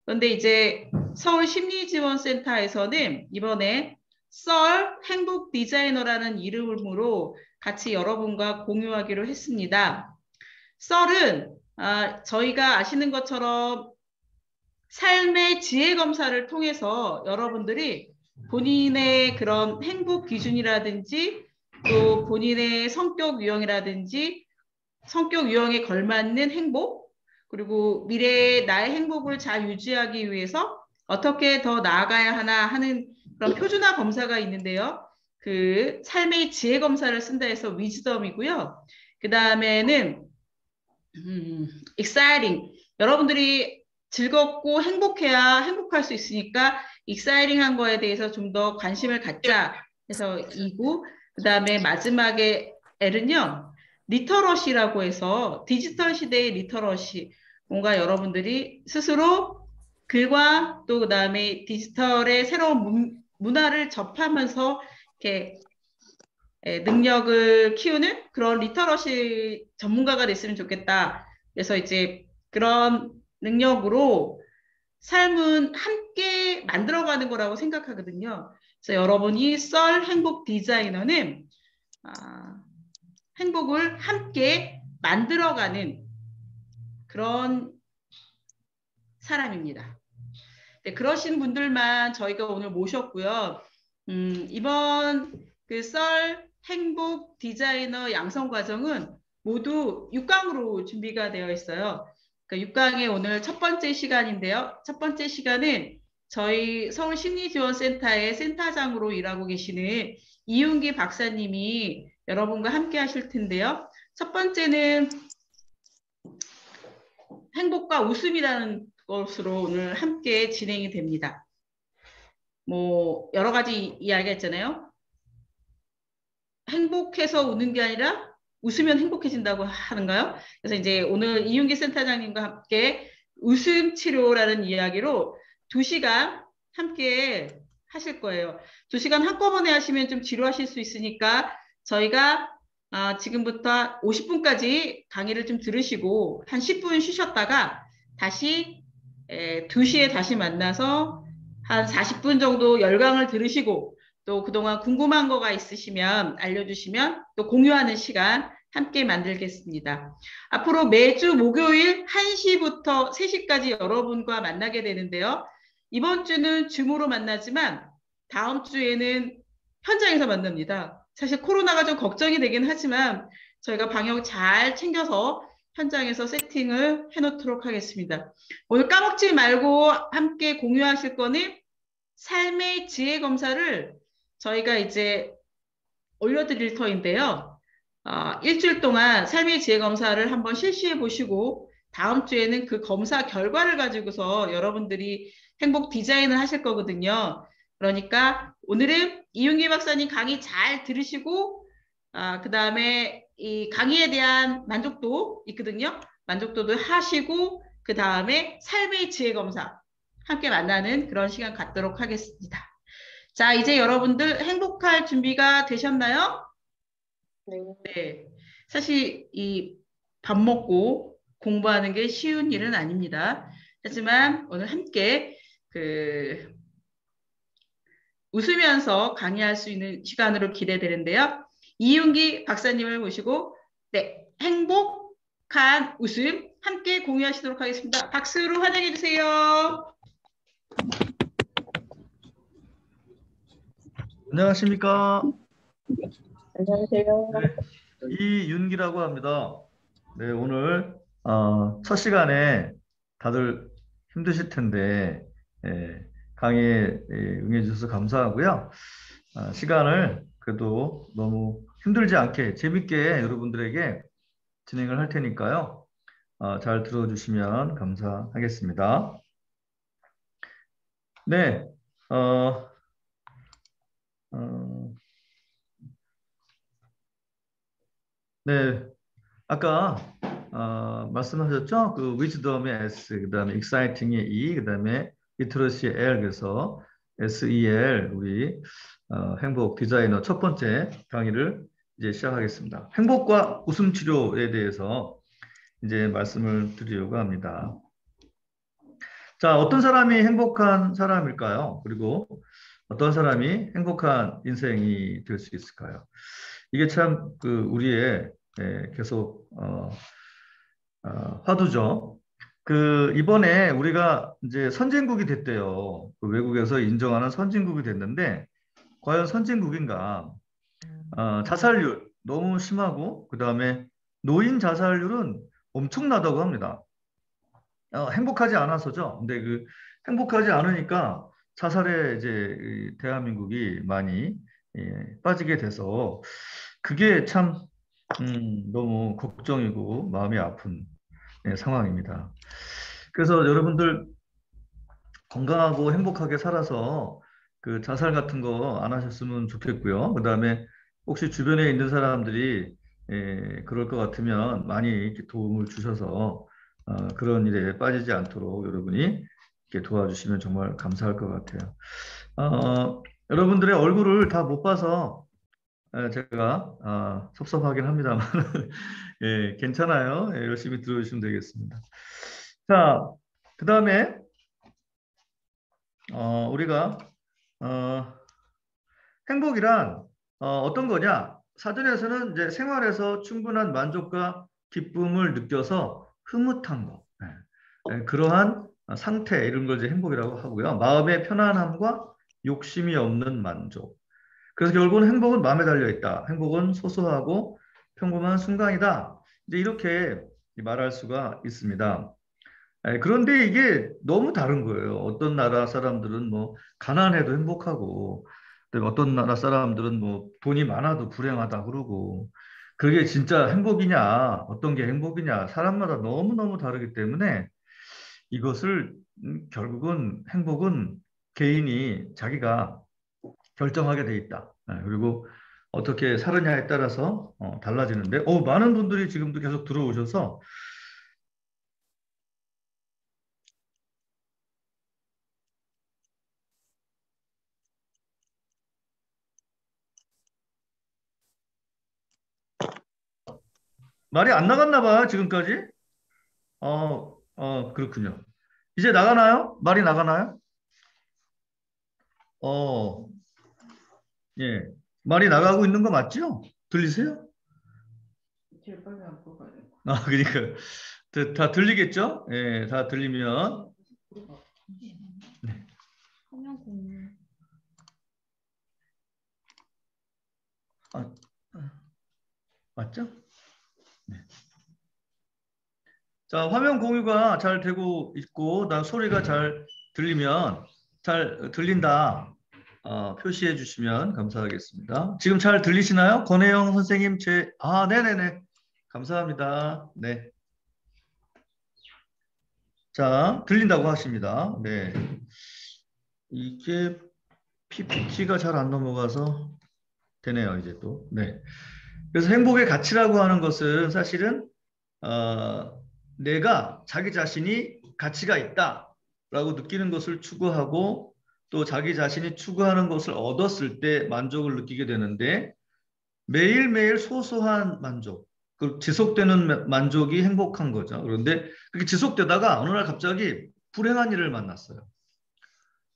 그런데 이제 서울심리지원센터에서는 이번에 썰 행복 디자이너라는 이름으로 같이 여러분과 공유하기로 했습니다. 썰은 저희가 아시는 것처럼 삶의 지혜 검사를 통해서 여러분들이 본인의 그런 행복 기준이라든지 또 본인의 성격 유형이라든지 성격 유형에 걸맞는 행복, 그리고 미래의 나의 행복을 잘 유지하기 위해서 어떻게 더 나아가야 하나 하는 그런 표준화 검사가 있는데요. 그 삶의 지혜 검사를 쓴다 해서 위즈덤이고요. 그 다음에는 exciting. 여러분들이 즐겁고 행복해야 행복할 수 있으니까 exciting한 거에 대해서 좀 더 관심을 갖자 해서 이고, 그 다음에 마지막에 L은요, 리터러시라고 해서 디지털 시대의 리터러시. 뭔가 여러분들이 스스로 글과 또 그 다음에 디지털의 새로운 문화를 접하면서 이렇게 능력을 키우는 그런 리터러시 전문가가 됐으면 좋겠다. 그래서 이제 그런 능력으로 삶은 함께 만들어가는 거라고 생각하거든요. 그래서 여러분이 썰 행복 디자이너는 행복을 함께 만들어가는 그런 사람입니다. 네, 그러신 분들만 저희가 오늘 모셨고요. 이번 그 썰 행복 디자이너 양성 과정은 모두 6강으로 준비가 되어 있어요. 그러니까 6강의 오늘 첫 번째 시간인데요. 첫 번째 시간은 저희 서울심리지원센터의 센터장으로 일하고 계시는 이윤기 박사님이 여러분과 함께 하실 텐데요. 첫 번째는 행복과 웃음이라는 것으로 오늘 함께 진행이 됩니다. 뭐 여러 가지 이야기가 있잖아요. 행복해서 웃는 게 아니라 웃으면 행복해진다고 하는가요? 그래서 이제 오늘 이윤기 센터장님과 함께 웃음 치료라는 이야기로 2시간 함께 하실 거예요. 2시간 한꺼번에 하시면 좀 지루하실 수 있으니까 저희가 지금부터 50분까지 강의를 좀 들으시고 한 10분 쉬셨다가 다시 2시에 다시 만나서 한 40분 정도 열강을 들으시고 또 그동안 궁금한 거가 있으시면 알려주시면 또 공유하는 시간 함께 만들겠습니다. 앞으로 매주 목요일 1시부터 3시까지 여러분과 만나게 되는데요. 이번 주는 줌으로 만나지만 다음 주에는 현장에서 만납니다. 사실 코로나가 좀 걱정이 되긴 하지만 저희가 방역 잘 챙겨서 현장에서 세팅을 해놓도록 하겠습니다. 오늘 까먹지 말고 함께 공유하실 거는 삶의 지혜 검사를 저희가 이제 올려드릴 터인데요. 일주일 동안 삶의 지혜 검사를 한번 실시해 보시고 다음 주에는 그 검사 결과를 가지고서 여러분들이 행복 디자인을 하실 거거든요. 그러니까 오늘은 이윤기 박사님 강의 잘 들으시고 그 다음에 이 강의에 대한 만족도 있거든요. 만족도도 하시고 그 다음에 삶의 지혜 검사 함께 만나는 그런 시간 갖도록 하겠습니다. 자, 이제 여러분들 행복할 준비가 되셨나요? 네. 사실 이 밥 먹고 공부하는 게 쉬운 일은 아닙니다. 하지만 오늘 함께 그 웃으면서 강의할 수 있는 시간으로 기대되는데요. 이윤기 박사님을 모시고 네, 행복한 웃음 함께 공유하시도록 하겠습니다. 박수로 환영해 주세요. 안녕하십니까. 안녕하세요. 네, 이윤기라고 합니다. 네, 오늘 첫 시간에 다들 힘드실 텐데 강의에 응해 주셔서 감사하고요. 시간을 그래도 너무 힘들지 않게 재밌게 여러분들에게 진행을 할 테니까요. 잘 들어주시면 감사하겠습니다. 네, 네, 아까 말씀하셨죠? 그 위즈덤의 S, 그다음에 익사이팅의 E, 그다음에 리터러시의 L, 그래서 SEL 우리 행복 디자이너 첫 번째 강의를 이제 시작하겠습니다. 행복과 웃음 치료에 대해서 이제 말씀을 드리려고 합니다. 자, 어떤 사람이 행복한 사람일까요? 그리고 어떤 사람이 행복한 인생이 될 수 있을까요? 이게 참 그 우리의 계속 화두죠. 그 이번에 우리가 이제 선진국이 됐대요. 그 외국에서 인정하는 선진국이 됐는데 과연 선진국인가? 자살률 너무 심하고 그다음에 노인 자살률은 엄청나다고 합니다. 행복하지 않아서죠. 근데 그 행복하지 않으니까 자살에 이제 이 대한민국이 많이 빠지게 돼서 그게 참 너무 걱정이고 마음이 아픈 상황입니다. 그래서 여러분들 건강하고 행복하게 살아서 그 자살 같은 거 안 하셨으면 좋겠고요. 그다음에 혹시 주변에 있는 사람들이 그럴 것 같으면 많이 이렇게 도움을 주셔서 그런 일에 빠지지 않도록 여러분이 이렇게 도와주시면 정말 감사할 것 같아요. 여러분들의 얼굴을 다 못 봐서 제가 섭섭하긴 합니다만 예, 괜찮아요. 예, 열심히 들어주시면 되겠습니다. 자, 그 다음에 우리가 어, 행복이란 어떤 거냐? 사전에서는 이제 생활에서 충분한 만족과 기쁨을 느껴서 흐뭇한 거. 그러한 상태 이런 걸 이제 행복이라고 하고요. 마음의 편안함과 욕심이 없는 만족. 그래서 결국은 행복은 마음에 달려 있다. 행복은 소소하고 평범한 순간이다. 이제 이렇게 말할 수가 있습니다. 그런데 이게 너무 다른 거예요. 어떤 나라 사람들은 뭐 가난해도 행복하고, 어떤 나라 사람들은 뭐 돈이 많아도 불행하다 그러고, 그게 진짜 행복이냐, 어떤 게 행복이냐, 사람마다 너무너무 다르기 때문에 이것을 결국은 행복은 개인이 자기가 결정하게 돼 있다. 그리고 어떻게 사느냐에 따라서 달라지는데, 많은 분들이 지금도 계속 들어오셔서 말이 안 나갔나 봐요, 지금까지. 그렇군요. 이제 나가나요? 말이 나가나요? 어, 예. 말이 나가고 있는 거 맞죠? 들리세요? 제일 빨리 안 꺼가요. 그러니까 다 들리겠죠? 예, 다 들리면 네. 화면 공유. 맞죠? 네. 자, 화면 공유가 잘 되고 있고, 난 소리가 잘 들리면 잘 들린다. 표시해 주시면 감사하겠습니다. 지금 잘 들리시나요? 권혜영 선생님, 네네네. 감사합니다. 네. 자, 들린다고 하십니다. 네. 이게 PPT가 잘 안 넘어가서 되네요, 이제 또. 네. 그래서 행복의 가치라고 하는 것은 사실은, 내가 자기 자신이 가치가 있다라고 느끼는 것을 추구하고 또 자기 자신이 추구하는 것을 얻었을 때 만족을 느끼게 되는데 매일매일 소소한 만족, 그 지속되는 만족이 행복한 거죠. 그런데 그게 지속되다가 어느 날 갑자기 불행한 일을 만났어요.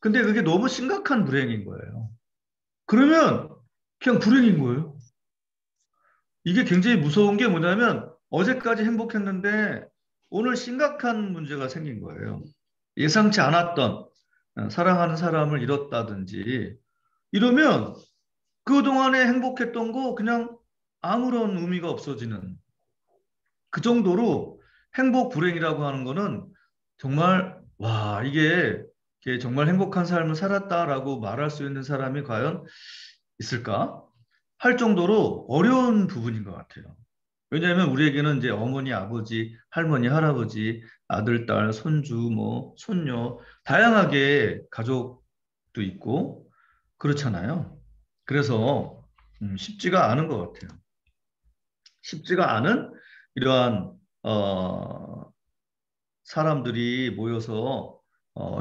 근데 그게 너무 심각한 불행인 거예요. 그러면 그냥 불행인 거예요. 이게 굉장히 무서운 게 뭐냐면 어제까지 행복했는데 오늘 심각한 문제가 생긴 거예요. 예상치 않았던 사랑하는 사람을 잃었다든지 이러면 그동안에 행복했던 거 그냥 아무런 의미가 없어지는 그 정도로 행복 불행이라고 하는 거는 정말 와 이게 정말 행복한 삶을 살았다라고 말할 수 있는 사람이 과연 있을까? 할 정도로 어려운 부분인 것 같아요. 왜냐하면 우리에게는 이제 어머니, 아버지, 할머니, 할아버지, 아들, 딸, 손주, 뭐 손녀 다양하게 가족도 있고 그렇잖아요. 그래서 쉽지가 않은 것 같아요. 쉽지가 않은 이러한 사람들이 모여서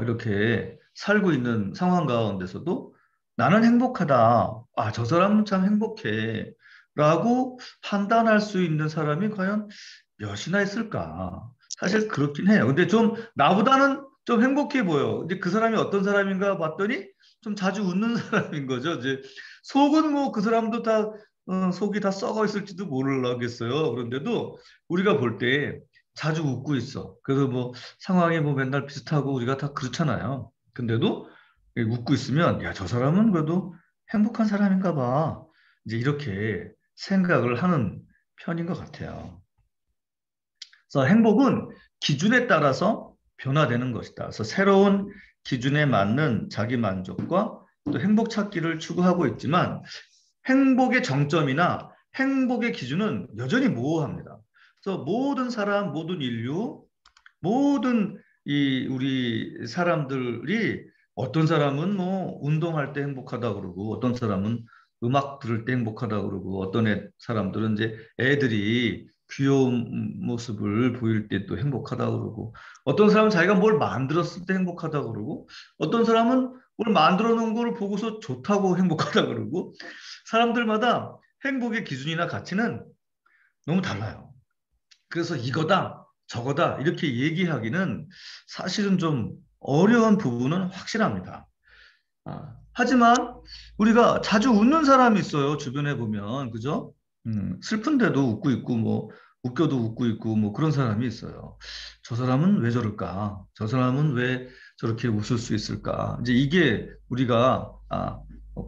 이렇게 살고 있는 상황 가운데서도 나는 행복하다. 저 사람은 참 행복해. 라고 판단할 수 있는 사람이 과연 몇이나 있을까? 사실 그렇긴 해요. 근데 좀 나보다는 좀 행복해 보여. 이제 그 사람이 어떤 사람인가 봤더니 좀 자주 웃는 사람인 거죠. 이제 속은 뭐 그 사람도 다 속이 다 썩어 있을지도 모르겠어요. 그런데도 우리가 볼 때 자주 웃고 있어. 그래서 뭐 상황이 뭐 맨날 비슷하고 우리가 다 그렇잖아요. 근데도 웃고 있으면 야, 저 사람은 그래도 행복한 사람인가 봐. 이제 이렇게 생각을 하는 편인 것 같아요. 그래서 행복은 기준에 따라서 변화되는 것이다. 그래서 새로운 기준에 맞는 자기 만족과 또 행복 찾기를 추구하고 있지만 행복의 정점이나 행복의 기준은 여전히 모호합니다. 그래서 모든 사람, 모든 인류, 모든 우리 사람들이 어떤 사람은 뭐 운동할 때 행복하다 그러고 어떤 사람은 음악 들을 때 행복하다 그러고 어떤 사람들은 이제 애들이 귀여운 모습을 보일 때 또 행복하다 그러고 어떤 사람은 자기가 뭘 만들었을 때 행복하다 그러고 어떤 사람은 뭘 만들어 놓은 걸 보고서 좋다고 행복하다 그러고 사람들마다 행복의 기준이나 가치는 너무 달라요. 그래서 이거다, 저거다 이렇게 얘기하기는 사실은 좀 어려운 부분은 확실합니다. 하지만 우리가 자주 웃는 사람이 있어요. 주변에 보면 그죠? 슬픈데도 웃고 있고 뭐 웃겨도 웃고 있고 뭐 그런 사람이 있어요. 저 사람은 왜 저럴까? 저 사람은 왜 저렇게 웃을 수 있을까? 이제 이게 우리가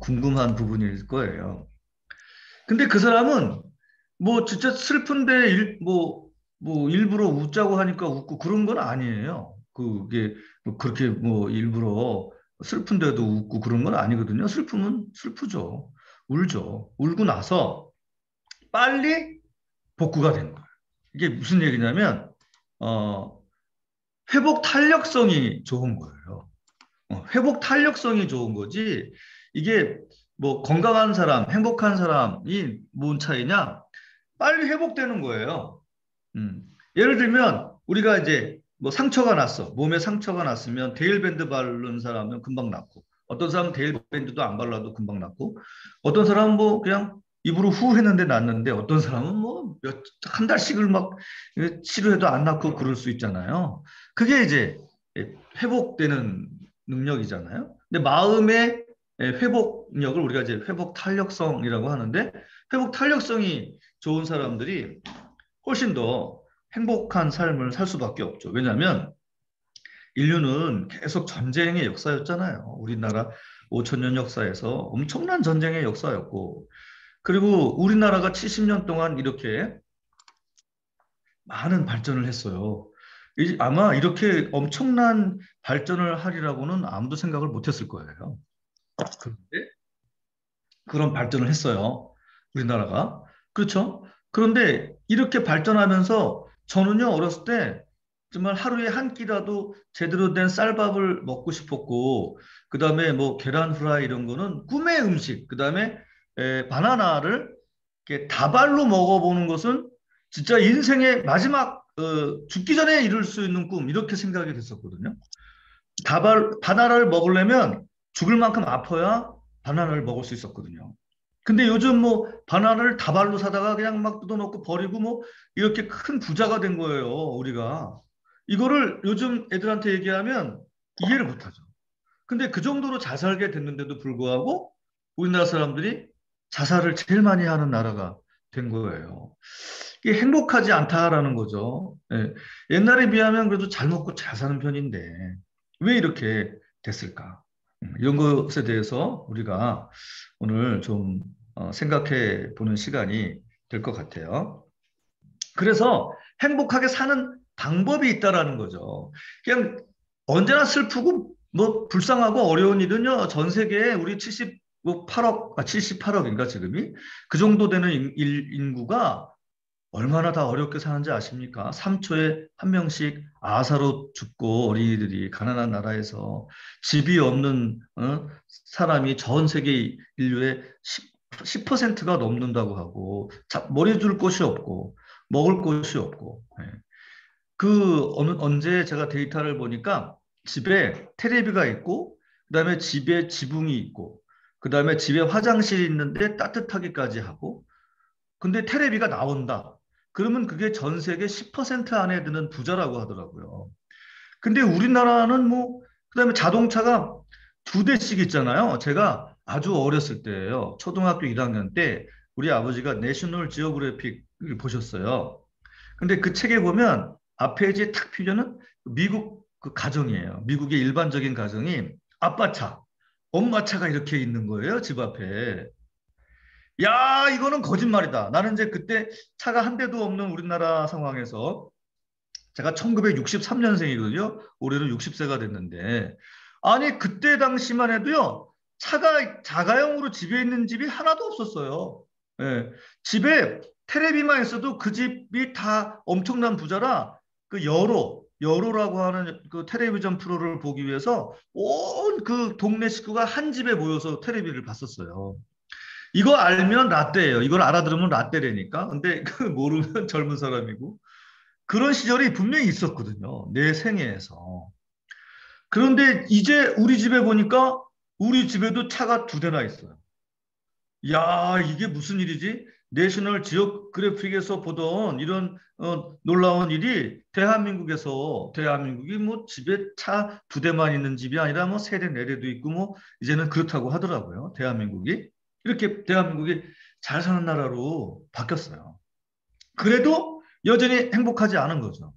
궁금한 부분일 거예요. 근데 그 사람은 뭐 진짜 슬픈데 뭐 일부러 웃자고 하니까 웃고 그런 건 아니에요. 그게 뭐 그렇게 뭐 일부러 슬픈데도 웃고 그런 건 아니거든요. 슬프면 슬프죠. 울죠. 울고 나서 빨리 복구가 되는 거예요. 이게 무슨 얘기냐면 회복 탄력성이 좋은 거예요. 회복 탄력성이 좋은 거지. 이게 뭐 건강한 사람, 행복한 사람이 뭔 차이냐? 빨리 회복되는 거예요. 예를 들면 우리가 이제 뭐 상처가 났어. 몸에 상처가 났으면 데일밴드 바르는 사람은 금방 낫고 어떤 사람은 데일밴드도 안 발라도 금방 낫고 어떤 사람은 뭐 그냥 입으로 후 했는데 낫는데 어떤 사람은 뭐 한 달씩을 막 치료해도 안 낫고 그럴 수 있잖아요. 그게 이제 회복되는 능력이잖아요. 근데 마음의 회복력을 우리가 이제 회복 탄력성이라고 하는데 회복 탄력성이 좋은 사람들이 훨씬 더 행복한 삶을 살 수밖에 없죠. 왜냐하면 인류는 계속 전쟁의 역사였잖아요. 우리나라 5천 년 역사에서 엄청난 전쟁의 역사였고, 그리고 우리나라가 70년 동안 이렇게 많은 발전을 했어요. 아마 이렇게 엄청난 발전을 하리라고는 아무도 생각을 못했을 거예요. 그런데 그런 발전을 했어요. 우리나라가. 그렇죠? 그런데 이렇게 발전하면서 저는요, 어렸을 때 정말 하루에 한 끼라도 제대로 된 쌀밥을 먹고 싶었고, 그 다음에 뭐 계란 후라이 이런 거는 꿈의 음식, 그 다음에 바나나를 이렇게 다발로 먹어보는 것은 진짜 인생의 마지막, 죽기 전에 이룰 수 있는 꿈, 이렇게 생각이 됐었거든요. 바나나를 먹으려면 죽을 만큼 아파야 바나나를 먹을 수 있었거든요. 근데 요즘 뭐 바나나를 다발로 사다가 그냥 막 뜯어놓고 버리고 뭐 이렇게 큰 부자가 된 거예요, 우리가. 이거를 요즘 애들한테 얘기하면 이해를 못하죠. 근데 그 정도로 잘 살게 됐는데도 불구하고 우리나라 사람들이 자살을 제일 많이 하는 나라가 된 거예요. 이게 행복하지 않다라는 거죠. 예. 옛날에 비하면 그래도 잘 먹고 잘 사는 편인데 왜 이렇게 됐을까? 이런 것에 대해서 우리가 오늘 좀 생각해 보는 시간이 될 것 같아요. 그래서 행복하게 사는 방법이 있다라는 거죠. 그냥 언제나 슬프고 뭐 불쌍하고 어려운 일은요. 전 세계에 우리 78억인가 지금이 그 정도 되는 인구가 얼마나 다 어렵게 사는지 아십니까? 3초에 한 명씩 아사로 죽고 어린이들이 가난한 나라에서 집이 없는 사람이 전 세계 인류의 10%가 넘는다고 하고 머리 둘 곳이 없고 먹을 곳이 없고 언제 제가 데이터를 보니까 집에 테레비가 있고 그다음에 집에 지붕이 있고 그다음에 집에 화장실이 있는데 따뜻하기까지 하고 근데 테레비가 나온다. 그러면 그게 전 세계 10% 안에 드는 부자라고 하더라고요. 근데 우리나라는 뭐 그다음에 자동차가 2대씩 있잖아요. 제가 아주 어렸을 때예요. 초등학교 1학년 때 우리 아버지가 내셔널 지오그래픽을 보셨어요. 근데 그 책에 보면 앞에 이제 탁 피면은 미국 그 가정이에요. 미국의 일반적인 가정이 아빠 차, 엄마 차가 이렇게 있는 거예요. 집 앞에. 야, 이거는 거짓말이다. 나는 이제 그때 차가 한 대도 없는 우리나라 상황에서 제가 1963년생이거든요. 올해는 60세가 됐는데. 아니, 그때 당시만 해도요, 차가 자가용으로 집에 있는 집이 하나도 없었어요. 예. 집에 테레비만 있어도 그 집이 다 엄청난 부자라 그 여로라고 하는 그 텔레비전 프로를 보기 위해서 온 그 동네 식구가 한 집에 모여서 텔레비를 봤었어요. 이거 알면 라떼예요. 이걸 알아들으면 라떼라니까. 근데 그 모르면 젊은 사람이고. 그런 시절이 분명히 있었거든요. 내 생애에서. 그런데 이제 우리 집에 보니까 우리 집에도 차가 2대나 있어요. 야, 이게 무슨 일이지? 내셔널 지오그래픽에서 보던 이런 놀라운 일이 대한민국이 뭐 집에 차 2대만 있는 집이 아니라 뭐 3대, 4대도 있고 뭐 이제는 그렇다고 하더라고요. 대한민국이. 이렇게 대한민국이 잘 사는 나라로 바뀌었어요. 그래도 여전히 행복하지 않은 거죠.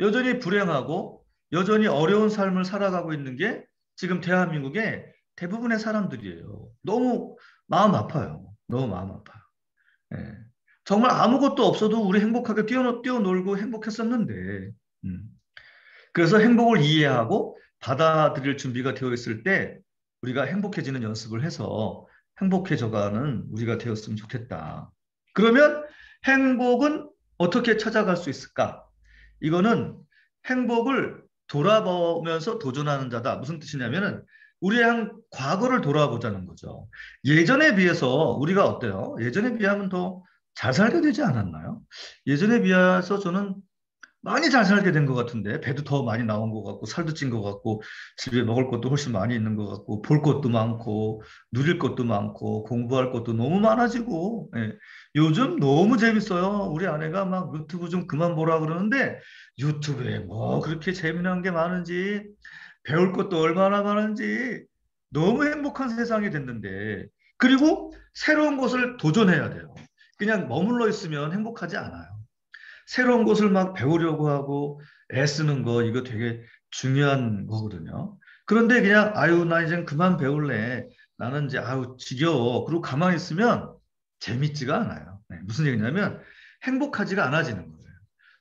여전히 불행하고 여전히 어려운 삶을 살아가고 있는 게 지금 대한민국의 대부분의 사람들이에요. 너무 마음 아파요. 너무 마음 아파요. 예. 정말 아무것도 없어도 우리 행복하게 뛰어놀고 행복했었는데, 음. 그래서 행복을 이해하고 받아들일 준비가 되어 있을 때 우리가 행복해지는 연습을 해서 행복해져가는 우리가 되었으면 좋겠다. 그러면 행복은 어떻게 찾아갈 수 있을까? 이거는 행복을 돌아보면서 도전하는 자다. 무슨 뜻이냐면은 우리의 한 과거를 돌아보자는 거죠. 예전에 비해서 우리가 어때요? 예전에 비하면 더 잘 살게 되지 않았나요? 예전에 비해서 저는 많이 잘 살게 된 것 같은데 배도 더 많이 나온 것 같고 살도 찐 것 같고 집에 먹을 것도 훨씬 많이 있는 것 같고 볼 것도 많고 누릴 것도 많고 공부할 것도 너무 많아지고 예. 요즘 너무 재밌어요. 우리 아내가 막 유튜브 좀 그만 보라 그러는데 유튜브에 뭐 그렇게 재미난 게 많은지 배울 것도 얼마나 많은지 너무 행복한 세상이 됐는데 그리고 새로운 것을 도전해야 돼요. 그냥 머물러 있으면 행복하지 않아요. 새로운 것을 막 배우려고 하고 애쓰는 거 이거 되게 중요한 거거든요. 그런데 그냥 아유 나 이제 그만 배울래. 나는 이제 아유 지겨워. 그리고 가만히 있으면 재밌지가 않아요. 네, 무슨 얘기냐면 행복하지가 않아지는 거예요.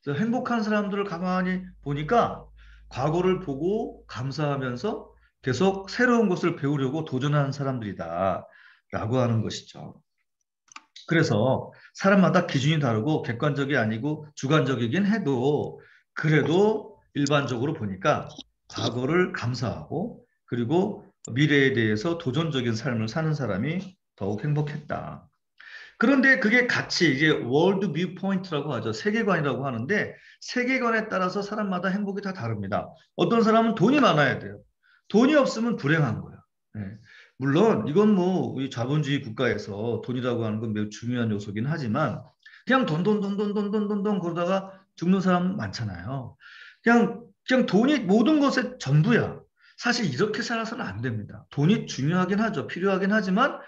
그래서 행복한 사람들을 가만히 보니까 과거를 보고 감사하면서 계속 새로운 것을 배우려고 도전하는 사람들이다라고 하는 것이죠. 그래서 사람마다 기준이 다르고 객관적이 아니고 주관적이긴 해도 그래도 일반적으로 보니까 과거를 감사하고 그리고 미래에 대해서 도전적인 삶을 사는 사람이 더욱 행복했다. 그런데 그게 같이 이제 월드 뷰 포인트라고 하죠. 세계관이라고 하는데 세계관에 따라서 사람마다 행복이 다 다릅니다. 어떤 사람은 돈이 많아야 돼요. 돈이 없으면 불행한 거예요. 네. 물론 이건 뭐 우리 자본주의 국가에서 돈이라고 하는 건 매우 중요한 요소긴 하지만 그냥 돈 그러다가 죽는 사람 많잖아요. 그냥 돈이 모든 것의 전부야. 사실 이렇게 살아서는 안 됩니다. 돈이 중요하긴 하죠. 필요하긴 하지만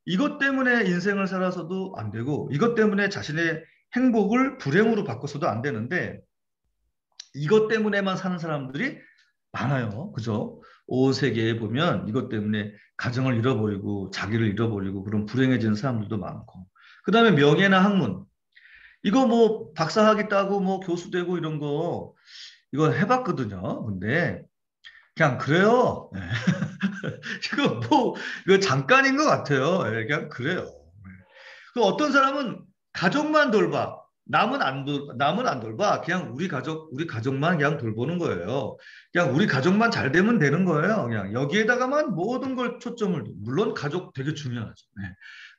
이것 때문에 인생을 살아서도 안 되고 이것 때문에 자신의 행복을 불행으로 바꿔서도 안 되는데 이것 때문에만 사는 사람들이 많아요. 그죠? 온 세계에 보면 이것 때문에 가정을 잃어버리고 자기를 잃어버리고 그런 불행해지는 사람들도 많고. 그다음에 명예나 학문. 이거 뭐 박사학위 따고 뭐 교수 되고 이런 거 이거 해봤거든요. 근데 그냥 그래요. 네. 이거 뭐 이거 잠깐인 것 같아요. 예, 그냥 그래요. 그 어떤 사람은 가족만 돌봐. 남은 안 돌봐. 그냥 우리 가족만 그냥 돌보는 거예요. 그냥 우리 가족만 잘 되면 되는 거예요. 그냥 여기에다가만 모든 걸 초점을 물론 가족 되게 중요하죠. 네.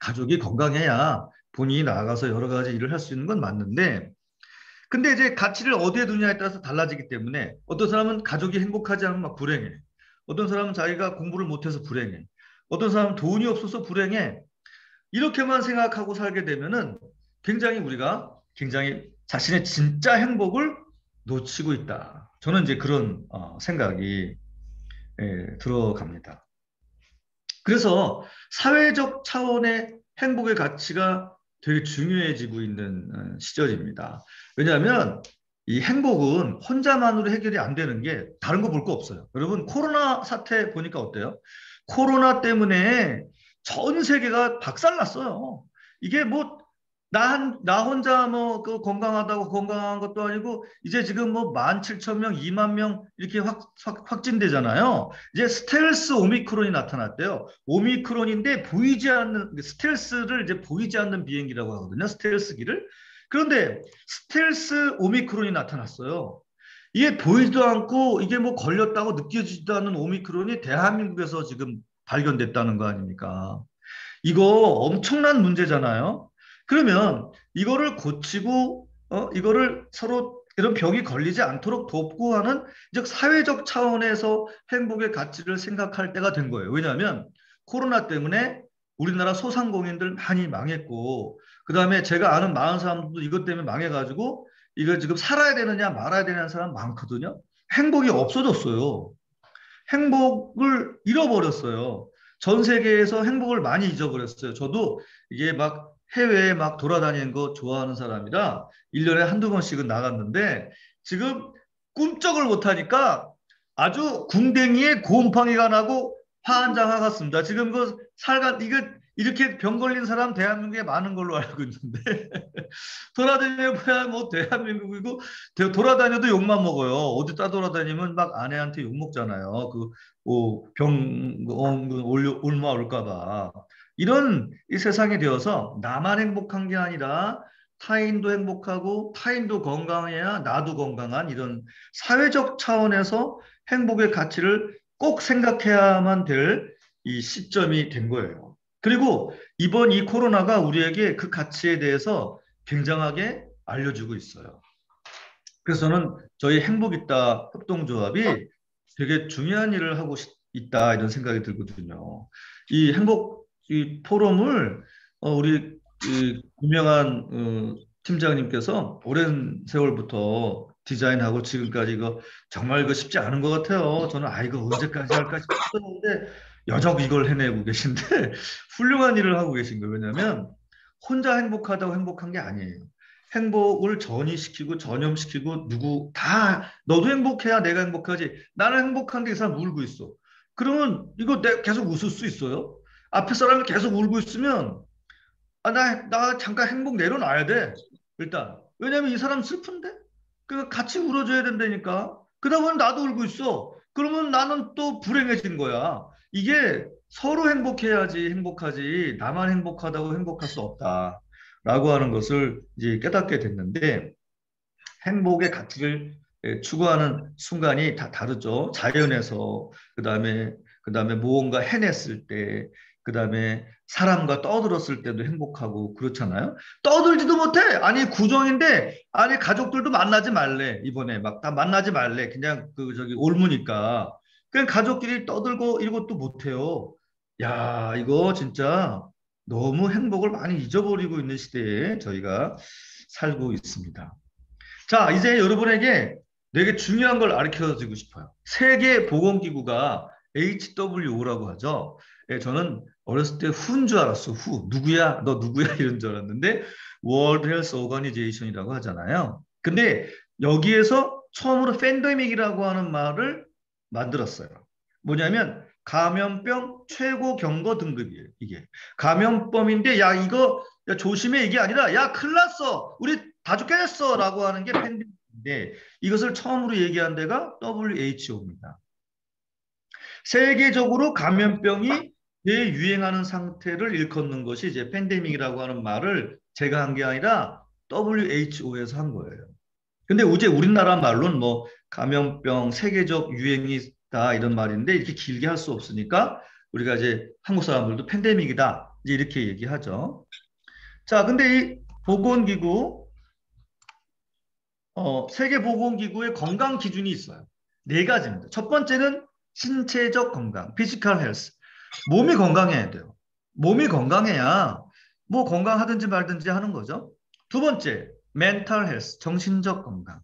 가족이 건강해야 본인이 나아가서 여러 가지 일을 할 수 있는 건 맞는데 근데 이제 가치를 어디에 두냐에 따라서 달라지기 때문에 어떤 사람은 가족이 행복하지 않으면 막 불행해. 어떤 사람은 자기가 공부를 못해서 불행해. 어떤 사람은 돈이 없어서 불행해. 이렇게만 생각하고 살게 되면은 굉장히 우리가 굉장히 자신의 진짜 행복을 놓치고 있다. 저는 이제 그런 생각이 들어갑니다. 그래서 사회적 차원의 행복의 가치가 되게 중요해지고 있는 시절입니다. 왜냐하면 이 행복은 혼자만으로 해결이 안 되는 게 다른 거 볼 거 없어요. 여러분 코로나 사태 보니까 어때요? 코로나 때문에 전 세계가 박살났어요. 이게 뭐 나 혼자 뭐 그 건강하다고 건강한 것도 아니고 이제 지금 뭐 17,000명, 2만 명 이렇게 확진되잖아요. 이제 스텔스 오미크론이 나타났대요. 오미크론인데 보이지 않는 스텔스를 이제 보이지 않는 비행기라고 하거든요. 스텔스기를. 그런데 스텔스 오미크론이 나타났어요. 이게 보이지도 않고 이게 뭐 걸렸다고 느껴지지도 않는 오미크론이 대한민국에서 지금 발견됐다는 거 아닙니까? 이거 엄청난 문제잖아요. 그러면 이거를 고치고 이거를 서로 이런 병이 걸리지 않도록 돕고 하는 즉 사회적 차원에서 행복의 가치를 생각할 때가 된 거예요. 왜냐하면 코로나 때문에 우리나라 소상공인들 많이 망했고 그다음에 제가 아는 많은 사람들도 이것 때문에 망해가지고 이거 지금 살아야 되느냐 말아야 되느냐 사람 많거든요. 행복이 없어졌어요. 행복을 잃어버렸어요. 전 세계에서 행복을 많이 잊어버렸어요. 저도 이게 막 해외에 막 돌아다니는 거 좋아하는 사람이라 1년에 한두 번씩은 나갔는데 지금 꿈쩍을 못하니까 아주 궁뎅이에 곰팡이가 나고 화한장화 같습니다. 지금 그 살간 이거 이렇게 병 걸린 사람 대한민국에 많은 걸로 알고 있는데 돌아다녀봐야 뭐 대한민국이고 돌아다녀도 욕만 먹어요. 어디 따돌아다니면 막 아내한테 욕 먹잖아요. 병 올마 올까 봐. 이런 이 세상이 되어서 나만 행복한 게 아니라 타인도 행복하고 타인도 건강해야 나도 건강한 이런 사회적 차원에서 행복의 가치를 꼭 생각해야만 될 이 시점이 된 거예요. 그리고 이번 이 코로나가 우리에게 그 가치에 대해서 굉장하게 알려주고 있어요. 그래서 저는 저희 행복있다 협동조합이 되게 중요한 일을 하고 있다 이런 생각이 들거든요. 이 행복 이 포럼을 우리 유명한 팀장님께서 오랜 세월부터 디자인하고 지금까지 이거 정말 이거 쉽지 않은 것 같아요. 저는 이거 언제까지 할까 싶었는데 여적 이걸 해내고 계신데 훌륭한 일을 하고 계신 거예요. 왜냐하면 혼자 행복하다고 행복한 게 아니에요. 행복을 전이시키고 전염시키고 누구 다 너도 행복해야 내가 행복하지. 나는 행복한데 이 사람 울고 있어. 그러면 이거 계속 웃을 수 있어요? 앞에 사람이 계속 울고 있으면 나 잠깐 행복 내려놔야 돼. 일단. 왜냐면 이 사람 슬픈데? 그 같이 울어줘야 된다니까. 그러다 보면 나도 울고 있어. 그러면 나는 또 불행해진 거야. 이게 서로 행복해야지 행복하지. 나만 행복하다고 행복할 수 없다. 라고 하는 것을 이제 깨닫게 됐는데 행복의 가치를 추구하는 순간이 다 다르죠. 자연에서 그다음에 무언가 해냈을 때 그다음에 사람과 떠들었을 때도 행복하고 그렇잖아요. 떠들지도 못해. 아니 구정인데 아니 가족들도 만나지 말래. 이번에 막 다 만나지 말래. 그냥 저기 올무니까. 그냥 가족끼리 떠들고 이것도 못해요. 야, 이거 진짜 너무 행복을 많이 잊어버리고 있는 시대에 저희가 살고 있습니다. 자, 이제 여러분에게 되게 중요한 걸 가르쳐 주고 싶어요. 세계보건기구가 HWO라고 하죠. 예, 저는 어렸을 때 후인 줄 알았어. 후. 누구야? 너 누구야? 이런 줄 알았는데 World Health Organization이라고 하잖아요. 근데 여기에서 처음으로 팬데믹이라고 하는 말을 만들었어요. 뭐냐면 감염병 최고 경고 등급이에요. 이게 감염병인데 야 이거 야, 조심해 이게 아니라 야 큰일 났어. 우리 다 죽게 됐어 라고 하는 게 팬데믹인데 이것을 처음으로 얘기한 데가 WHO입니다. 세계적으로 감염병이 대유행하는 상태를 일컫는 것이 이제 팬데믹이라고 하는 말을 제가 한 게 아니라 WHO에서 한 거예요. 근데 이제 우리나라 말로는 뭐 감염병 세계적 유행이다 이런 말인데 이렇게 길게 할 수 없으니까 우리가 이제 한국 사람들도 팬데믹이다 이제 이렇게 얘기하죠. 자, 근데 이 보건기구 세계보건기구의 건강 기준이 있어요. 4가지입니다. 첫 번째는 신체적 건강, 피지컬 헬스. 몸이 건강해야 돼요. 몸이 건강해야 뭐 건강하든지 말든지 하는 거죠. 두 번째, 멘탈 헬스, 정신적 건강.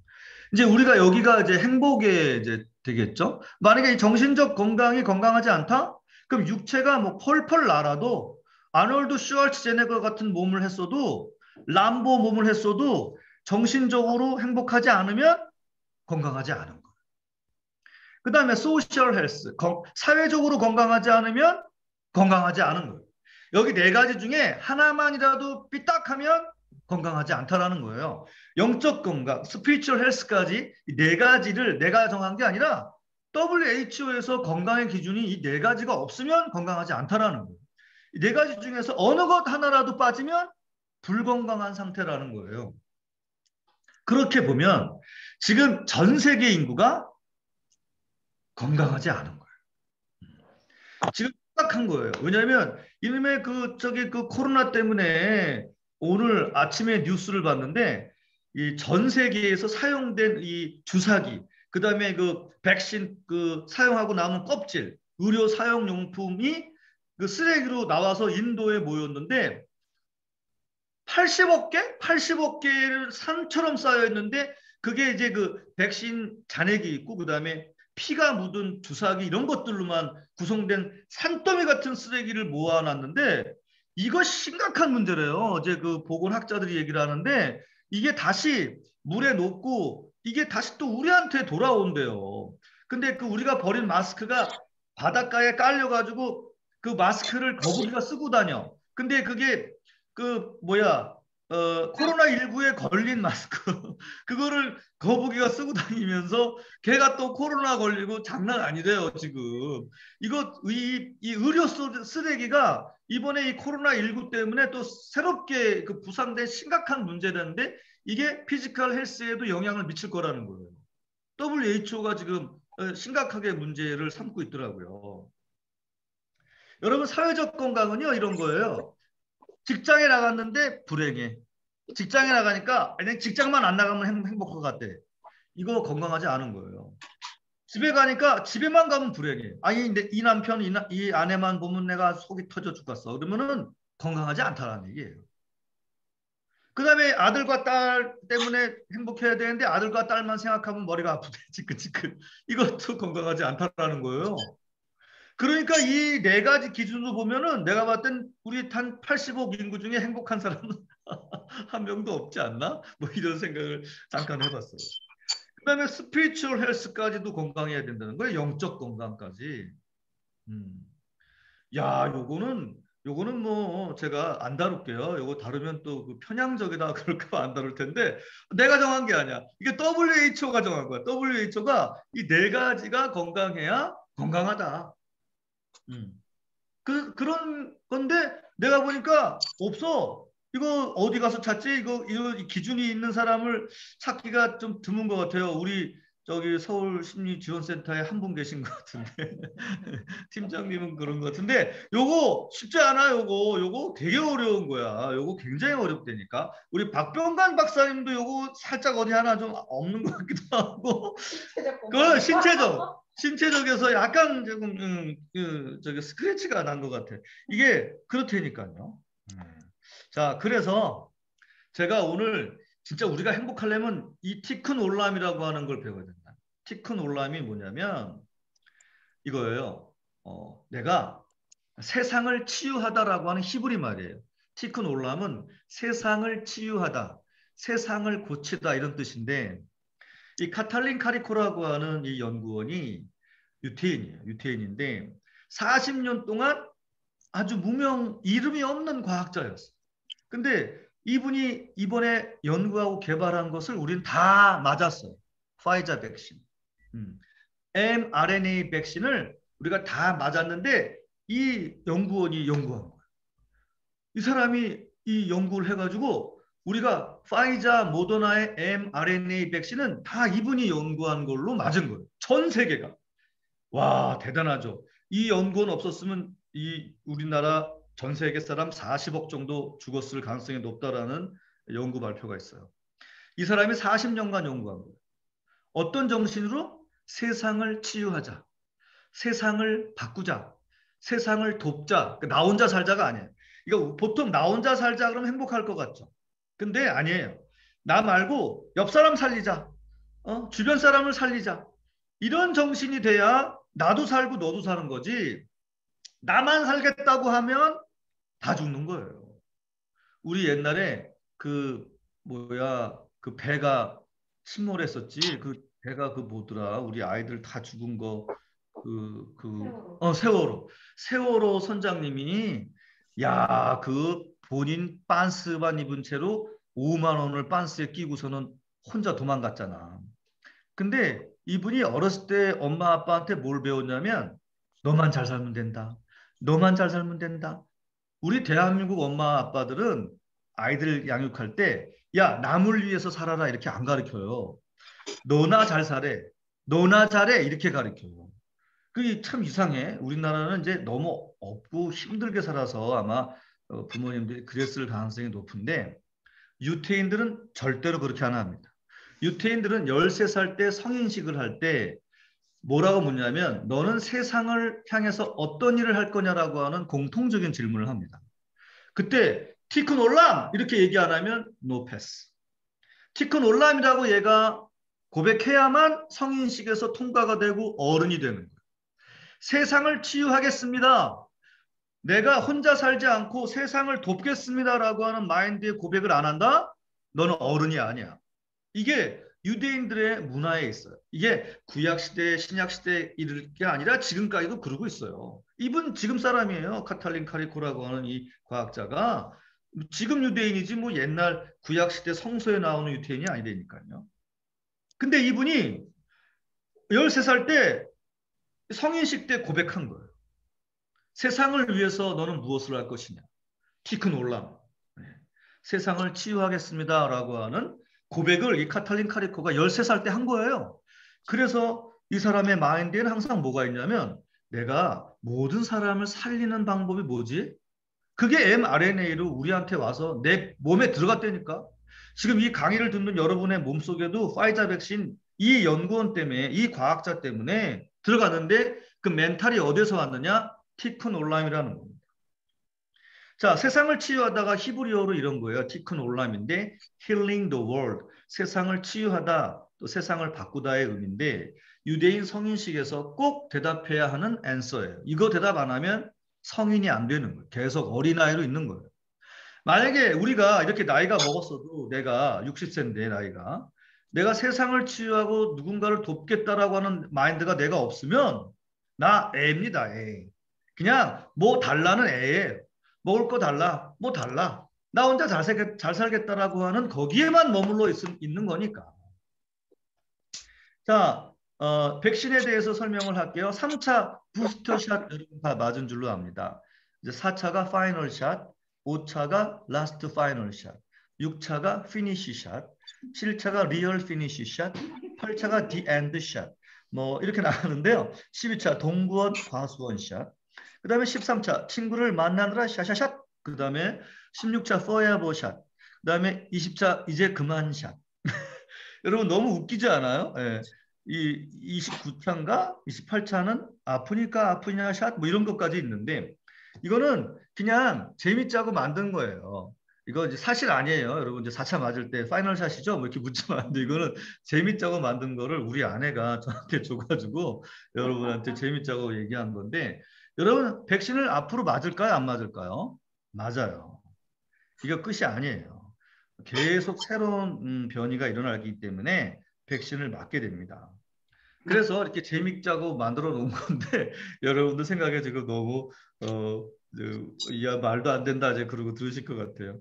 이제 우리가 여기가 이제 행복에 이제 되겠죠. 만약에 이 정신적 건강이 건강하지 않다? 그럼 육체가 뭐 펄펄 날아도 아놀드 슈왈츠제네거 같은 몸을 했어도 람보 몸을 했어도 정신적으로 행복하지 않으면 건강하지 않은 거예요. 그 다음에 소셜 헬스, 사회적으로 건강하지 않으면 건강하지 않은 거예요. 여기 네 가지 중에 하나만이라도 삐딱하면 건강하지 않다라는 거예요. 영적 건강, 스피리추얼 헬스까지 이 네 가지를 내가 정한 게 아니라 WHO에서 건강의 기준이 이 네 가지가 없으면 건강하지 않다라는 거예요. 이 네 가지 중에서 어느 것 하나라도 빠지면 불건강한 상태라는 거예요. 그렇게 보면 지금 전 세계 인구가 건강하지 않은 거예요. 지금 심각한 거예요. 왜냐하면 이놈의 그 코로나 때문에 오늘 아침에 뉴스를 봤는데 이 전 세계에서 사용된 이 주사기, 그다음에 그 백신 그 사용하고 남은 껍질, 의료 사용 용품이 그 쓰레기로 나와서 인도에 모였는데 80억 개를 산처럼 쌓여 있는데 그게 이제 그 백신 잔액이 있고 그다음에 피가 묻은 주사기 이런 것들로만 구성된 산더미 같은 쓰레기를 모아놨는데 이거 심각한 문제래요. 어제 그 보건학자들이 얘기를 하는데 이게 다시 물에 녹고 이게 다시 또 우리한테 돌아온대요. 근데 그 우리가 버린 마스크가 바닷가에 깔려가지고 그 마스크를 거북이가 쓰고 다녀. 근데 그게 그 뭐야 코로나19에 걸린 마스크 그거를 거북이가 쓰고 다니면서 걔가 또 코로나 걸리고 장난 아니래요 지금. 이거 이 의료 쓰레기가 이번에 이 코로나19 때문에 또 새롭게 그 부상된 심각한 문제라는데 이게 피지컬 헬스에도 영향을 미칠 거라는 거예요. WHO가 지금 심각하게 문제를 삼고 있더라고요. 여러분 사회적 건강은요 이런 거예요. 직장에 나갔는데 불행해. 직장에 나가니까 그냥 직장만 안 나가면 행복할 것 같대. 이거 건강하지 않은 거예요. 집에 가니까 집에만 가면 불행해. 아니 이 남편 이 아내만 보면 내가 속이 터져 죽겠어. 그러면은 건강하지 않다는 얘기예요. 그 다음에 아들과 딸 때문에 행복해야 되는데 아들과 딸만 생각하면 머리가 아프대. 지긋지긋. 이것도 건강하지 않다라는 거예요. 그러니까 이 네 가지 기준으로 보면은 내가 봤을 땐 우리 한 80억 인구 중에 행복한 사람은 한 명도 없지 않나? 뭐 이런 생각을 잠깐 해봤어요. 그 다음에 스피리추얼 헬스까지도 건강해야 된다는 거예요. 영적 건강까지. 야, 요거는 뭐 제가 안 다룰게요. 요거 다루면 또 그 편향적이다 그럴까 안 다룰 텐데 내가 정한 게 아니야. 이게 WHO가 정한 거야. WHO가 이 네 가지가 건강해야 건강하다. 그런 건데 내가 보니까 없어. 이거 어디 가서 찾지? 이거 기준이 있는 사람을 찾기가 좀 드문 것 같아요. 우리 저기 서울 심리지원센터에 한 분 계신 것 같은데 팀장님은 그런 것 같은데 요거 쉽지 않아요. 요거 되게 어려운 거야. 요거 굉장히 어렵다니까. 우리 박병관 박사님도 요거 살짝 어디 하나 좀 없는 것 같기도 하고. 그 신체적에서 약간 조금 저기 스크래치가 난 것 같아. 이게 그렇다니까요. 자, 그래서 제가 오늘 진짜 우리가 행복하려면 이 티큰 올람이라고 하는 걸 배워야 된다. 티큰 올람이 뭐냐면 이거예요. 내가 세상을 치유하다라고 하는 히브리 말이에요. 티큰 올람은 세상을 치유하다, 세상을 고치다 이런 뜻인데 이 카탈린 카리코라고 하는 이 연구원이 유태인이에요. 유태인인데 40년 동안 아주 무명 이름이 없는 과학자였어요. 근데 이분이 이번에 연구하고 개발한 것을 우리는 다 맞았어요. 파이자 백신. mRNA 백신을 우리가 다 맞았는데 이 연구원이 연구한 거예요. 이 사람이 이 연구를 해가지고 우리가 파이자 모더나의 mRNA 백신은 다 이분이 연구한 걸로 맞은 거예요. 전 세계가. 와, 대단하죠. 이 연구원 없었으면 이 우리나라 전 세계 사람 40억 정도 죽었을 가능성이 높다라는 연구 발표가 있어요. 이 사람이 40년간 연구한 거예요. 어떤 정신으로? 세상을 치유하자. 세상을 바꾸자. 세상을 돕자. 나 혼자 살자가 아니에요. 이거 보통 나 혼자 살자 그러면 행복할 것 같죠. 근데 아니에요. 나 말고 옆 사람 살리자. 주변 사람을 살리자. 이런 정신이 돼야 나도 살고 너도 사는 거지. 나만 살겠다고 하면 다 죽는 거예요. 우리 옛날에 그 배가 침몰했었지. 그 배가 그 뭐더라. 우리 아이들 다 죽은 거 세월호. 세월호 선장님이 야, 그 본인 빤스만 입은 채로 5만 원을 빤스에 끼고서는 혼자 도망갔잖아. 근데 이분이 어렸을 때 엄마 아빠한테 뭘 배웠냐면 너만 잘 살면 된다. 너만 잘 살면 된다. 우리 대한민국 엄마 아빠들은 아이들 양육할 때 야, 남을 위해서 살아라 이렇게 안 가르쳐요. 너나 잘 살래. 너나 잘해 이렇게 가르쳐요. 그게 참 이상해. 우리나라는 이제 너무 없고 힘들게 살아서 아마 부모님들이 그랬을 가능성이 높은데 유태인들은 절대로 그렇게 안 합니다. 유태인들은 13살 때 성인식을 할 때 뭐라고 묻냐면 너는 세상을 향해서 어떤 일을 할 거냐라고 하는 공통적인 질문을 합니다. 그때 티큰 올람 이렇게 얘기 안 하면 노 패스. 티큰 올람이라고 얘가 고백해야만 성인식에서 통과가 되고 어른이 되는 거예요. 세상을 치유하겠습니다. 내가 혼자 살지 않고 세상을 돕겠습니다라고 하는 마인드의 고백을 안 한다? 너는 어른이 아니야. 이게 유대인들의 문화에 있어요. 이게 구약시대, 신약시대 이럴 게 아니라 지금까지도 그러고 있어요. 이분 지금 사람이에요. 카탈린 카리코라고 하는 이 과학자가. 지금 유대인이지 뭐 옛날 구약시대 성서에 나오는 유대인이 아니라니까요. 근데 이분이 13살 때 성인식 때 고백한 거예요. 세상을 위해서 너는 무엇을 할 것이냐. 티큰 올람. 세상을 치유하겠습니다라고 하는 고백을 이 카탈린 카리코가 13살 때 한 거예요. 그래서 이 사람의 마인드에는 항상 뭐가 있냐면 내가 모든 사람을 살리는 방법이 뭐지? 그게 mRNA로 우리한테 와서 내 몸에 들어갔다니까. 지금 이 강의를 듣는 여러분의 몸속에도 파이자 백신 이 연구원 때문에 이 과학자 때문에 들어갔는데 그 멘탈이 어디서 왔느냐? 티큰 올람이라는 겁니다. 자, 세상을 치유하다가 히브리어로 이런 거예요. 티큰 올람인데 healing the world, 세상을 치유하다, 또 세상을 바꾸다의 의미인데 유대인 성인식에서 꼭 대답해야 하는 앤서예요. 이거 대답 안 하면 성인이 안 되는 거예요. 계속 어린아이로 있는 거예요. 만약에 우리가 이렇게 나이가 먹었어도 내가 60세인데 나이가 내가 세상을 치유하고 누군가를 돕겠다라고 하는 마인드가 내가 없으면 나 애입니다. 애. 그냥 뭐 달라는 애예요. 먹을 거 달라. 뭐 달라. 나 혼자 잘 살겠다라고 하는 거기에만 머물러 있는 거니까. 자, 백신에 대해서 설명을 할게요. 3차 부스터샷 여러분 다 맞은 줄로 압니다. 이제 4차가 파이널 샷, 5차가 라스트 파이널 샷, 6차가 피니시 샷, 7차가 리얼 피니시 샷, 8차가 디 엔드 샷. 뭐 이렇게 나가는데요. 12차 동구원 과수원 샷. 그 다음에 13차 친구를 만나느라 샤샤샷. 그 다음에 16차 포에버 샷. 그 다음에 20차 이제 그만 샷. 여러분 너무 웃기지 않아요? 예. 이 29차인가 28차는 아프니까 아프냐 샷 뭐 이런 것까지 있는데 이거는 그냥 재밌자고 만든 거예요. 이거 이제 사실 아니에요. 여러분 이제 4차 맞을 때 파이널 샷이죠? 뭐 이렇게 묻지만 안 돼. 이거는 재밌자고 만든 거를 우리 아내가 저한테 줘가지고 여러분한테 재밌자고 얘기한 건데 여러분 백신을 앞으로 맞을까요? 안 맞을까요? 맞아요. 이거 끝이 아니에요. 계속 새로운 변이가 일어나기 때문에 백신을 맞게 됩니다. 그래서 이렇게 재밌자고 만들어 놓은 건데 여러분들 생각에 지금 너무 야 말도 안 된다 이제 그러고 들으실 것 같아요.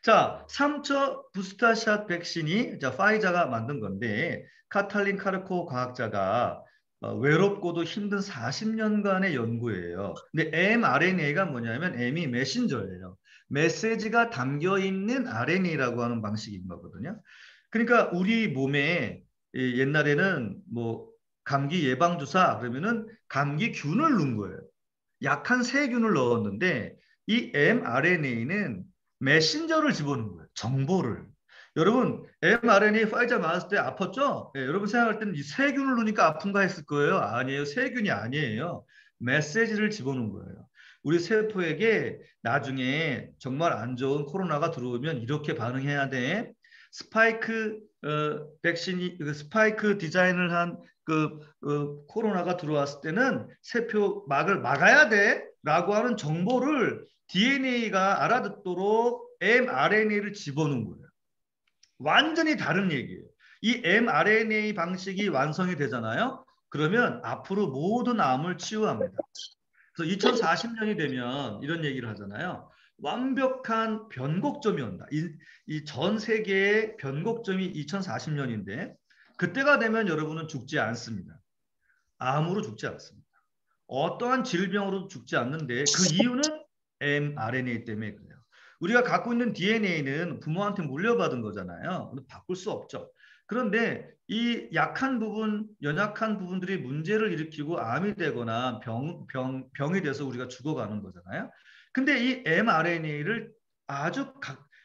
자, 3차 부스터샷 백신이 파이자가 만든 건데 카탈린 카르코 과학자가 외롭고도 힘든 40년간의 연구예요. 근데 mRNA가 뭐냐면 m이 메신저예요. 메시지가 담겨 있는 RNA라고 하는 방식인 거거든요. 그러니까 우리 몸에 옛날에는 뭐 감기 예방 주사 그러면은 감기균을 넣은 거예요. 약한 세균을 넣었는데 이 mRNA는 메신저를 집어넣은 거예요. 정보를. 여러분 mRNA 파이자 맞았을 때 아팠죠? 네, 여러분 생각할 때는 이 세균을 넣으니까 아픈가 했을 거예요. 아니에요. 세균이 아니에요. 메시지를 집어넣은 거예요. 우리 세포에게 나중에 정말 안 좋은 코로나가 들어오면 이렇게 반응해야 돼. 스파이크 백신이 그 스파이크 디자인을 한 코로나가 들어왔을 때는 세포 막을 막아야 돼라고 하는 정보를 DNA가 알아듣도록 mRNA를 집어넣은 거예요. 완전히 다른 얘기예요. 이 mRNA 방식이 완성이 되잖아요. 그러면 앞으로 모든 암을 치유합니다. 그래서 2040년이 되면 이런 얘기를 하잖아요. 완벽한 변곡점이 온다. 이 전 세계의 변곡점이 2040년인데 그때가 되면 여러분은 죽지 않습니다. 암으로 죽지 않습니다. 어떠한 질병으로 죽지 않는데 그 이유는 mRNA 때문에 그래요. 우리가 갖고 있는 DNA는 부모한테 물려받은 거잖아요. 바꿀 수 없죠. 그런데 이 약한 부분, 연약한 부분들이 문제를 일으키고 암이 되거나 병이 돼서 우리가 죽어가는 거잖아요. 근데 이 mRNA를 아주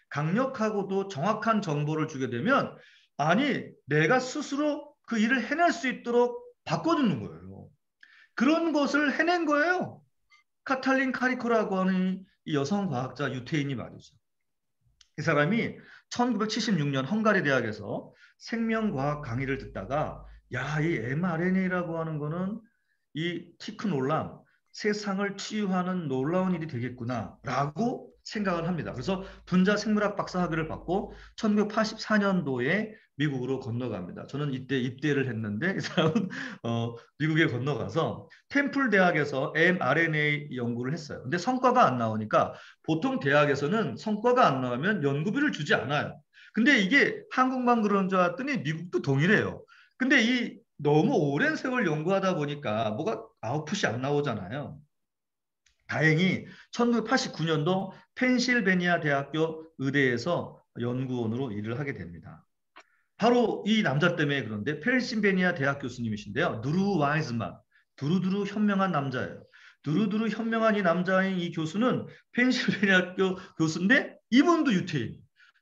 강력하고도 정확한 정보를 주게 되면 아니 내가 스스로 그 일을 해낼 수 있도록 바꿔주는 거예요. 그런 것을 해낸 거예요. 카탈린 카리코라고 하는 이 여성 과학자 유태인이 말이죠. 이 사람이 1976년 헝가리 대학에서 생명과학 강의를 듣다가 야, 이 mRNA라고 하는 거는 이 티크놀람, 세상을 치유하는 놀라운 일이 되겠구나라고 생각을 합니다. 그래서 분자 생물학 박사 학위를 받고 1984년도에 미국으로 건너갑니다. 저는 이때 입대를 했는데 이 사람은 미국에 건너가서 템플 대학에서 mRNA 연구를 했어요. 근데 성과가 안 나오니까 보통 대학에서는 성과가 안 나오면 연구비를 주지 않아요. 근데 이게 한국만 그런 줄 알았더니 미국도 동일해요. 근데 이 너무 오랜 세월 연구하다 보니까 뭐가 아웃풋이 안 나오잖아요. 다행히 1989년도 펜실베니아 대학교 의대에서 연구원으로 일을 하게 됩니다. 바로 이 남자 때문에 그런데 펜실베니아 대학 교수님이신데요. 누루 와이즈만, 두루두루 현명한 남자예요. 두루두루 현명한 이 남자인 이 교수는 펜실베니아 교수인데 이분도 유태인.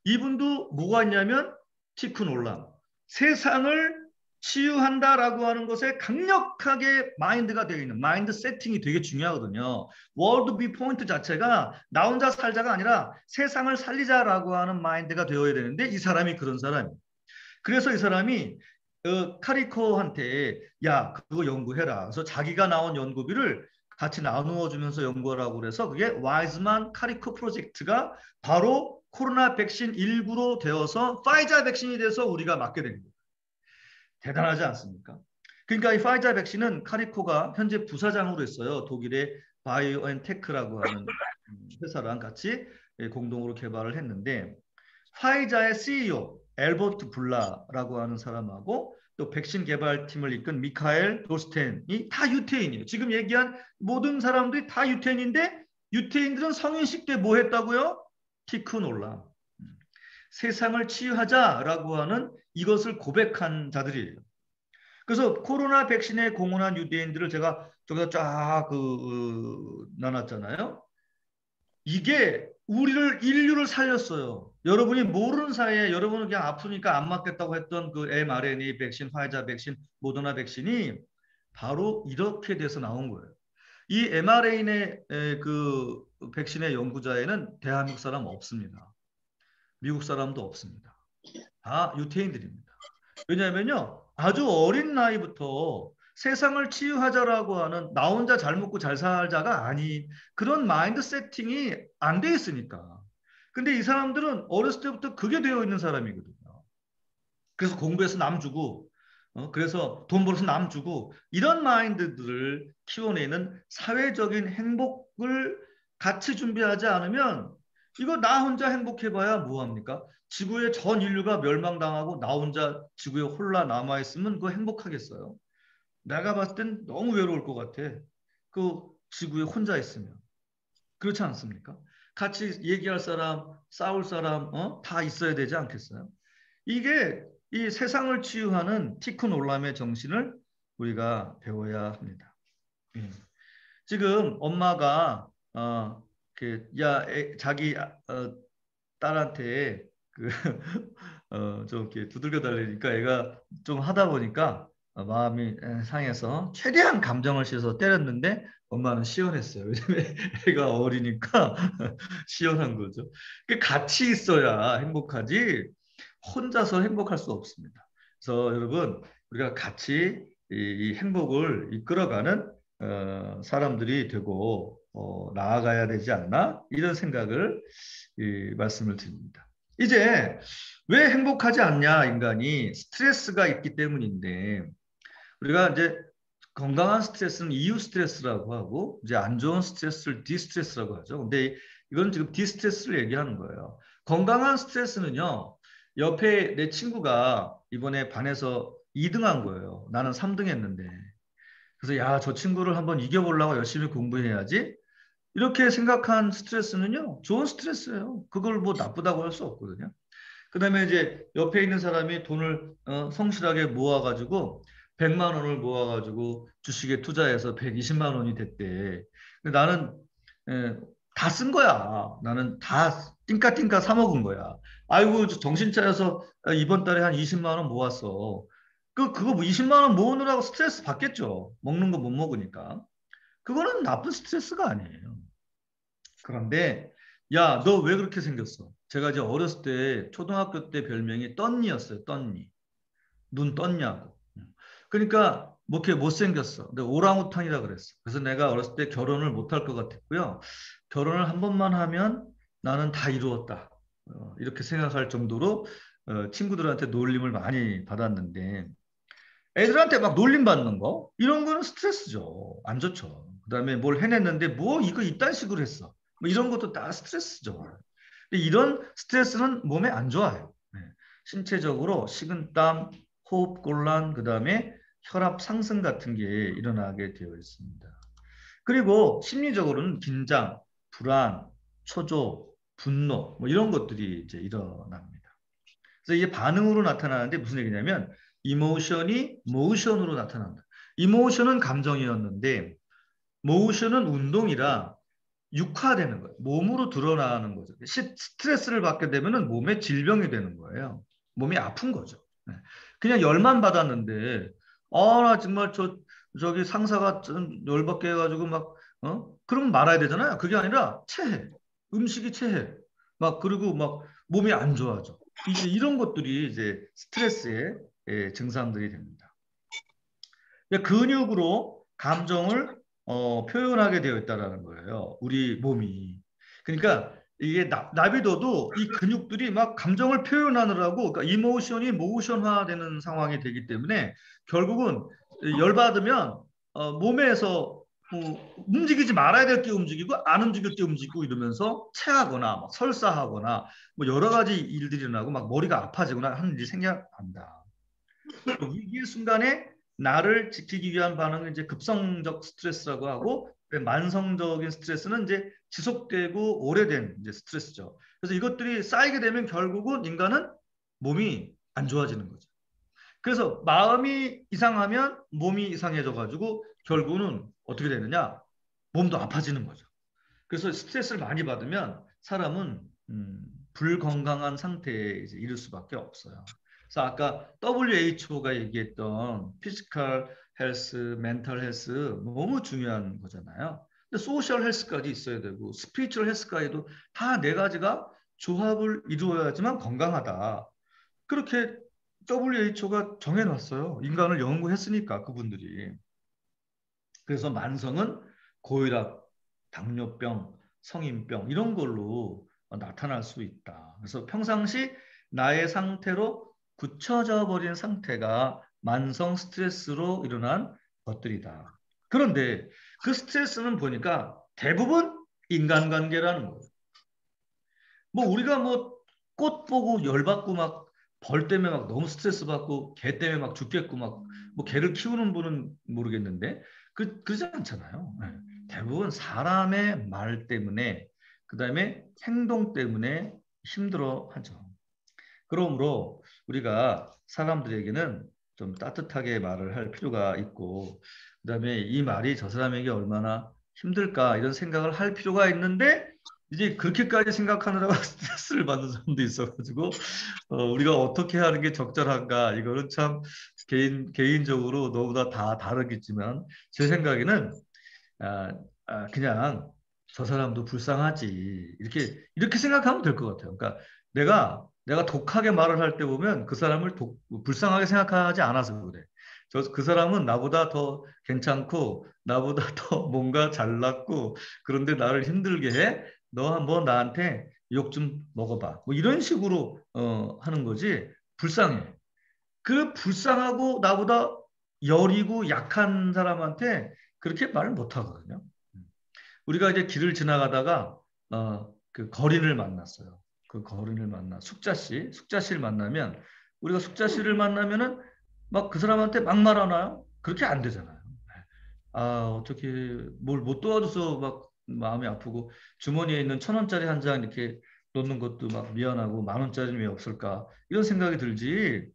이분도 뭐가 있냐면 티크놀람. 세상을 치유한다라고 하는 것에 강력하게 마인드가 되어 있는 마인드 세팅이 되게 중요하거든요. 월드 비 포인트 자체가 나 혼자 살자가 아니라 세상을 살리자라고 하는 마인드가 되어야 되는데 이 사람이 그런 사람이에요. 그래서 이 사람이 카리코한테 야 그거 연구해라. 그래서 자기가 나온 연구비를 같이 나누어 주면서 연구하라고 그래서 그게 와이즈만 카리코 프로젝트가 바로 코로나 백신 19로 되어서 파이자 백신이 돼서 우리가 맞게 된 거예요. 대단하지 않습니까? 그러니까 이 파이자 백신은 카리코가 현재 부사장으로 있어요. 독일의 바이오엔테크라고 하는 회사랑 같이 공동으로 개발을 했는데 파이자의 CEO 엘버트 블라라고 하는 사람하고 또 백신 개발팀을 이끈 미카엘 도스텐이 다 유태인이에요. 지금 얘기한 모든 사람들이 다 유태인인데 유태인들은 성인식 때 뭐 했다고요? 티크놀람. 세상을 치유하자라고 하는 이것을 고백한 자들이에요. 그래서 코로나 백신에 공헌한 유대인들을 제가 저기다 쫙 나눴잖아요. 이게 인류를 살렸어요. 여러분이 모르는 사이에 여러분은 그냥 아프니까 안 맞겠다고 했던 그 mRNA 백신, 화이자 백신, 모더나 백신이 바로 이렇게 돼서 나온 거예요. 이 mRNA 그 백신의 연구자에는 대한민국 사람 없습니다. 미국 사람도 없습니다. 다 유태인들입니다. 왜냐하면요. 아주 어린 나이부터 세상을 치유하자라고 하는 나 혼자 잘 먹고 잘 살자가 아닌 그런 마인드 세팅이 안 돼 있으니까. 근데 이 사람들은 어렸을 때부터 그게 되어 있는 사람이거든요. 그래서 공부해서 남 주고 그래서 돈 벌어서 남 주고 이런 마인드들을 키워내는 사회적인 행복을 같이 준비하지 않으면 이거 나 혼자 행복해봐야 뭐합니까? 지구의 전 인류가 멸망당하고 나 혼자 지구에 홀라 남아있으면 그거 행복하겠어요? 내가 봤을 땐 너무 외로울 것 같아. 그 지구에 혼자 있으면. 그렇지 않습니까? 같이 얘기할 사람, 싸울 사람 다 있어야 되지 않겠어요? 이게 이 세상을 치유하는 티크놀람의 정신을 우리가 배워야 합니다. 지금 엄마가 자기 딸한테 좀 이렇게 두들겨 달래니까 애가 좀 하다 보니까 마음이 상해서 최대한 감정을 싣서 때렸는데 엄마는 시원했어요. 왜냐면 애가 어리니까 시원한 거죠. 같이 있어야 행복하지. 혼자서 행복할 수 없습니다. 그래서 여러분 우리가 같이 이 행복을 이끌어가는 사람들이 되고 나아가야 되지 않나 이런 생각을 말씀을 드립니다. 이제 왜 행복하지 않냐 인간이 스트레스가 있기 때문인데 우리가 이제 건강한 스트레스는 이유 스트레스라고 하고 이제 안 좋은 스트레스를 디스트레스라고 하죠. 근데 이건 지금 디스트레스를 얘기하는 거예요. 건강한 스트레스는요. 옆에 내 친구가 이번에 반에서 2등한 거예요. 나는 3등 했는데. 그래서 야, 저 친구를 한번 이겨보려고 열심히 공부해야지. 이렇게 생각한 스트레스는요. 좋은 스트레스예요. 그걸 뭐 나쁘다고 할 수 없거든요. 그다음에 이제 옆에 있는 사람이 돈을 성실하게 모아가지고 100만 원을 모아가지고 주식에 투자해서 120만 원이 됐대. 근데 나는 다 쓴 거야. 나는 다 띵까띵까 사 먹은 거야. 아이고 정신 차려서 이번 달에 한 20만 원 모았어. 그거 뭐 20만 원 모으느라고 스트레스 받겠죠. 먹는 거 못 먹으니까. 그거는 나쁜 스트레스가 아니에요. 그런데 야, 너 왜 그렇게 생겼어? 제가 이제 어렸을 때 초등학교 때 별명이 떴니였어요. 떴니. 눈 떴냐고. 그러니까 뭐 이렇게 못생겼어. 근데 오랑우탄이라 그랬어. 그래서 내가 어렸을 때 결혼을 못할 것 같았고요. 결혼을 한 번만 하면 나는 다 이루었다. 이렇게 생각할 정도로 친구들한테 놀림을 많이 받았는데 애들한테 막 놀림 받는 거 이런 거는 스트레스죠. 안 좋죠. 그다음에 뭘 해냈는데 뭐 이거 이딴 식으로 했어. 뭐 이런 것도 다 스트레스죠. 이런 스트레스는 몸에 안 좋아요. 네. 신체적으로 식은땀, 호흡곤란, 그다음에 혈압 상승 같은 게 일어나게 되어 있습니다. 그리고 심리적으로는 긴장, 불안, 초조, 분노 뭐 이런 것들이 이제 일어납니다. 그래서 이게 반응으로 나타나는데 무슨 얘기냐면 이모션이 모션으로 나타난다. 이모션은 감정이었는데 모션은 운동이라 육화되는 거예요. 몸으로 드러나는 거죠. 스트레스를 받게 되면 몸에 질병이 되는 거예요. 몸이 아픈 거죠. 네. 그냥 열만 받았는데 나 정말 저기 상사가 좀 열받게 해가지고 막 그러면 말아야 되잖아요. 그게 아니라 체해. 음식이 체해. 막 그리고 막 몸이 안 좋아져. 이제 이런 것들이 이제 스트레스의 증상들이 됩니다. 근육으로 감정을 표현하게 되어 있다는 거예요. 우리 몸이. 그러니까 이게 나비도도 이 근육들이 막 감정을 표현하느라고 그러니까 이모션이 모션화되는 상황이 되기 때문에 결국은 열받으면 몸에서 움직이지 말아야 될 게 움직이고 안 움직일 게 움직이고 이러면서 체하거나 막 설사하거나 뭐 여러 가지 일들이 일어나고 막 머리가 아파지거나 하는 일이 생겨난다. 위기의 순간에 나를 지키기 위한 반응은 이제 급성적 스트레스라고 하고 만성적인 스트레스는 이제 지속되고 오래된 이제 스트레스죠. 그래서 이것들이 쌓이게 되면 결국은 인간은 몸이 안 좋아지는 거죠. 그래서 마음이 이상하면 몸이 이상해져 가지고 결국은 어떻게 되느냐? 몸도 아파지는 거죠. 그래서 스트레스를 많이 받으면 사람은 불건강한 상태에 이제 이를 수밖에 없어요. 그래서 아까 WHO가 얘기했던 피지컬 헬스, 멘탈 헬스 너무 중요한 거잖아요. 근데 소셜 헬스까지 있어야 되고 스피리추얼 헬스까지도 다 네 가지가 조합을 이루어야지만 건강하다. 그렇게 WHO가 정해놨어요. 인간을 연구했으니까 그분들이. 그래서 만성은 고혈압, 당뇨병, 성인병 이런 걸로 나타날 수 있다. 그래서 평상시 나의 상태로 굳혀져 버린 상태가 만성 스트레스로 일어난 것들이다. 그런데 그 스트레스는 보니까 대부분 인간관계라는 거예요. 뭐 우리가 뭐 꽃 보고 열받고 막 벌 때문에 막 너무 스트레스 받고 개 때문에 막 죽겠고 막 뭐 개를 키우는 분은 모르겠는데 그러지 않잖아요. 네. 대부분 사람의 말 때문에 그다음에 행동 때문에 힘들어 하죠. 그러므로 우리가 사람들에게는 좀 따뜻하게 말을 할 필요가 있고 그다음에 이 말이 저 사람에게 얼마나 힘들까 이런 생각을 할 필요가 있는데 이제 그렇게까지 생각하느라고 스트레스를 받는 사람도 있어가지고 우리가 어떻게 하는 게 적절한가 이거는 참 개인적으로 너무나 다 다르겠지만 제 생각에는 그냥 저 사람도 불쌍하지 이렇게 생각하면 될 것 같아요. 그러니까 내가 내가 독하게 말을 할 때 보면 그 사람을 불쌍하게 생각하지 않아서 그래. 그 사람은 나보다 더 괜찮고 나보다 더 뭔가 잘났고 그런데 나를 힘들게 해. 너 한번 나한테 욕 좀 먹어봐. 뭐 이런 식으로 하는 거지. 불쌍해. 그 불쌍하고 나보다 여리고 약한 사람한테 그렇게 말을 못 하거든요. 우리가 이제 길을 지나가다가 그 거린을 만났어요. 그 거린을 만나 숙자 씨를 만나면 우리가 숙자 씨를 만나면은 막 그 사람한테 막 말하나요? 그렇게 안 되잖아요. 아, 어떻게 뭘 못 도와줘서 막 마음이 아프고 주머니에 있는 1,000원짜리 한 장 이렇게 놓는 것도 막 미안하고 10,000원짜리는 왜 없을까? 이런 생각이 들지.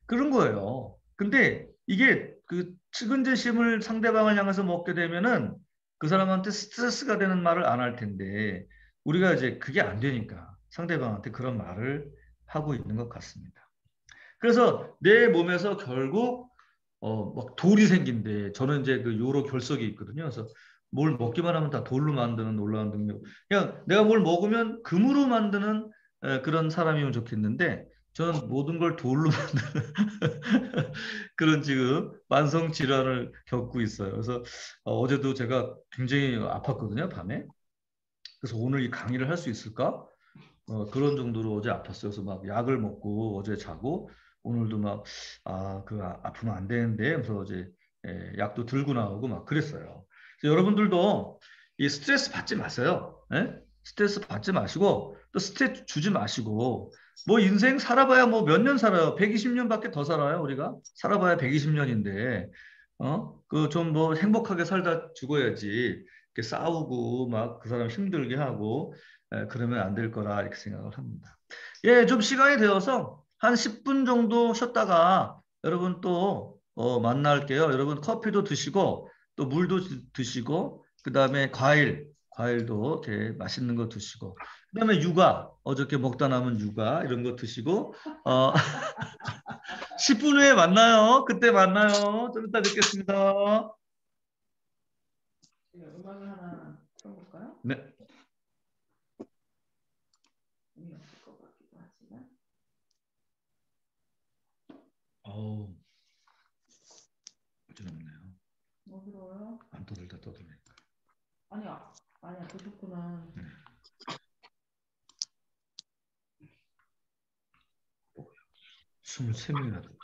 그런 거예요. 근데 이게 그 측은재심을 상대방을 향해서 먹게 되면은 그 사람한테 스트레스가 되는 말을 안 할 텐데 우리가 이제 그게 안 되니까 상대방한테 그런 말을 하고 있는 것 같습니다. 그래서 내 몸에서 결국 막 돌이 생긴대. 저는 이제 그 요로 결석이 있거든요. 그래서 뭘 먹기만 하면 다 돌로 만드는 놀라운 능력. 그냥 내가 뭘 먹으면 금으로 만드는 그런 사람이면 좋겠는데 저는 모든 걸 돌로 만드는 그런 지금 만성 질환을 겪고 있어요. 그래서 어제도 제가 굉장히 아팠거든요, 밤에. 그래서 오늘 이 강의를 할 수 있을까? 그런 정도로 어제 아팠어요. 그래서 막 약을 먹고 어제 자고 오늘도 막 아프면 안 되는데 그래서 어제 약도 들고 나오고 막 그랬어요. 그래서 여러분들도 이 스트레스 받지 마세요. 예? 스트레스 받지 마시고 또 스트레스 주지 마시고 뭐 인생 살아봐야 뭐 몇 년 살아요. 120년밖에 더 살아요. 우리가 살아봐야 120년인데 그 좀 뭐 행복하게 살다 죽어야지. 이렇게 싸우고 막 그 사람 힘들게 하고 그러면 안 될 거라 이렇게 생각을 합니다. 예, 좀 시간이 되어서 한 10분 정도 쉬었다가 여러분 또 만날게요. 여러분 커피도 드시고 또 물도 드시고 그다음에 과일도 이렇게 맛있는 거 드시고 그다음에 육아 어저께 먹다 남은 육아 이런 거 드시고 10분 후에 만나요. 그때 만나요. 좀 이따 뵙겠습니다. 음악을 하나 틀어볼까요? 네. 없을 것 같기도 하지만. 어우, 어지럽네요. 어지러워요? 안 떠들다 떠들니까. 아니야, 그렇구나. 네. 23명이나 들어있어요.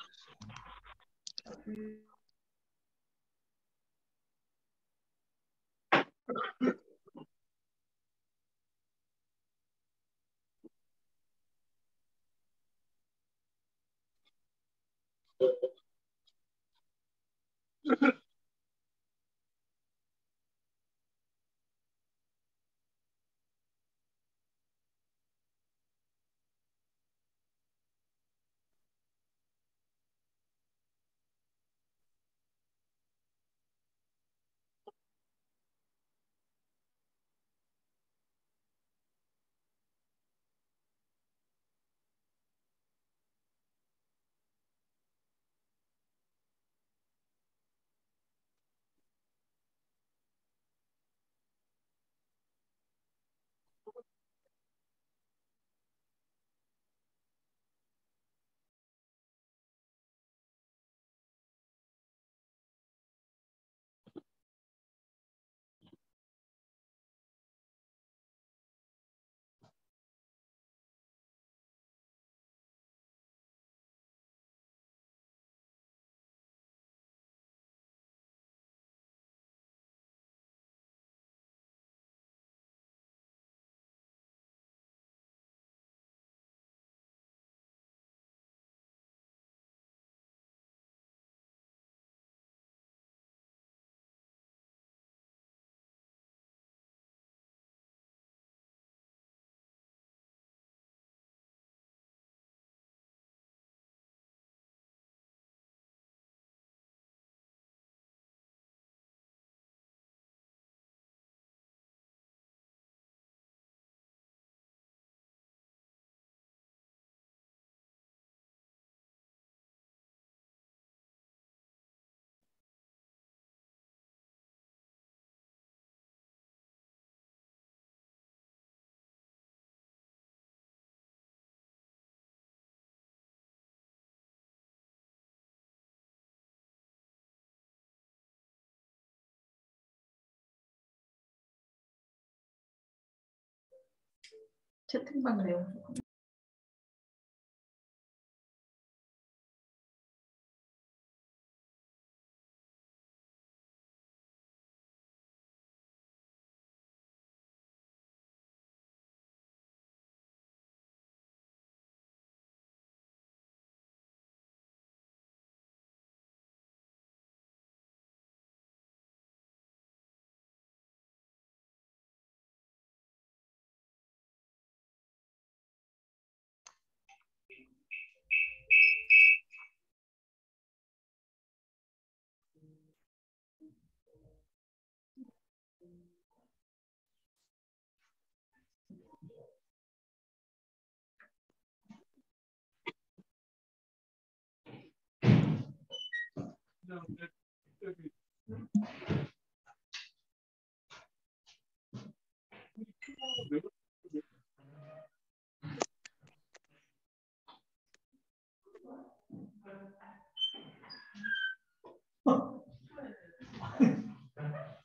채팅방 내용.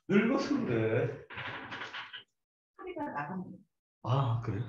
늙어서 그래. 소리가 나갑니다. 아, 그래?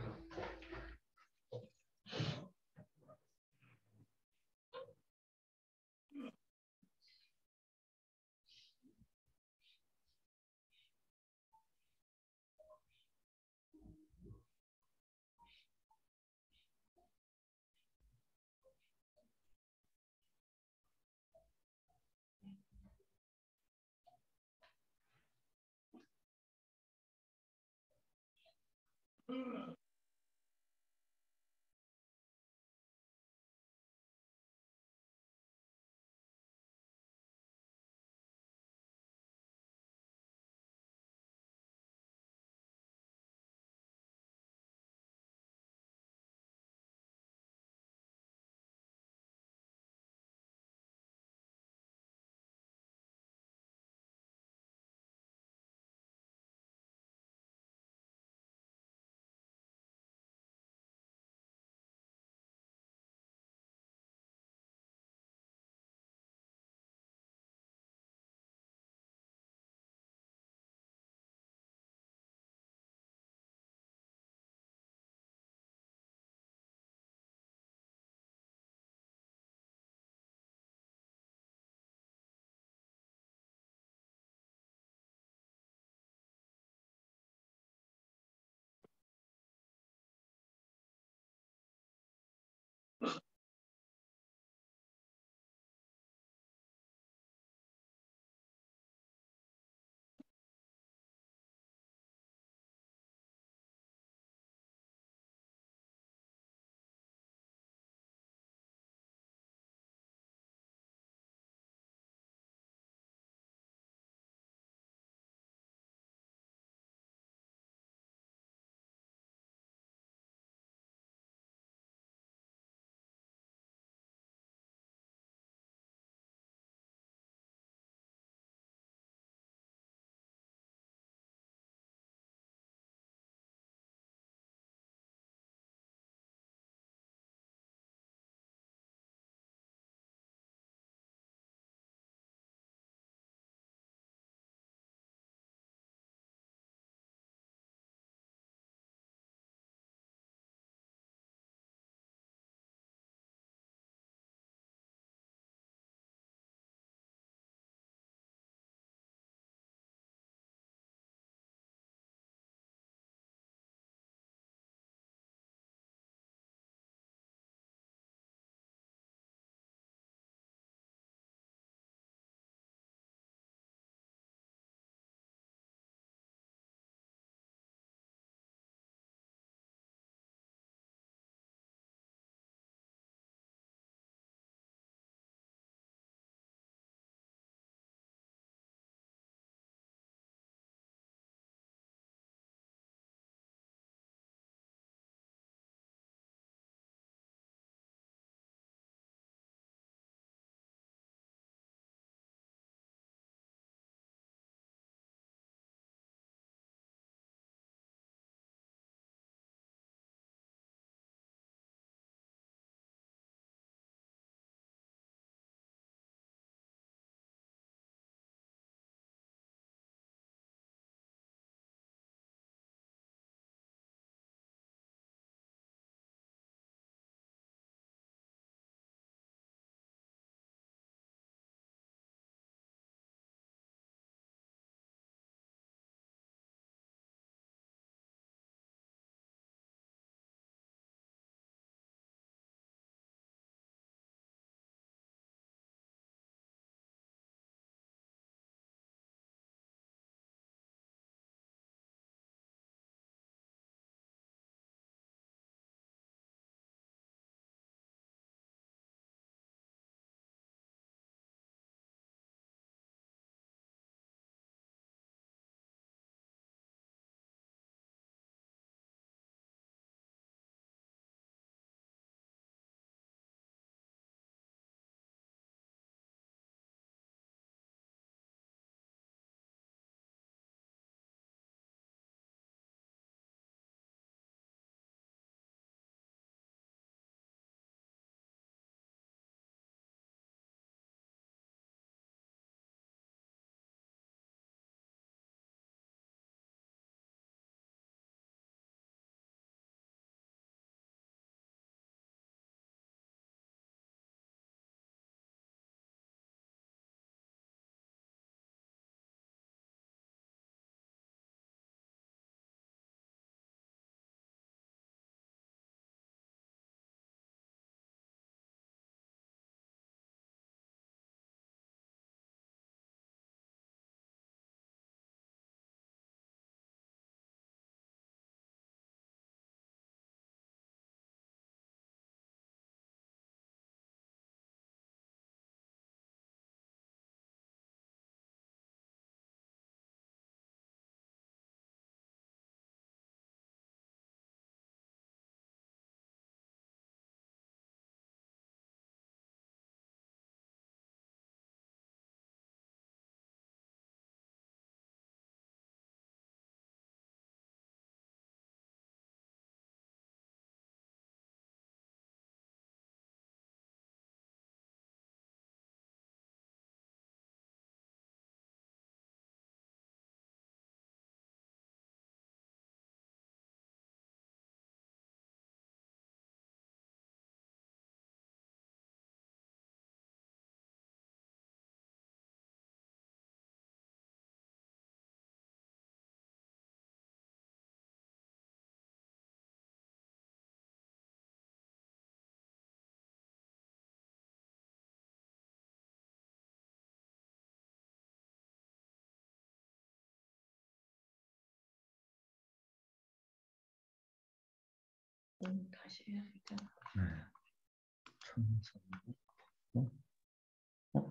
다시 해야겠다. 네.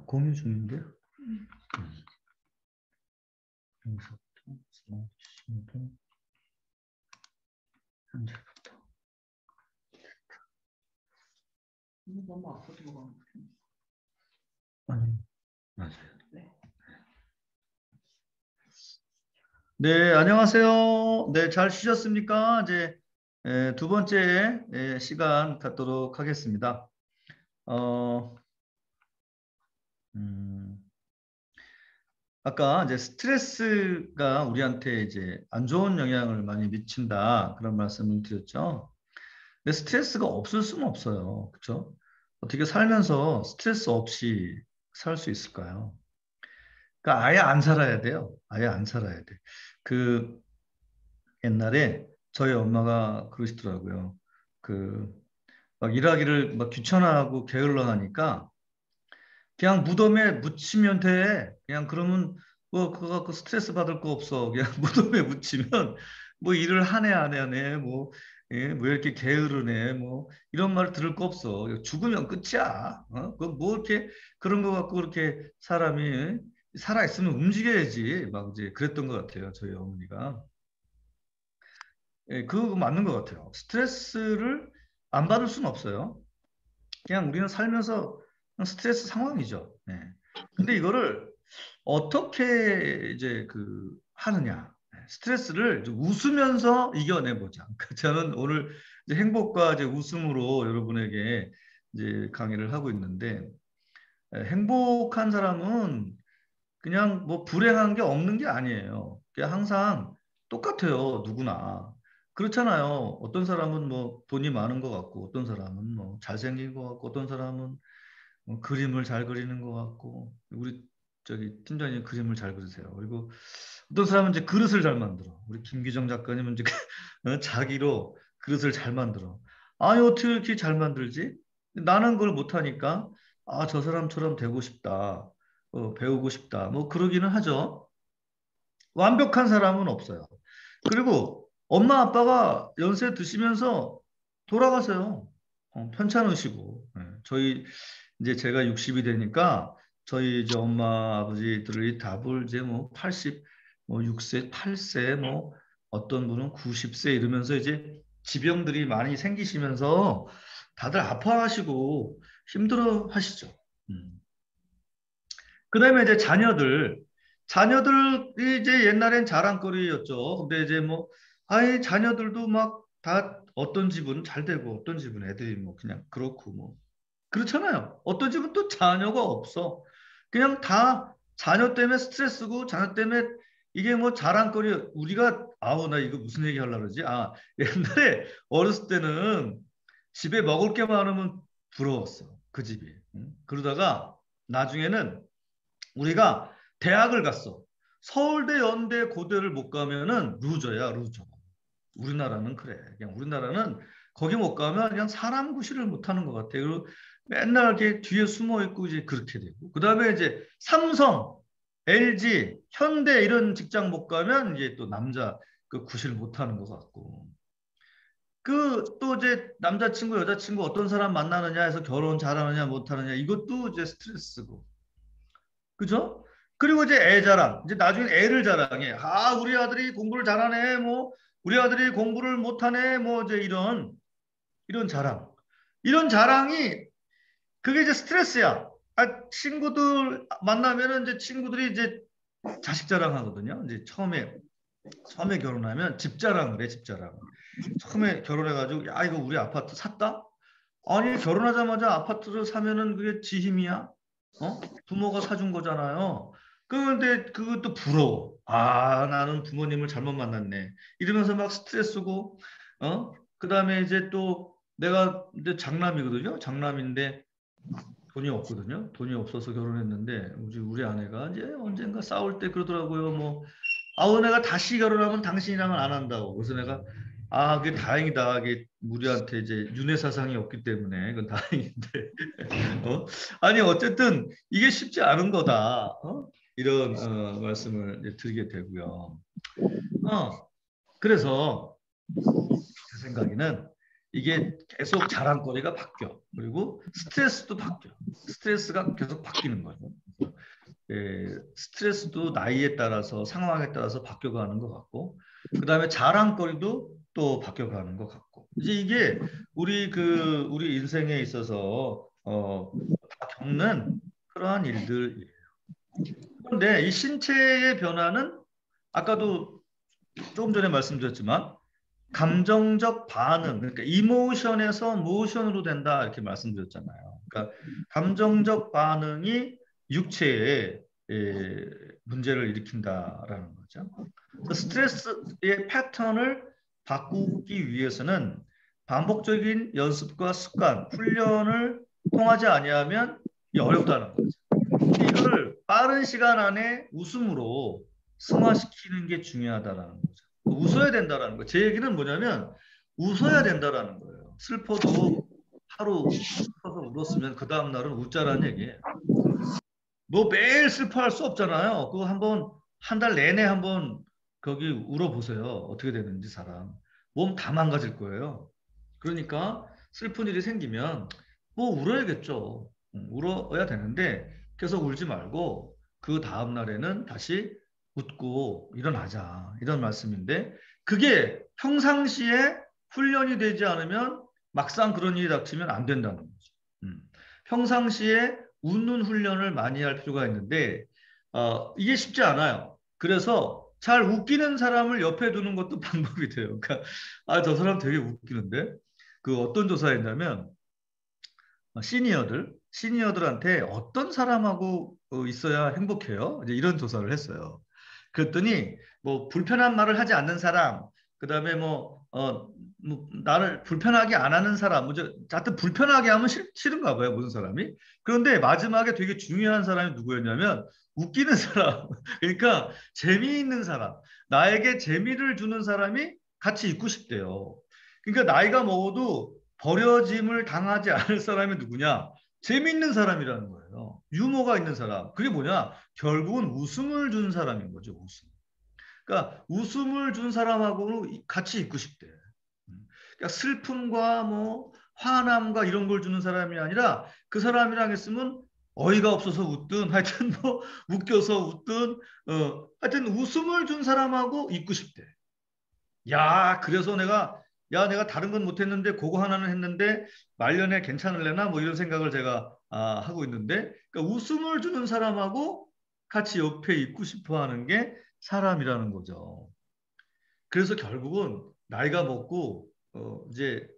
공유 중인데요? 여기서부터 스마트 현재부터. 너무 아파도 뭐가 아니, 맞아요. 네. 네, 안녕하세요. 네, 잘 쉬셨습니까? 이제 두 번째 시간 갖도록 하겠습니다. 아까 이제 스트레스가 우리한테 이제 안 좋은 영향을 많이 미친다 그런 말씀을 드렸죠. 근데 스트레스가 없을 수는 없어요, 그렇죠? 어떻게 살면서 스트레스 없이 살 수 있을까요? 그러니까 아예 안 살아야 돼요. 아예 안 살아야 돼. 그 옛날에 저희 엄마가 그러시더라고요. 막 일하기를 막 귀찮아하고 게을러 하니까 그냥 무덤에 묻히면 돼. 그냥 그러면 뭐 그거 갖고 스트레스 받을 거 없어. 그냥 무덤에 묻히면 뭐 일을 하네 안 하네 뭐, 예, 뭐 이렇게 게으르네 뭐 이런 말 들을 거 없어. 죽으면 끝이야. 그뭐 이렇게 그런 거 갖고 그렇게 사람이 살아 있으면 움직여야지. 막 이제 그랬던 것 같아요. 저희 어머니가. 예, 그거 맞는 것 같아요. 스트레스를 안 받을 수는 없어요. 그냥 우리는 살면서 그냥 스트레스 상황이죠. 네. 근데 이거를 어떻게 이제 하느냐. 스트레스를 좀 웃으면서 이겨내보자. 저는 오늘 이제 행복과 이제 웃음으로 여러분에게 이제 강의를 하고 있는데, 행복한 사람은 그냥 뭐 불행한 게 없는 게 아니에요. 그냥 항상 똑같아요. 누구나. 그렇잖아요. 어떤 사람은 뭐 돈이 많은 것 같고, 어떤 사람은 뭐 잘생긴 것 같고, 어떤 사람은 뭐 그림을 잘 그리는 것 같고, 우리 저기 팀장님 그림을 잘 그리세요. 그리고 어떤 사람은 이제 그릇을 잘 만들어. 우리 김기정 작가님은 이제 자기로 그릇을 잘 만들어. 아니 어떻게 이렇게 잘 만들지? 나는 그걸 못하니까 아, 저 사람처럼 되고 싶다. 배우고 싶다. 뭐 그러기는 하죠. 완벽한 사람은 없어요. 그리고 엄마 아빠가 연세 드시면서 돌아가세요. 편찮으시고. 예. 저희 이제 제가 60이 되니까 저희 이제 엄마 아버지들이 답을 이제 뭐 80, 뭐 6세, 8세, 뭐 어떤 분은 90세 이러면서 이제 지병들이 많이 생기시면서 다들 아파하시고 힘들어 하시죠. 그다음에 이제 자녀들이 이제 옛날엔 자랑거리였죠. 근데 이제 뭐 아이 자녀들도 막 다 어떤 집은 잘 되고 어떤 집은 애들이 뭐 그냥 그렇고 뭐 그렇잖아요. 어떤 집은 또 자녀가 없어. 그냥 다 자녀 때문에 스트레스고 자녀 때문에 이게 뭐 자랑거리. 우리가 아우 나 이거 무슨 얘기 하려고 그러지? 아, 옛날에 어렸을 때는 집에 먹을 게 많으면 부러웠어. 그 집이. 응? 그러다가 나중에는 우리가 대학을 갔어. 서울대, 연대, 고대를 못 가면은 루저야, 루저. 우리나라는 그래. 그냥 우리나라는 거기 못 가면 그냥 사람 구실을 못 하는 것 같아. 그리고 맨날 이렇게 뒤에 숨어 있고 이제 그렇게 되고. 그다음에 이제 삼성, LG, 현대 이런 직장 못 가면 이제 또 남자 구실 못 하는 것 같고. 또 이제 남자친구, 여자친구 어떤 사람 만나느냐 해서 결혼 잘하느냐 못하느냐 이것도 이제 스트레스고. 그죠? 그리고 이제 애 자랑. 이제 나중에 애를 자랑해. 아, 우리 아들이 공부를 잘하네. 뭐, 우리 아들이 공부를 못하네. 뭐, 이제 이런 자랑. 이런 자랑이, 그게 이제 스트레스야. 아, 친구들 만나면은 이제 친구들이 이제 자식 자랑하거든요. 이제 처음에 결혼하면 집 자랑을 해, 집 자랑. 처음에 결혼해가지고, 야, 이거 우리 아파트 샀다? 아니, 결혼하자마자 아파트를 사면은 그게 지 힘이야? 부모가 사준 거잖아요. 그런데 그것도 부러워. 아, 나는 부모님을 잘못 만났네. 이러면서 막 스트레스고, 그다음에 이제 또 내가 이제 장남이거든요. 장남인데 돈이 없거든요. 돈이 없어서 결혼했는데 우리 아내가 이제 언젠가 싸울 때 그러더라고요. 뭐, 아우 내가 다시 결혼하면 당신이랑은 안 한다고. 그래서 내가 아, 그게 다행이다. 그게 우리한테 이제 윤회 사상이 없기 때문에 그건 다행인데. 아니 어쨌든 이게 쉽지 않은 거다. 이런 말씀을 이제 드리게 되고요. 그래서 제 생각에는 이게 계속 자랑거리가 바뀌어. 그리고 스트레스도 바뀌어. 스트레스가 계속 바뀌는 거죠. 스트레스도 나이에 따라서 상황에 따라서 바뀌어가는 것 같고, 그 다음에 자랑거리도 또 바뀌어가는 것 같고. 이제 이게 우리 인생에 있어서 다 겪는 그러한 일들이에요. 그런데 이 신체의 변화는 아까도 조금 전에 말씀드렸지만 감정적 반응, 그러니까 이모션에서 모션으로 된다 이렇게 말씀드렸잖아요. 그러니까 감정적 반응이 육체에 문제를 일으킨다라는 거죠. 스트레스의 패턴을 바꾸기 위해서는 반복적인 연습과 습관, 훈련을 통하지 아니하면 어렵다는 거죠. 이거를 빠른 시간 안에 웃음으로 승화시키는 게 중요하다라는 거죠. 웃어야 된다라는 거. 제 얘기는 뭐냐면 웃어야 된다라는 거예요. 슬퍼도 하루 슬퍼서 울었으면 그 다음 날은 웃자라는 얘기예요. 뭐 매일 슬퍼할 수 없잖아요. 그거 한번 한 달 내내 한번 거기 울어보세요. 어떻게 되는지 사람. 몸 다 망가질 거예요. 그러니까 슬픈 일이 생기면 뭐 울어야겠죠. 울어야 되는데 계속 울지 말고 그 다음 날에는 다시 웃고 일어나자. 이런 말씀인데 그게 평상시에 훈련이 되지 않으면 막상 그런 일이 닥치면 안 된다는 거죠. 평상시에 웃는 훈련을 많이 할 필요가 있는데 이게 쉽지 않아요. 그래서 잘 웃기는 사람을 옆에 두는 것도 방법이 돼요. 그러니까 저 사람 되게 웃기는데 그 어떤 조사했냐면 시니어들한테 어떤 사람하고 있어야 행복해요? 이제 이런 조사를 했어요. 그랬더니 뭐 불편한 말을 하지 않는 사람, 그다음에 뭐 나를 불편하게 안 하는 사람, 하여튼 불편하게 하면 싫은가 봐요, 모든 사람이. 그런데 마지막에 되게 중요한 사람이 누구였냐면 웃기는 사람, 그러니까 재미있는 사람, 나에게 재미를 주는 사람이 같이 있고 싶대요. 그러니까 나이가 먹어도 버려짐을 당하지 않을 사람이 누구냐? 재미있는 사람이라는 거예요. 유머가 있는 사람. 그게 뭐냐? 결국은 웃음을 준 사람인 거죠, 웃음. 그러니까 웃음을 준 사람하고 같이 있고 싶대. 그러니까 슬픔과 뭐 화남과 이런 걸 주는 사람이 아니라 그 사람이랑 있으면 어이가 없어서 웃든 하여튼 뭐 웃겨서 웃든 하여튼 웃음을 준 사람하고 있고 싶대. 그래서 내가 다른 건 못했는데 그거 하나는 했는데 말년에 괜찮을래나 뭐 이런 생각을 제가 하고 있는데 그러니까 웃음을 주는 사람하고 같이 옆에 있고 싶어 하는 게 사람이라는 거죠. 그래서 결국은 나이가 먹고 이제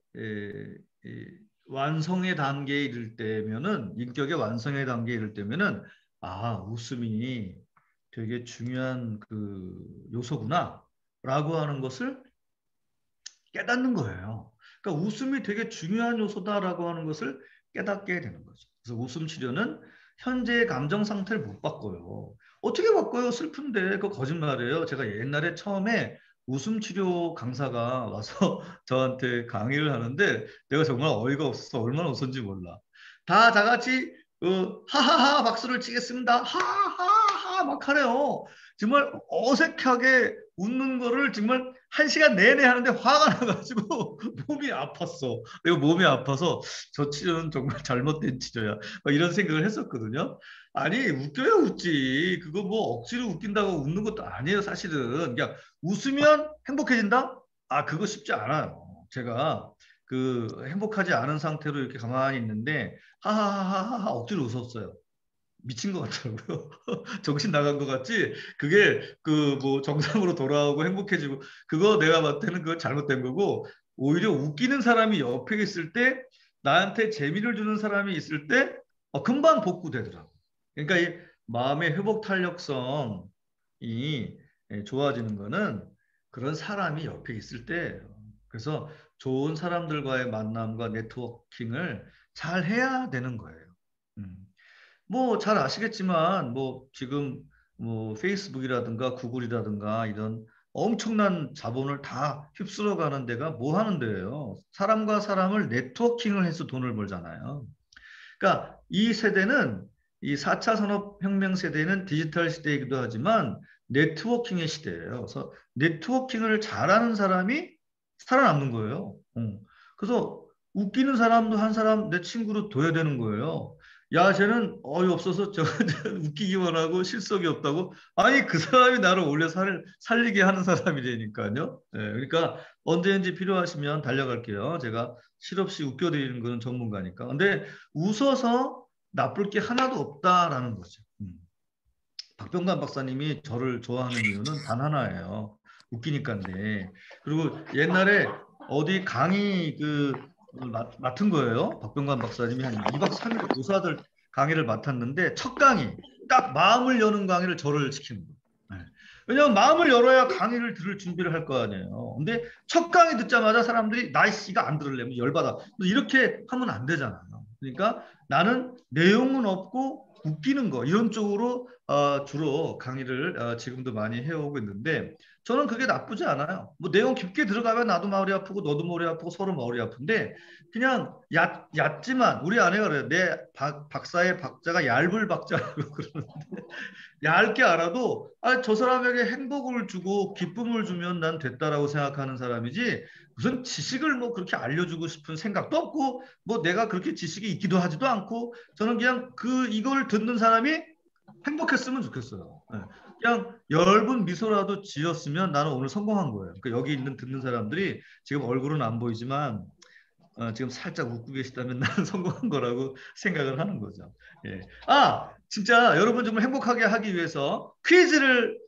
완성의 단계에 이를 때면은 인격의 완성의 단계에 이를 때면은 웃음이 되게 중요한 그 요소구나라고 하는 것을 깨닫는 거예요. 그러니까 웃음이 되게 중요한 요소다라고 하는 것을 깨닫게 되는 거죠. 그래서 웃음 치료는 현재의 감정 상태를 못 바꿔요. 어떻게 바꿔요? 슬픈데 그거 거짓말이에요. 제가 옛날에 처음에 웃음 치료 강사가 와서 저한테 강의를 하는데 내가 정말 어이가 없어서 얼마나 웃었는지 몰라. 다 같이 하하하 박수를 치겠습니다. 하하하 막 하래요. 정말 어색하게 웃는 거를 정말 1시간 내내 하는데 화가 나가지고 몸이 아팠어. 내가 몸이 아파서 저 치료는 정말 잘못된 치료야. 이런 생각을 했었거든요. 아니 웃겨야 웃지. 그거 뭐 억지로 웃긴다고 웃는 것도 아니에요. 사실은 그냥 웃으면 행복해진다? 그거 쉽지 않아요. 제가 그 행복하지 않은 상태로 이렇게 가만히 있는데 하하하하 억지로 웃었어요. 미친 것 같더라고요. 정신 나간 것 같지? 그게 그 뭐 정상으로 돌아오고 행복해지고 그거 내가 봤을 때는 그거 잘못된 거고 오히려 웃기는 사람이 옆에 있을 때 나한테 재미를 주는 사람이 있을 때 금방 복구되더라고. 그러니까 이 마음의 회복 탄력성이 좋아지는 거는 그런 사람이 옆에 있을 때예요. 그래서 좋은 사람들과의 만남과 네트워킹을 잘 해야 되는 거예요. 뭐 잘 아시겠지만 뭐 지금 뭐 페이스북이라든가 구글이라든가 이런 엄청난 자본을 다 휩쓸어 가는 데가 뭐 하는 데예요? 사람과 사람을 네트워킹을 해서 돈을 벌잖아요. 그러니까 이 세대는 이 4차 산업혁명 세대는 디지털 시대이기도 하지만 네트워킹의 시대예요. 그래서 네트워킹을 잘하는 사람이 살아남는 거예요. 그래서 웃기는 사람도 한 사람 내 친구로 둬야 되는 거예요. 야, 쟤는 어이없어서 저 웃기기만 하고 실속이 없다고. 아니, 그 사람이 나를 원래 살리게 하는 사람이라니까요. 네, 그러니까 언제든지 필요하시면 달려갈게요. 제가 실없이 웃겨드리는 거는 전문가니까. 근데 웃어서 나쁠 게 하나도 없다라는 거죠. 박병관 박사님이 저를 좋아하는 이유는 단 하나예요. 웃기니까인데. 그리고 옛날에 어디 강의 맡은 거예요. 박병관 박사님이 한 2박 3일 교사들 강의를 맡았는데 첫 강의, 딱 마음을 여는 강의를 저를 시키는 거예요. 네. 왜냐하면 마음을 열어야 강의를 들을 준비를 할 거 아니에요. 근데 첫 강의 듣자마자 사람들이 나이씨가 안 들으려면 열받아. 이렇게 하면 안 되잖아요. 그러니까 나는 내용은 없고 웃기는 거 이런 쪽으로 주로 강의를 지금도 많이 해오고 있는데 저는 그게 나쁘지 않아요. 뭐 내용 깊게 들어가면 나도 머리 아프고 너도 머리 아프고 서로 머리 아픈데 그냥 얕지만 우리 아내가 그래요. 내 박사의 박자가 얇을 박자라고 그러는데 얇게 알아도 저 사람에게 행복을 주고 기쁨을 주면 난 됐다라고 생각하는 사람이지 무슨 지식을 뭐 그렇게 알려주고 싶은 생각도 없고 뭐 내가 그렇게 지식이 있기도 하지도 않고 저는 그냥 이걸 듣는 사람이 행복했으면 좋겠어요. 네. 그냥 엷은 미소라도 지었으면 나는 오늘 성공한 거예요. 그러니까 여기 있는 듣는 사람들이 지금 얼굴은 안 보이지만 지금 살짝 웃고 계시다면 나는 성공한 거라고 생각을 하는 거죠. 예. 진짜 여러분 좀 행복하게 하기 위해서 퀴즈를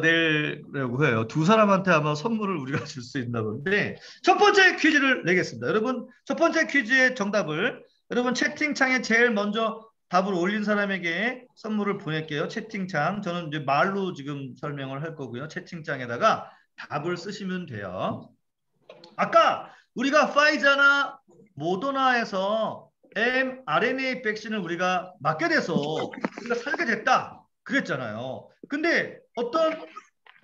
내려고 해요. 두 사람한테 아마 선물을 우리가 줄 수 있나 본데 첫 번째 퀴즈를 내겠습니다. 여러분 첫 번째 퀴즈의 정답을 여러분 채팅창에 제일 먼저 답을 올린 사람에게 선물을 보낼게요. 채팅창. 저는 이제 말로 지금 설명을 할 거고요. 채팅창에다가 답을 쓰시면 돼요. 아까 우리가 파이자나 모더나에서 mRNA 백신을 우리가 맞게 돼서 우리가 살게 됐다 그랬잖아요. 근데 어떤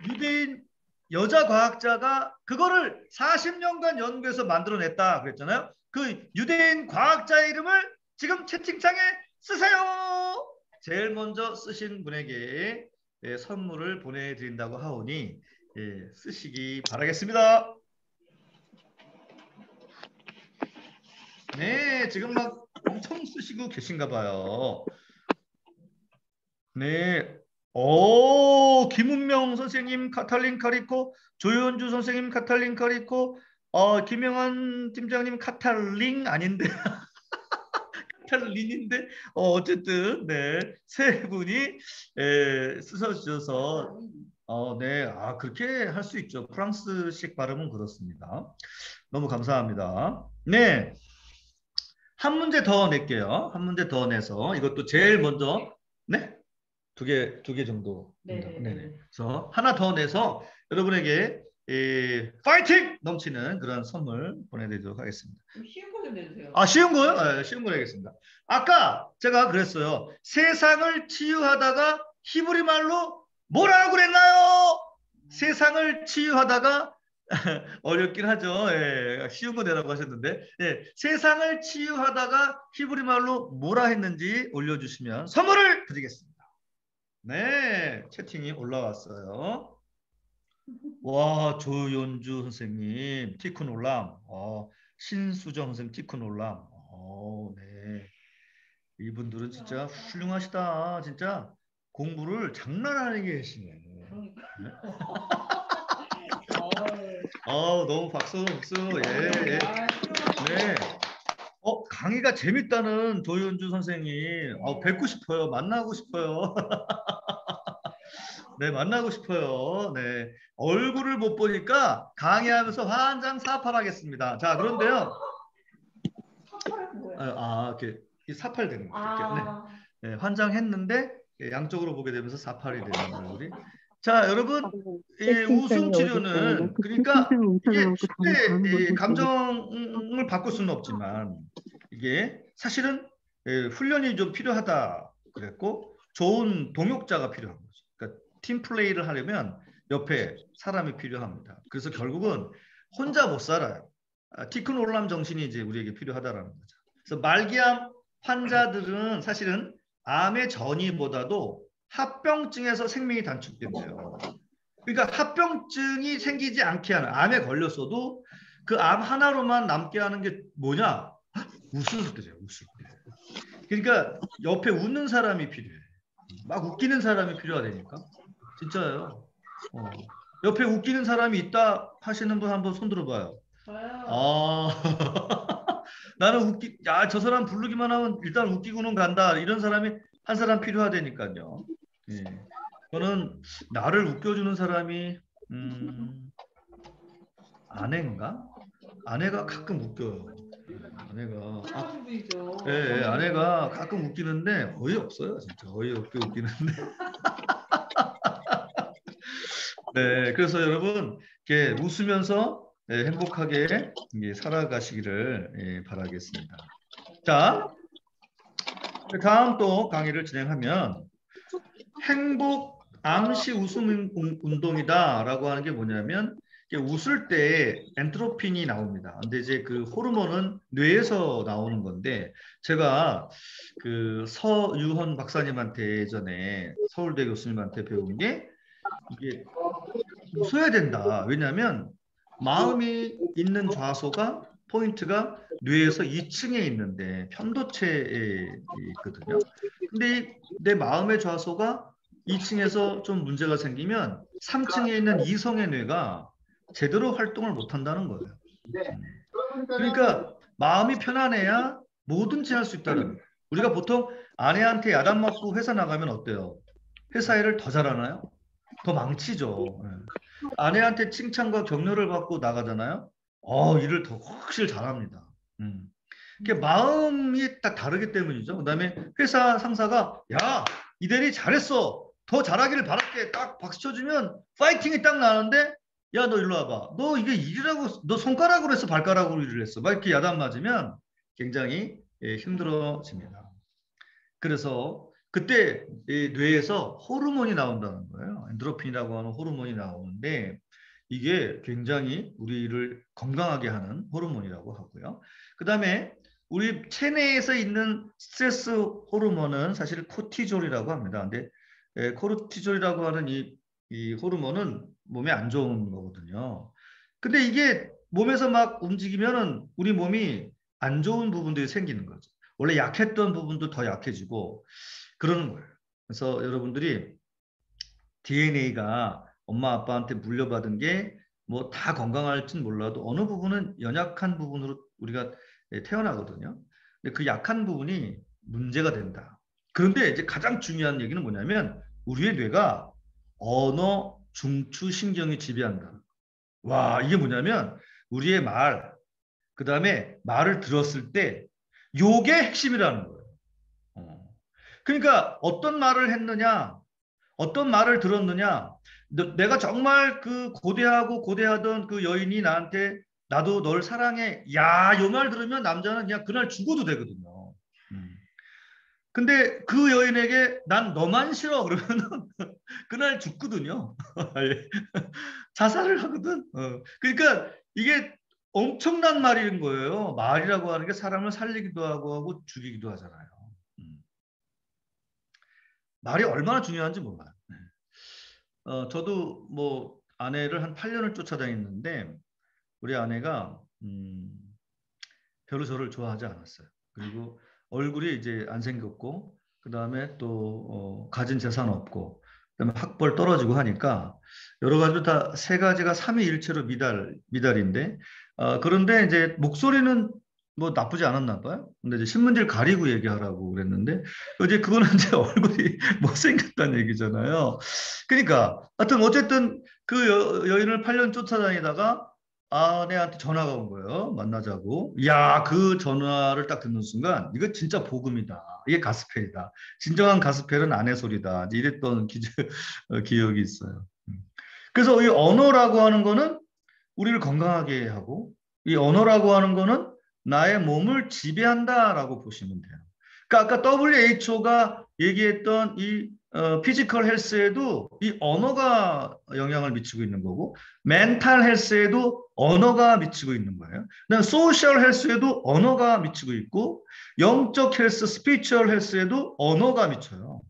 유대인 여자 과학자가 그거를 40년간 연구해서 만들어냈다 그랬잖아요. 그 유대인 과학자의 이름을 지금 채팅창에 쓰세요. 제일 먼저 쓰신 분에게 선물을 보내드린다고 하오니 쓰시기 바라겠습니다. 네, 지금 막 엄청 쓰시고 계신가 봐요. 네. 김은명 선생님 카탈린 카리코, 조현주 선생님 카탈린 카리코, 김영환 팀장님 카탈링 아닌데 카탈린인데 어쨌든 네, 세 분이 쓰셔주셔서 네, 그렇게 할 수 있죠. 프랑스식 발음은 그렇습니다. 너무 감사합니다. 네. 한 문제 더 낼게요. 한 문제 더 내서 이것도 제일 먼저 네? 두 개 정도. 네네. 그래서 하나 더 내서 여러분에게 파이팅 넘치는 그런 선물 보내드리도록 하겠습니다. 쉬운 거 좀 내주세요. 쉬운 거요? 쉬운 거 내겠습니다. 아까 제가 그랬어요. 세상을 치유하다가 히브리 말로 뭐라고 그랬나요? 세상을 치유하다가 어렵긴 하죠. 쉬운 거 내라고 하셨는데 세상을 치유하다가 히브리 말로 뭐라 했는지 올려주시면 선물을 드리겠습니다. 네, 채팅이 올라왔어요. 와, 조연주 선생님 티크놀람, 신수정 선생님 티크놀람. 네, 이분들은 진짜 훌륭하시다. 진짜 공부를 장난 아니게 하시네. 네? 너무 박수. 예. 네. 강의가 재밌다는 조윤주 선생님. 뵙고 싶어요. 만나고 싶어요. 네, 만나고 싶어요. 네. 얼굴을 못 보니까 강의하면서 환장사팔하겠습니다. 자, 그런데요. 이렇게 사팔 되는 거예요. 네, 환장했는데 양쪽으로 보게 되면서 사팔이 되는 얼굴이. 자, 여러분, 웃음 치료는 그러니까 이게 쉽게 감정을 바꿀 수는 없지만 이게 사실은 훈련이 좀 필요하다 그랬고 좋은 동역자가 필요한 거죠. 그러니까 팀 플레이를 하려면 옆에 사람이 필요합니다. 그래서 결국은 혼자 못 살아요. 티크놀람 정신이 이제 우리에게 필요하다라는 거죠. 그래서 말기암 환자들은 사실은 암의 전이보다도 합병증에서 생명이 단축된대요. 그러니까 합병증이 생기지 않게 하는 암에 걸렸어도 그 암 하나로만 남게 하는 게 뭐냐? 웃을 때죠. 웃을 때. 그러니까 옆에 웃는 사람이 필요해. 막 웃기는 사람이 필요하다니까. 진짜요. 옆에 웃기는 사람이 있다 하시는 분 한번 손 들어봐요. 저요. 나는 야, 저 사람 부르기만 하면 일단 웃기고는 간다. 이런 사람이 한 사람 필요하다니까요. 예. 저는 나를 웃겨주는 사람이 아내인가? 아내가 가끔 웃겨요. 아내가 사랑꾼이죠. 예, 아내가 가끔 웃기는데 어이없어요. 진짜 어이없게 웃기는데. 네, 그래서 여러분 이렇게 웃으면서 행복하게 살아가시기를 바라겠습니다. 자, 다음 또 강의를 진행하면 행복 암시 웃음 운동이다라고 하는 게 뭐냐면 웃을 때 엔트로핀이 나옵니다. 근데 이제 그 호르몬은 뇌에서 나오는 건데 제가 그 서유헌 박사님한테 예전에 서울대 교수님한테 배운 게 이게 웃어야 된다. 왜냐하면 마음이 있는 좌소가 포인트가 뇌에서 2층에 있는데 편도체에 있거든요. 근데 내 마음의 좌소가 2층에서 좀 문제가 생기면 3층에 있는 이성의 뇌가 제대로 활동을 못 한다는 거예요. 그러니까 마음이 편안해야 뭐든지 할 수 있다는 거예요. 우리가 보통 아내한테 야단 맞고 회사 나가면 어때요? 회사 일을 더 잘하나요? 더 망치죠. 아내한테 칭찬과 격려를 받고 나가잖아요. 일을 더 확실히 잘합니다. 그게 마음이 딱 다르기 때문이죠. 그다음에 회사 상사가 야, 이 대리 잘했어. 더 잘하기를 바랄게. 딱 박수 쳐주면 파이팅이 딱 나는데 야, 너 일로 와봐. 너 이게 일이라고 너 손가락으로 했어, 발가락으로 일을 했어. 막 이렇게 야단 맞으면 굉장히 힘들어집니다. 그래서 그때 뇌에서 호르몬이 나온다는 거예요. 엔도르핀이라고 하는 호르몬이 나오는데 이게 굉장히 우리를 건강하게 하는 호르몬이라고 하고요. 그 다음에 우리 체내에서 있는 스트레스 호르몬은 사실 코티졸이라고 합니다. 근데 코르티졸이라고 하는 이 호르몬은 몸에 안 좋은 거거든요. 근데 이게 몸에서 막 움직이면은 우리 몸이 안 좋은 부분들이 생기는 거죠. 원래 약했던 부분도 더 약해지고 그러는 거예요. 그래서 여러분들이 DNA가 엄마 아빠한테 물려받은 게 뭐 다 건강할진 몰라도 어느 부분은 연약한 부분으로 우리가 태어나거든요. 근데 그 약한 부분이 문제가 된다. 그런데 이제 가장 중요한 얘기는 뭐냐면 우리의 뇌가 언어 중추 신경이 지배한다. 와, 이게 뭐냐면 우리의 말, 그 다음에 말을 들었을 때 요게 핵심이라는 거예요. 그러니까 어떤 말을 했느냐, 어떤 말을 들었느냐, 내가 정말 그 고대하던 그 여인이 나한테 나도 널 사랑해. 야, 요 말 들으면 남자는 그냥 그날 죽어도 되거든요. 근데 그 여인에게 난 너만 싫어 그러면 그날 죽거든요. 자살을 하거든. 그러니까 이게 엄청난 말인 거예요. 말이라고 하는 게 사람을 살리기도 하고 죽이기도 하잖아요. 말이 얼마나 중요한지 몰라요. 저도 뭐 아내를 한 8년을 쫓아다녔는데 우리 아내가 별로 저를 좋아하지 않았어요. 그리고 얼굴이 이제 안 생겼고 그 다음에 또 가진 재산 없고 그다음에 학벌 떨어지고 하니까 여러 가지로 다 세 가지가 삼위일체로 미달인데 그런데 이제 목소리는 뭐 나쁘지 않았나 봐요. 근데 이제 신문지를 가리고 얘기하라고 그랬는데 이제 그거는 이제 얼굴이 못생겼다는 얘기잖아요. 그러니까 하여튼 어쨌든 그 여인을 8년 쫓아다니다가 아내한테 전화가 온 거예요. 만나자고. 야, 그 전화를 딱 듣는 순간 이거 진짜 복음이다. 이게 가스펠이다. 진정한 가스펠은 아내 소리다. 이랬던 기억이 있어요. 그래서 이 언어라고 하는 거는 우리를 건강하게 하고 이 언어라고 하는 거는 나의 몸을 지배한다라고 보시면 돼요. 그러니까 아까 WHO가 얘기했던 이 피지컬 헬스에도 이 언어가 영향을 미치고 있는 거고 멘탈 헬스에도 언어가 미치고 있는 거예요. 그다음 소셜 헬스에도 언어가 미치고 있고 영적 헬스, 스피리추얼 헬스에도 언어가 미쳐요.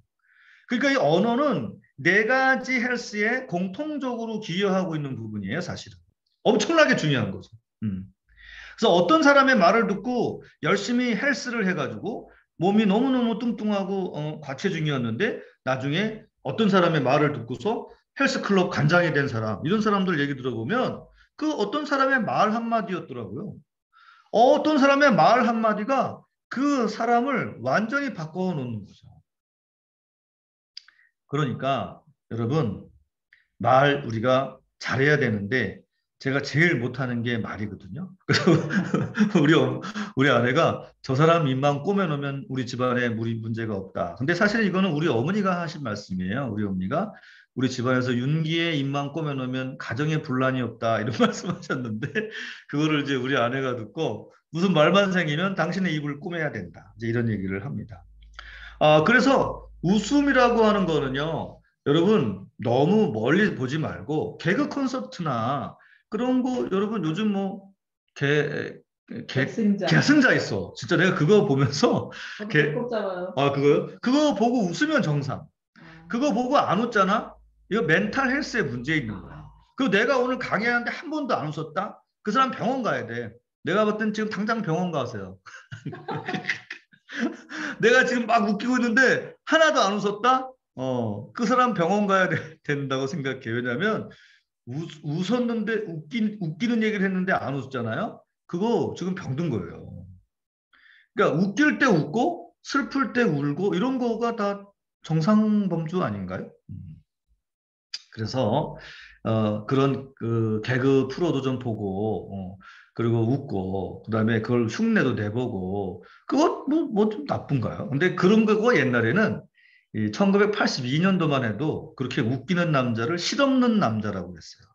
그러니까 이 언어는 네 가지 헬스에 공통적으로 기여하고 있는 부분이에요, 사실은. 엄청나게 중요한 거죠. 그래서 어떤 사람의 말을 듣고 열심히 헬스를 해가지고 몸이 너무너무 뚱뚱하고 과체중이었는데 나중에 어떤 사람의 말을 듣고서 헬스클럽 관장이 된 사람, 이런 사람들 얘기 들어보면 그 어떤 사람의 말 한마디였더라고요. 어떤 사람의 말 한마디가 그 사람을 완전히 바꿔 놓는 거죠. 그러니까 여러분, 말 우리가 잘해야 되는데 제가 제일 못하는 게 말이거든요. 그래서 우리, 우리 아내가 저 사람 입만 꼬매놓으면 우리 집안에 문제가 없다. 근데 사실 이거는 우리 어머니가 하신 말씀이에요. 우리 어머니가 우리 집안에서 윤기의 입만 꼬매놓으면 가정에 분란이 없다. 이런 말씀하셨는데 그거를 이제 우리 아내가 듣고 무슨 말만 생기면 당신의 입을 꼬매야 된다. 이제 이런 얘기를 합니다. 그래서 웃음이라고 하는 거는요, 여러분 너무 멀리 보지 말고 개그 콘서트나 그런 거 여러분 요즘 뭐 계승자 있어. 진짜 내가 그거 보면서 그거요? 그거 보고 웃으면 정상. 그거 보고 안 웃잖아? 이거 멘탈 헬스에 문제 있는 거야. 그리고 내가 오늘 강의하는데 한 번도 안 웃었다? 그 사람 병원 가야 돼. 내가 볼 땐 지금 당장 병원 가세요. 내가 지금 막 웃기고 있는데 하나도 안 웃었다? 그 사람 병원 가야 된다고 생각해. 왜냐면 웃었는데 웃기는 얘기를 했는데 안 웃잖아요. 그거 지금 병든 거예요. 그러니까 웃길 때 웃고 슬플 때 울고 이런 거가 다 정상범주 아닌가요? 그래서 그런 그 개그 프로도 좀 보고 그리고 웃고 그다음에 그걸 흉내도 내보고 그거 뭐 좀 나쁜가요? 근데 그런 거고 옛날에는 이 1982년도만 해도 그렇게 웃기는 남자를 실없는 남자라고 했어요.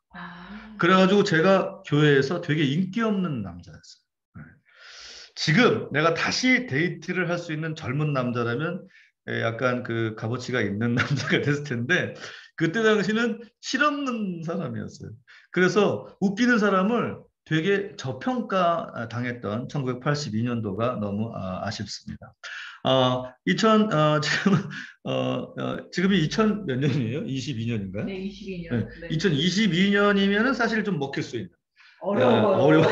그래가지고 제가 교회에서 되게 인기 없는 남자였어요. 네. 지금 내가 다시 데이트를 할 수 있는 젊은 남자라면 약간 그 값어치가 있는 남자가 됐을 텐데 그때 당시는 실없는 사람이었어요. 그래서 웃기는 사람을 되게 저평가 당했던 1982년도가 너무 아쉽습니다. 지금이 2000 몇 년이에요? 22년인가요? 네, 22년. 네, 2022년이면은 사실 좀 먹힐 수 있는. 어려워요.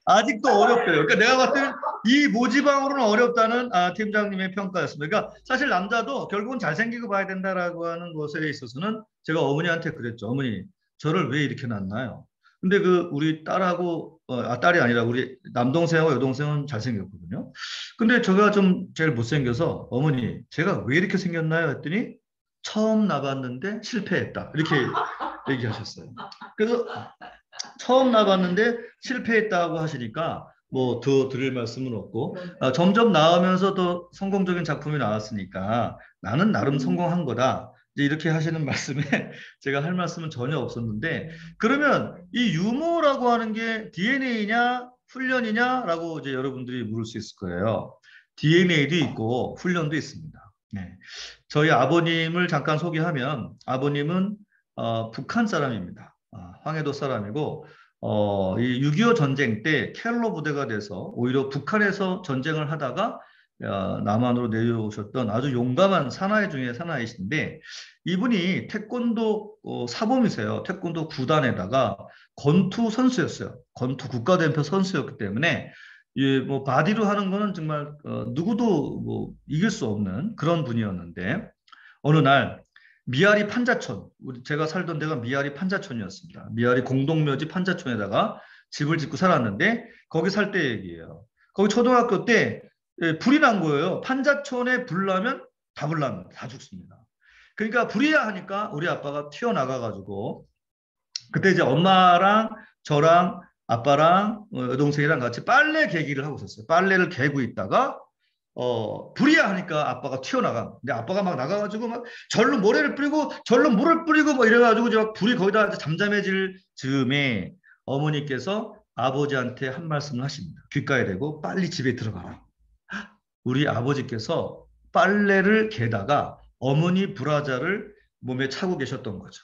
아직도 어렵대요. 그러니까 내가 봤을 때는 이 모지방으로는 어렵다는 팀장님의 평가였습니다. 그러니까 사실 남자도 결국은 잘생기고 봐야 된다라고 하는 것에 있어서는 제가 어머니한테 그랬죠. 어머니, 저를 왜 이렇게 낳나요? 근데 우리 딸하고 딸이 아니라 우리 남동생하고 여동생은 잘생겼거든요. 근데 제가 좀 제일 못생겨서 어머니, 제가 왜 이렇게 생겼나요? 했더니 처음 나봤는데 실패했다. 이렇게 얘기하셨어요. 그래서 처음 나봤는데 실패했다고 하시니까 뭐 더 드릴 말씀은 없고 점점 나오면서 더 성공적인 작품이 나왔으니까 나는 나름 성공한 거다. 이제 이렇게 하시는 말씀에 제가 할 말씀은 전혀 없었는데 그러면 이 유머라고 하는 게 DNA냐 훈련이냐라고 이제 여러분들이 물을 수 있을 거예요. DNA도 있고 훈련도 있습니다. 네. 저희 아버님을 잠깐 소개하면 아버님은 북한 사람입니다. 황해도 사람이고 이 6.25 전쟁 때 켈러 부대가 돼서 오히려 북한에서 전쟁을 하다가 남한으로 내려오셨던 아주 용감한 사나이 중에 사나이신데 이분이 태권도 사범이세요. 태권도 구단에다가 권투 선수였어요. 권투 국가대표 선수였기 때문에 뭐 바디로 하는 거는 정말 누구도 뭐 이길 수 없는 그런 분이었는데 어느 날 미아리 판자촌, 제가 살던 데가 미아리 판자촌이었습니다. 미아리 공동묘지 판자촌에다가 집을 짓고 살았는데 거기 살 때 얘기예요. 거기 초등학교 때 불이 난 거예요. 판자촌에 불 나면 다 불납니다. 다 죽습니다. 그러니까 불이야 하니까 우리 아빠가 튀어나가가지고 그때 이제 엄마랑 저랑 아빠랑 여동생이랑 같이 빨래 개기를 하고 있었어요. 빨래를 개고 있다가 불이야 하니까 아빠가 튀어나가. 근데 아빠가 막 나가가지고 막 절로 모래를 뿌리고 절로 물을 뿌리고 뭐 이래가지고 이제 막 불이 거기다 잠잠해질 즈음에 어머니께서 아버지한테 한 말씀을 하십니다. 귓가에 대고 빨리 집에 들어가라. 우리 아버지께서 빨래를 개다가 어머니 브라자를 몸에 차고 계셨던 거죠.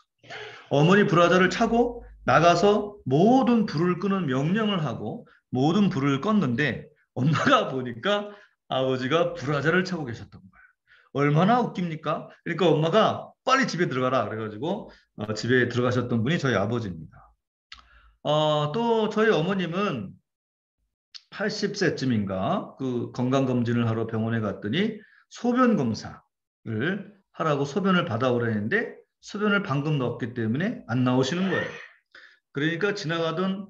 어머니 브라자를 차고 나가서 모든 불을 끄는 명령을 하고 모든 불을 껐는데 엄마가 보니까 아버지가 브라자를 차고 계셨던 거예요. 얼마나 웃깁니까? 그러니까 엄마가 빨리 집에 들어가라 그래가지고 집에 들어가셨던 분이 저희 아버지입니다. 또 저희 어머님은 80세쯤인가 그 건강검진을 하러 병원에 갔더니 소변 검사를 하라고 소변을 받아오라는데 소변을 방금 넣었기 때문에 안 나오시는 거예요. 그러니까 지나가던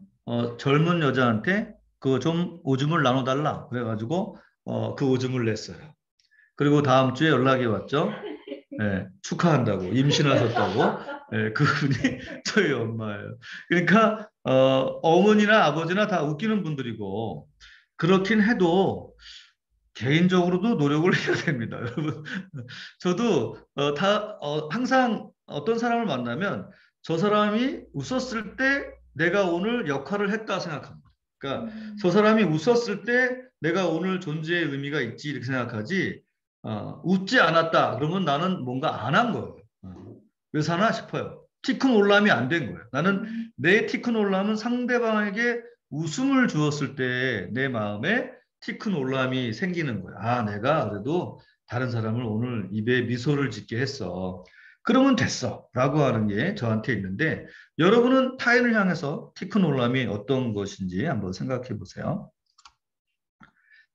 젊은 여자한테 그 좀 오줌을 나눠달라 그래가지고 그 오줌을 냈어요. 그리고 다음 주에 연락이 왔죠. 예, 축하한다고 임신하셨다고. 예, 그분이 저희 엄마예요. 그러니까 어머니나 아버지나 다 웃기는 분들이고 그렇긴 해도 개인적으로도 노력을 해야 됩니다, 여러분. 저도 항상 어떤 사람을 만나면 저 사람이 웃었을 때 내가 오늘 역할을 했다 생각합니다. 그러니까 저 사람이 웃었을 때 내가 오늘 존재의 의미가 있지 이렇게 생각하지 웃지 않았다 그러면 나는 뭔가 안 한 거예요. 왜 사나 싶어요. 티크놀람이 안 된 거예요. 나는 내 티크놀람은 상대방에게 웃음을 주었을 때 내 마음에 티크놀람이 생기는 거야. 아, 내가 그래도 다른 사람을 오늘 입에 미소를 짓게 했어. 그러면 됐어. 라고 하는 게 저한테 있는데 여러분은 타인을 향해서 티크놀람이 어떤 것인지 한번 생각해 보세요.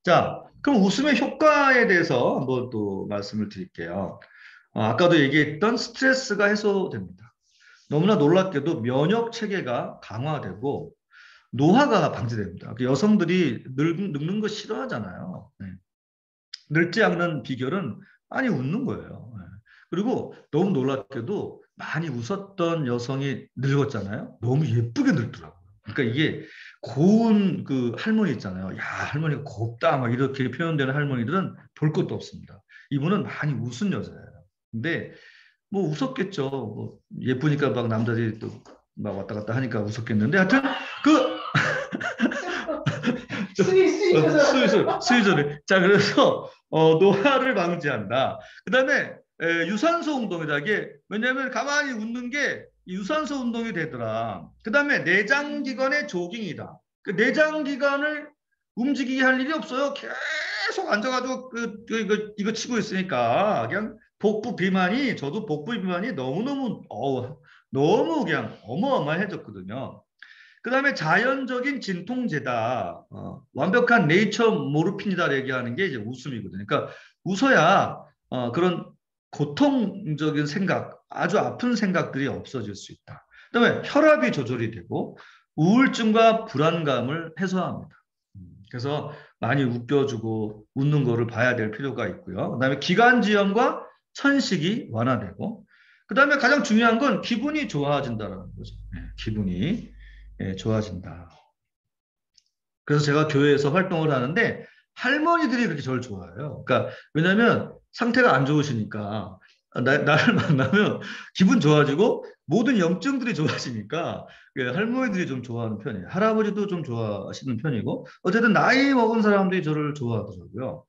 자, 그럼 웃음의 효과에 대해서 한번 또 말씀을 드릴게요. 아까도 얘기했던 스트레스가 해소됩니다. 너무나 놀랍게도 면역 체계가 강화되고 노화가 방지됩니다. 여성들이 늙는 거 싫어하잖아요. 네. 늙지 않는 비결은 많이 웃는 거예요. 네. 그리고 너무 놀랍게도 많이 웃었던 여성이 늙었잖아요. 너무 예쁘게 늙더라고요. 그러니까 이게 고운 그 할머니 있잖아요. 야, 할머니가 곱다 막 이렇게 표현되는 할머니들은 볼 것도 없습니다. 이분은 많이 웃은 여자예요. 근데 뭐 웃었겠죠. 뭐 예쁘니까 막 남자들이 또 막 왔다 갔다 하니까 웃었겠는데 하여튼 그 수위소리. 자, 그래서 노화를 방지한다. 그다음에 유산소 운동이다. 이게 왜냐하면 가만히 웃는 게 유산소 운동이 되더라. 그다음에 내장기관의 조깅이다. 그 내장기관을 움직이게 할 일이 없어요. 계속 앉아가지고 이거 치고 있으니까 그냥 복부 비만이 저도 복부 비만이 너무 그냥 어마어마해졌거든요. 그 다음에 자연적인 진통제다. 완벽한 네이처 모르핀이다 얘기하는 게 이제 웃음이거든요. 그러니까 웃어야 그런 고통적인 생각, 아주 아픈 생각들이 없어질 수 있다. 그 다음에 혈압이 조절이 되고 우울증과 불안감을 해소합니다. 그래서 많이 웃겨주고 웃는 거를 봐야 될 필요가 있고요. 그 다음에 기관지염과 천식이 완화되고 그 다음에 가장 중요한 건 기분이 좋아진다는 거죠. 네, 기분이 좋아진다. 그래서 제가 교회에서 활동을 하는데 할머니들이 그렇게 저를 좋아해요. 그러니까 왜냐하면 상태가 안 좋으시니까 나를 만나면 기분 좋아지고 모든 염증들이 좋아지니까 할머니들이 좀 좋아하는 편이에요. 할아버지도 좀 좋아하시는 편이고 어쨌든 나이 먹은 사람들이 저를 좋아하더라고요.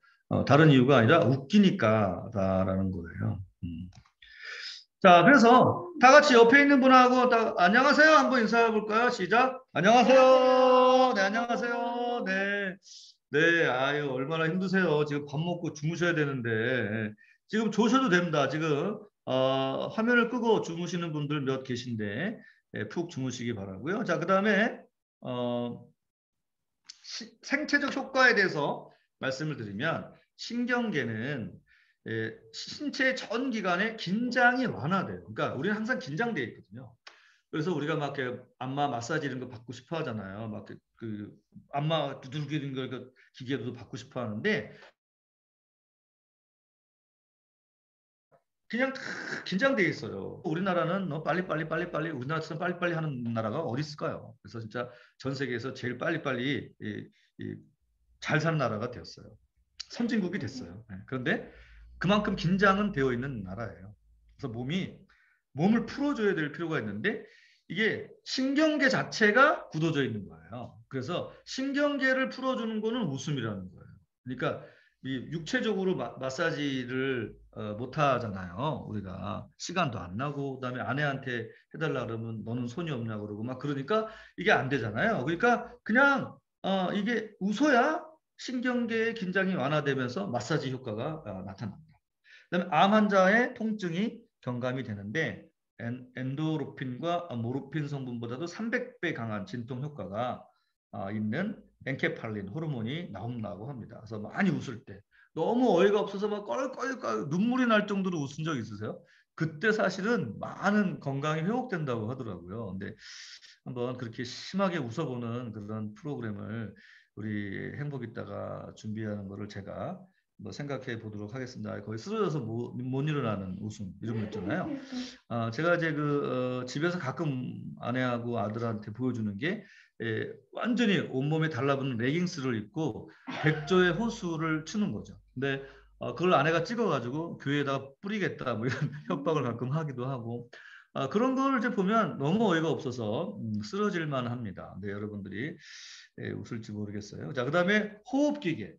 다른 이유가 아니라 웃기니까라는 거예요. 자, 그래서 다 같이 옆에 있는 분하고 안녕하세요. 한번 인사해 볼까요? 시작. 안녕하세요. 네, 안녕하세요. 네. 네, 아유, 얼마나 힘드세요. 지금 밥 먹고 주무셔야 되는데. 지금 조셔도 됩니다. 지금, 화면을 끄고 주무시는 분들 몇 계신데, 푹 주무시기 바라고요. 자, 그 다음에, 생체적 효과에 대해서 말씀을 드리면, 신경계는 신체 전 기관의 긴장이 완화돼요. 그러니까 우리는 항상 긴장되어 있거든요. 그래서 우리가 막 이렇게 안마 마사지 이런 거 받고 싶어 하잖아요. 막 그 안마 두들기는 거 기계도 받고 싶어 하는데 그냥 다 긴장되어 있어요. 우리나라는 빨리 우리나라처럼 빨리빨리 하는 나라가 어디 있을까요? 그래서 진짜 전 세계에서 제일 빨리빨리 잘 사는 나라가 되었어요. 선진국이 됐어요. 그런데 그만큼 긴장은 되어 있는 나라예요. 그래서 몸을 풀어줘야 될 필요가 있는데 이게 신경계 자체가 굳어져 있는 거예요. 그래서 신경계를 풀어주는 거는 웃음이라는 거예요. 그러니까 이 육체적으로 마사지를 못 하잖아요. 우리가 시간도 안 나고 그다음에 아내한테 해달라 그러면 너는 손이 없냐 그러고 막 그러니까 이게 안 되잖아요. 그러니까 그냥 이게 웃어야 신경계의 긴장이 완화되면서 마사지 효과가 나타납니다. 그다음에 암 환자의 통증이 경감이 되는데 엔도르핀과 모르핀 성분보다도 300배 강한 진통 효과가 있는 엔케팔린 호르몬이 나온다고 합니다. 그래서 많이 웃을 때 너무 어이가 없어서 막 껄껄껄 눈물이 날 정도로 웃은 적 있으세요? 그때 사실은 많은 건강이 회복된다고 하더라고요. 근데 한번 그렇게 심하게 웃어보는 그런 프로그램을 우리 행복 있다가 준비하는 거를 제가 뭐 생각해 보도록 하겠습니다. 거의 쓰러져서 못 일어나는 웃음 이런 거 있잖아요. 제가 이제 집에서 가끔 아내하고 아들한테 보여주는 게 완전히 온몸에 달라붙는 레깅스를 입고 백조의 호수를 추는 거죠. 근데 그걸 아내가 찍어가지고 교회에다가 뿌리겠다 뭐 이런 협박을 가끔 하기도 하고 그런 걸 이제 보면 너무 어이가 없어서 쓰러질만 합니다. 근데 여러분들이 웃을지 모르겠어요. 자, 그다음에 호흡기계.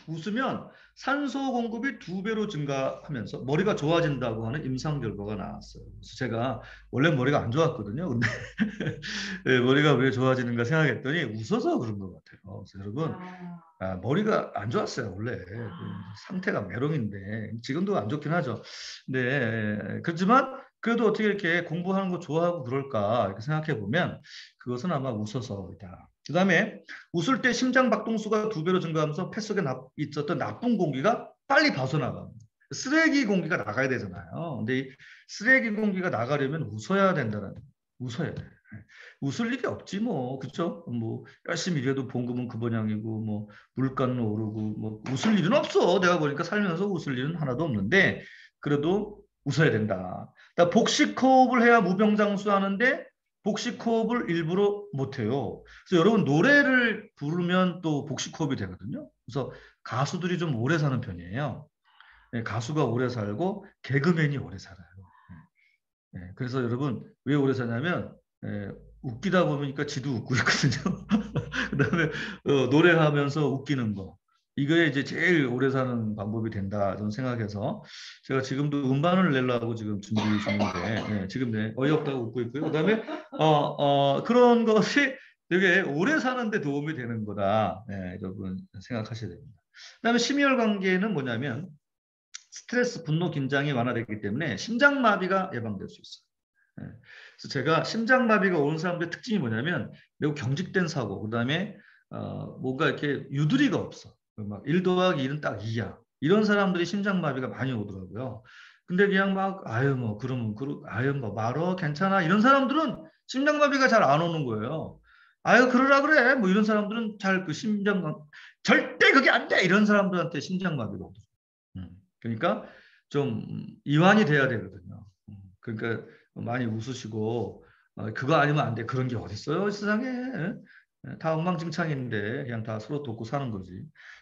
웃으면 산소 공급이 2배로 증가하면서 머리가 좋아진다고 하는 임상 결과가 나왔어요. 그래서 제가 원래 머리가 안 좋았거든요. 근데 머리가 왜 좋아지는가 생각했더니 웃어서 그런 것 같아요. 그래서 여러분 머리가 안 좋았어요. 원래 상태가 메롱인데 지금도 안 좋긴 하죠. 네, 그렇지만 그래도 어떻게 이렇게 공부하는 거 좋아하고 그럴까 이렇게 생각해 보면 그것은 아마 웃어서이다. 그 다음에 웃을 때 심장 박동수가 2배로 증가하면서 폐 속에 있었던 나쁜 공기가 빨리 벗어나갑니다. 쓰레기 공기가 나가야 되잖아요. 근데 이 쓰레기 공기가 나가려면 웃어야 된다는, 웃어야 돼. 웃을 일이 없지 뭐, 그렇죠? 뭐 열심히 일해도 봉급은 그 번양이고 뭐 물가는 오르고 뭐 웃을 일은 없어. 내가 보니까 살면서 웃을 일은 하나도 없는데 그래도 웃어야 된다. 그러니까 복식 호흡을 해야 무병장수하는데 복식 호흡을 일부러 못해요. 그래서 여러분 노래를 부르면 또 복식 호흡이 되거든요. 그래서 가수들이 좀 오래 사는 편이에요. 가수가 오래 살고 개그맨이 오래 살아요. 그래서 여러분 왜 오래 사냐면 웃기다 보니까 지도 웃고 있거든요. 그다음에 노래하면서 웃기는 거. 이거에 이제 제일 오래 사는 방법이 된다 저는 생각해서 제가 지금도 음반을 내려고 지금 준비 중인데 지금 어이없다고 웃고 있고요. 그다음에 그런 것이 되게 오래 사는데 도움이 되는 거다. 여러분 생각하셔야 됩니다. 그다음에 심혈관계는 뭐냐면 스트레스, 분노, 긴장이 완화되기 때문에 심장마비가 예방될 수 있어요. 그래서 제가 심장마비가 오는 사람들의 특징이 뭐냐면 매우 경직된 사고, 그다음에 뭔가 이렇게 유두리가 없어. 막 1 더하기 1은 딱 2야. 이런 사람들이 심장마비가 많이 오더라고요. 근데 그냥 막 아유 뭐 그러면 아유 뭐 말어 괜찮아 이런 사람들은 심장마비가 잘 안 오는 거예요. 아유 그러라 그래 뭐 이런 사람들은 잘 그 심장 절대 그게 안 돼 이런 사람들한테 심장마비가 오더라고요. 그러니까 좀 이완이 돼야 되거든요. 그러니까 많이 웃으시고 그거 아니면 안 돼. 그런 게 어딨어요 세상에. 다 엉망진창인데 그냥 다 서로 돕고 사는 거지.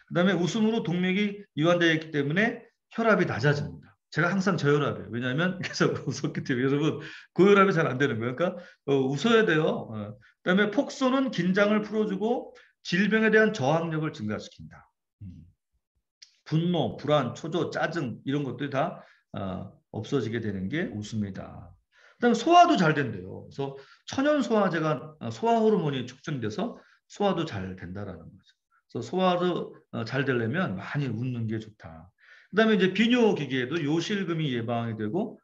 그다음에 웃음으로 동맥이 이완되어 있기 때문에 혈압이 낮아집니다. 제가 항상 저혈압이에요. 왜냐하면 계속 웃었기 때문에 여러분 고혈압이 잘 안 되는 거예요. 그러니까 웃어야 돼요. 그다음에 폭소는 긴장을 풀어주고 질병에 대한 저항력을 증가시킨다. 분노, 불안, 초조, 짜증 이런 것들이 다 없어지게 되는 게 웃음이다. 그다음에 소화도 잘 된대요. 그래서 천연 소화제가 소화 호르몬이 촉진돼서 소화도 잘 된다라는 거죠. 그래서 소화도 잘 되려면 많이 웃는 게 좋다. 그다음에 이제 비뇨 기계에도 요실금이 예방이 되고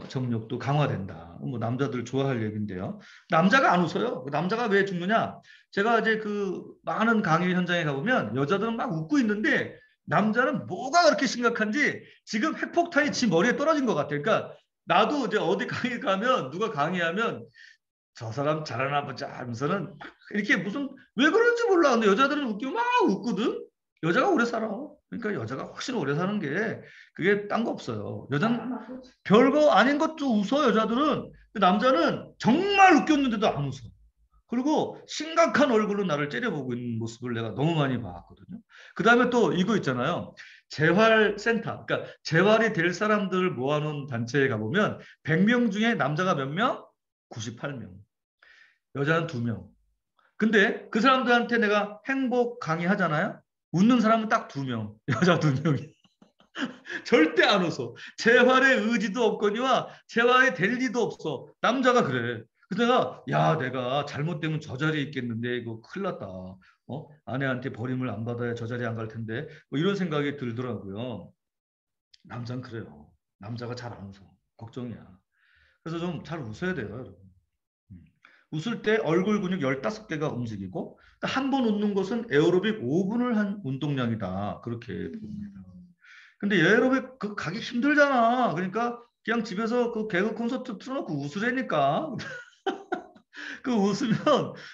정력도 강화된다. 뭐 남자들 좋아할 얘기인데요. 남자가 안 웃어요. 남자가 왜 죽느냐? 제가 이제 그 많은 강의 현장에 가보면 여자들은 막 웃고 있는데 남자는 뭐가 그렇게 심각한지 지금 핵폭탄이 지 머리에 떨어진 것 같아요. 그러니까 나도 이제 어디 강의 가면 누가 강의하면 저 사람 잘하나 보자 하면서는 이렇게 무슨 왜 그런지 몰라. 근데 여자들은 웃기면 막 웃거든. 여자가 오래 살아. 그러니까 여자가 확실히 오래 사는 게 그게 딴 거 없어요. 여자는 별거 아닌 것도 웃어 여자들은. 근데 남자는 정말 웃겼는데도 안 웃어. 그리고 심각한 얼굴로 나를 째려보고 있는 모습을 내가 너무 많이 봤거든요. 그 다음에 또 이거 있잖아요. 재활센터. 그러니까 재활이 될 사람들을 모아놓은 단체에 가보면 100명 중에 남자가 몇 명? 98명. 여자는 2명. 근데 그 사람들한테 내가 행복 강의하잖아요. 웃는 사람은 딱 2명. 여자 2명이. 절대 안 웃어. 재활의 의지도 없거니와 재활이 될 리도 없어. 남자가 그래. 그래서 내가 잘못되면 저 자리에 있겠는데 이거 큰일 났다. 아내한테 버림을 안 받아야 저 자리에 안 갈 텐데 뭐 이런 생각이 들더라고요. 남자는 그래요. 남자가 잘 안 웃어. 걱정이야. 그래서 좀 잘 웃어야 돼요, 여러분. 웃을 때 얼굴 근육 15개가 움직이고 한 번 웃는 것은 에어로빅 5분을 한 운동량이다. 그렇게 봅니다. 근데 에어로빅 그 가기 힘들잖아. 그러니까 그냥 집에서 그 개그 콘서트 틀어놓고 웃으라니까. 그 웃으면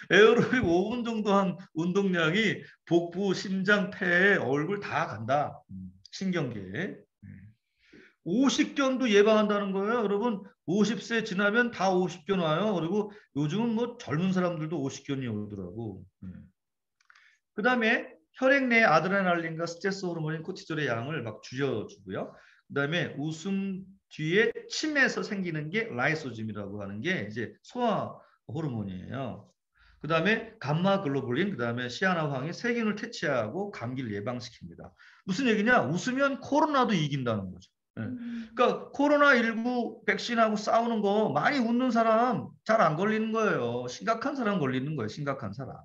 에어로빅 5분 정도 한 운동량이 복부, 심장, 폐, 얼굴 다 간다. 신경계에. 50견도 예방한다는 거예요. 여러분 50세 지나면 다 50견 와요. 그리고 요즘은 뭐 젊은 사람들도 50견이 오더라고. 그 다음에 혈액 내 아드레날린과 스트레스 호르몬인 코티졸의 양을 막 줄여주고요. 그 다음에 웃음 뒤에 침에서 생기는 게 라이소즘이라고 하는 게 이제 소화 호르몬이에요. 그 다음에 감마 글로불린, 그 다음에 시아나황이 세균을 퇴치하고 감기를 예방시킵니다. 무슨 얘기냐? 웃으면 코로나도 이긴다는 거죠. 그러니까 코로나19 백신하고 싸우는 거 많이 웃는 사람 잘 안 걸리는 거예요. 심각한 사람 걸리는 거예요. 심각한 사람.